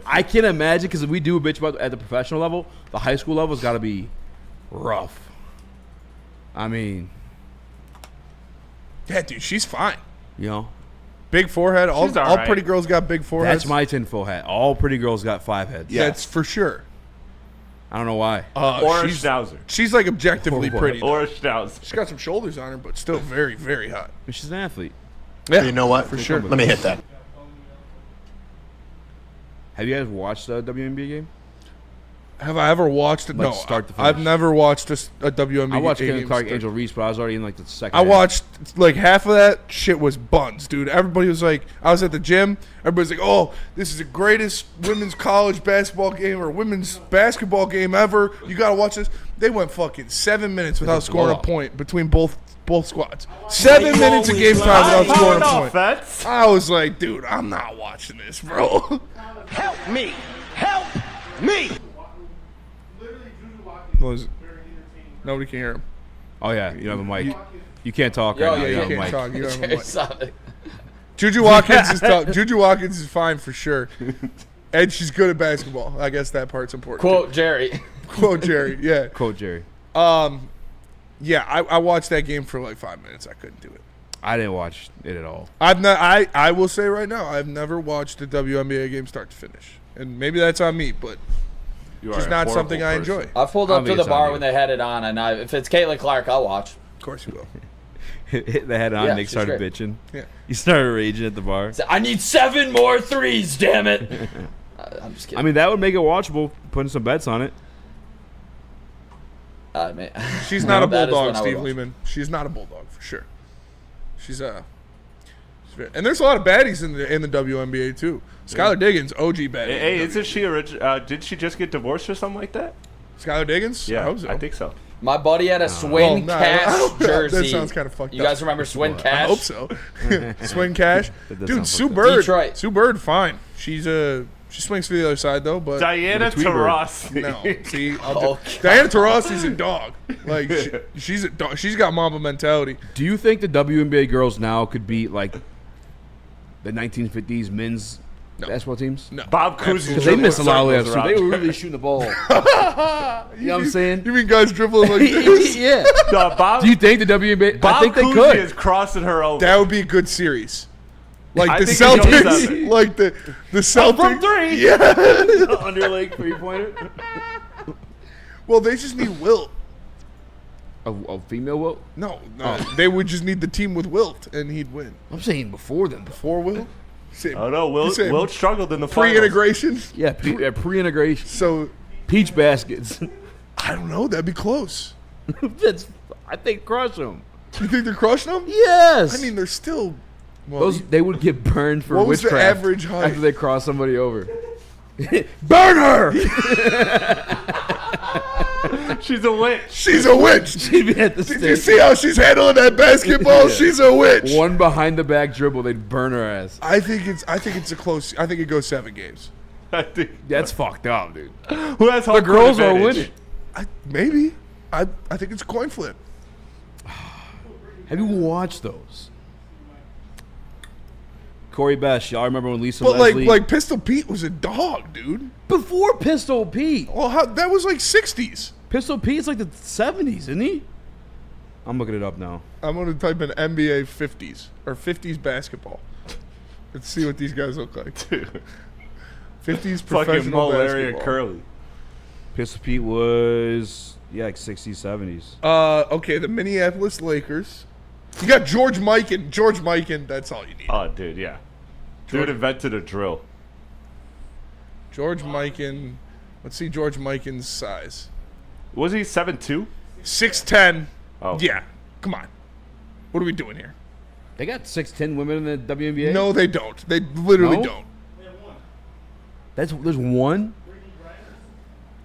I can't imagine, because if we do a bitch about at the professional level, the high school level's got to be rough. I mean, Yeah, dude, she's fine. you know, Big forehead. All She's all right. pretty girls got big foreheads. That's my tinfoil hat. All pretty girls got 5 heads. That's for sure. I don't know why. Or a schnauzer. She's like objectively pretty. Or a schnauzer. She's got some shoulders on her, but still very, very hot. She's an athlete. Yeah, You know what? for sure. Let me hit that. Have you guys watched a WNBA game? Have I ever watched it? Like No, start to finish? I've never watched a WNBA I watched game. Caitlin Clark, start- Angel Reese, but I was already in like the second. I half. watched like half of that shit was buns, dude. Everybody was like, I was at the gym. Everybody's like, oh, this is the greatest women's college basketball game or women's basketball game ever. You got to watch this. They went fucking 7 minutes without scoring a point between both squads. 7 minutes of game time without scoring a point. I was like, dude, I'm not watching this, bro. Help me! Help me! What was it? Nobody can hear him. Oh yeah, you have a mic. You can't talk Yo, right now. yeah, You you have a can't mic. talk. You don't have a mic. Sorry. Juju Watkins is tough. Juju Watkins is fine for sure. And she's good at basketball. I guess that part's important. Quote Jerry. Quote Jerry. Yeah. Quote Jerry. Yeah, I watched that game for like 5 minutes. I couldn't do it. I didn't watch it at all. I've not. I will say right now, I've never watched a WNBA game start to finish, and maybe that's on me, but You it's are a not horrible something I person. enjoy. I pulled I up to think the it's on bar you. when they had it on, and if it's Caitlin Clark, I'll watch. Of course you will. Hit the head on. Yeah, Nick she's started great. bitching. Yeah. You started raging at the bar. I need 7 more threes, damn it. I'm just kidding. I mean, that would make it watchable. Putting some bets on it. Man. She's not a That is bulldog, when I would Steve watch. Lehman. She's not a bulldog for sure. She's and there's a lot of baddies in the WNBA too. Skylar Diggins, OG baddie. Hey, isn't she did she just get divorced or something like that? Skylar Diggins? Yeah, I hope so. I think so. My buddy had a Swin no, Cash jersey. That sounds kind of fucked You up. guys remember Swin Cash? I hope so. Swing Cash. That does Dude, sound Sue fucked up. Bird. Detroit. Sue Bird, fine. She swings to the other side though, but Diana With a tweet bird. Taurasi. no. See, Oh, Diana Taurasi's a dog. Like she's a dog. She's got Mamba mentality. Do you think the WNBA girls now could beat like the 1950s men's basketball teams? No. Bob Cousy. Because they missed a lot of layups. They were really shooting the ball. You know what I'm saying? You mean guys dribbling like this? Yeah. No, Bob, Do you think the WNBA? Bob I think they Cousy could. is crossing her over. That would be a good series. Like I the think he goes Celtics, seven. like the Celtics. From three. Yeah. Underleg 3-pointer. Well, they just need Wilt. A female Wilt? No, they would just need the team with Wilt, and he'd win. I'm saying before them. Before Wilt? Oh no, Wilt struggled in the finals. Pre-integration? Yeah, pre-integration. So, Peach baskets. I don't know. That'd be close. I think crush them. You think they're crushing them? Yes. I mean, they're still... Well, They would get burned for What was the witchcraft average height? after they cross somebody over. Burn her! She's a witch. she's a witch. She'd be at the Did you stick. see how she's handling that basketball? Yeah. She's a witch. One behind the back dribble, they'd burn her ass. I think it's a close... I think it goes 7 games. I think That's fucked up, dude. who has home The girls court are advantage? winning. Maybe. I think it's a coin flip. Have you watched those? Corey Best, y'all remember when Lisa But Leslie... like Pistol Pete was a dog, dude. before Pistol Pete. Well, that was like 60s. Pistol Pete's like the 70s, isn't he? I'm looking it up now. I'm gonna type in NBA 50s or 50s basketball. Let's see what these guys look like. 50s Fucking professional malaria basketball. curly. Pistol Pete was like 60s, 70s. Okay, the Minneapolis Lakers. You got George Mikan. George Mikan, that's all you need. Oh, dude, yeah. Dude invented a drill. George Mikan. Let's see George Mikan's size. Was he 7'2"? 6'10". Oh. Yeah. Come on. What are we doing here? They got 6'10" women in the WNBA? No, they don't. They literally No? don't. There's one?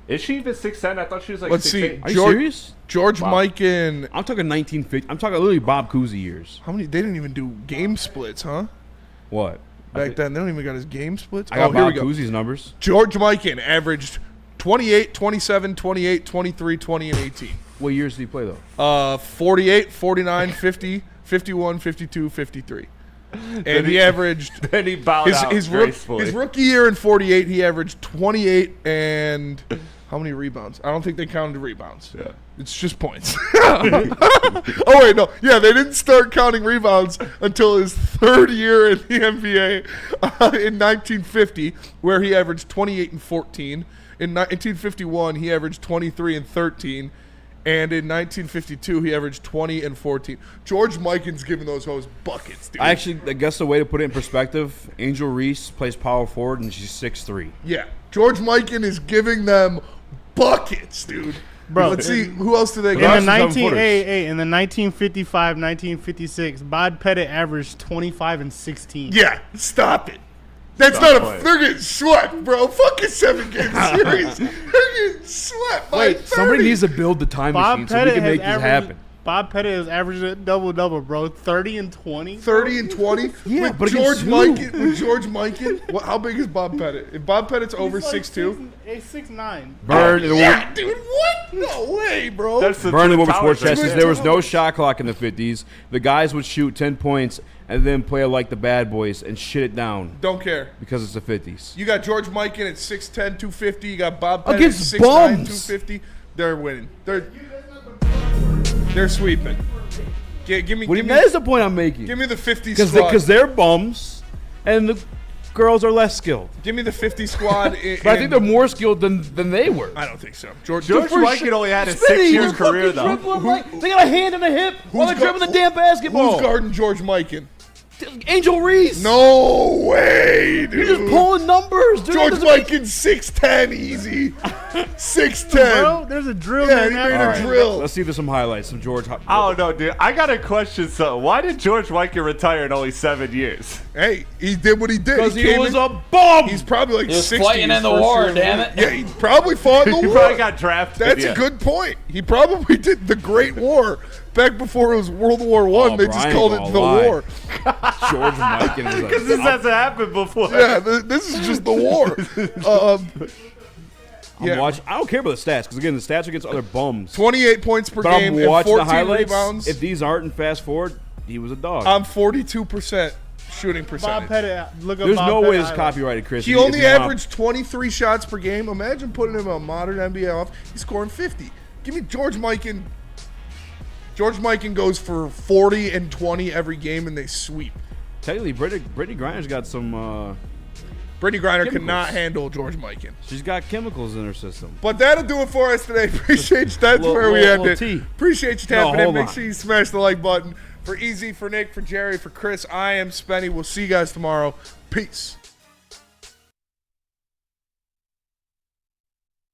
Is she even 6'10"? I thought she was like Let's 6'8". see. Are you serious? George Wow. Mikan. I'm talking 1950. I'm talking literally Bob Cousy years. How many? They didn't even do game splits, huh? What? Back then, they don't even got his game splits. I got here we Bob go. Cousy's numbers. George Mikan averaged 28, 27, 28, 23, 20, and 18. What years did he play, though? 48, 49, 50, 51, 52, 53. And he averaged... Then he bowed out his gracefully. rookie year in 48, he averaged 28 and How many rebounds? I don't think they counted rebounds. Yeah. It's just points. Oh, wait, no. Yeah, they didn't start counting rebounds until his third year in the NBA in 1950, where he averaged 28 and 14. In 1951, he averaged 23 and 13. And in 1952, he averaged 20 and 14. George Mikan's giving those hoes buckets, dude. I guess the way to put it in perspective, Angel Reese plays power forward, and she's 6'3". Yeah. George Mikan is giving them buckets, dude. Bro, let's see who else do they in got. the 1955, 1956, Bob Pettit averaged 25 and 16. Yeah, stop it. That's not a. They're getting swept, bro. Fuck a 7-game series. They're getting swept by 30. Somebody needs to build the time machine so we can make this happen. Bob Pettit is averaging a double-double, bro. 30 and 20. 30 and 20? Yeah, with but George Mikan, how big is Bob Pettit? If Bob Pettit's over 6'2"? 6'9". Burn. Yeah, dude, what? No way, bro. Burn the Woodward Sports Chest says there was no shot clock in the 50s. The guys would shoot 10 points and then play like the bad boys and shit it down. Don't care. Because it's the 50s. You got George Mikan at 6'10", 250. You got Bob Pettit Against at 6'9", bums. 250. They're winning. They're sweeping. That's the point I'm making. Give me the 50 squad. Because they're bums, and the girls are less skilled. Give me the 50 squad. But I think they're more skilled than they were. I don't think so. George Mikan only had a 6-year career, though. They got a hand and a hip while they're dribbling the damn basketball. Who's guarding George Mikan? Angel Reese. No way, dude. You're just pulling numbers, dude. George Mikan 6'10", easy. 6'10". Bro, there's a drill. Yeah, he made a drill. Let's see if there's some highlights from George. I don't know, dude. I got to question something. Why did George Mikan retire in only 7 years? Hey, he did what he did. Because he was a bum. He's probably like 60. He was fighting in the war, damn it. Yeah, he probably fought in the war. He probably got drafted. That's a good point. He probably did the Great War. Back before it was World War I, they just called it the war. George Mikan was Because this hasn't happened before. Yeah, this is just the war. I don't care about the stats, because, again, the stats are against other bums. 28 points per but game I'm and watching 14 the highlights. rebounds. If these aren't in fast forward, he was a dog. I'm 42% shooting percentage. Bob Pettit, look up There's Bob no Pettit way this is highlights. copyrighted, Chris. He only averaged 23 shots per game. Imagine putting him on modern NBA off. He's scoring 50. Give me George Mikan. George Mikan goes for 40 and 20 every game, and they sweep. Technically, Brittany Griner's got some. Brittany Griner chemicals. cannot handle George Mikan. She's got chemicals in her system. But that'll do it for us today. Appreciate you. That's where we end it. Appreciate you tapping in. Make sure you smash the like button. For Eazy, for Nick, for Jerry, for Chris, I am Spenny. We'll see you guys tomorrow. Peace.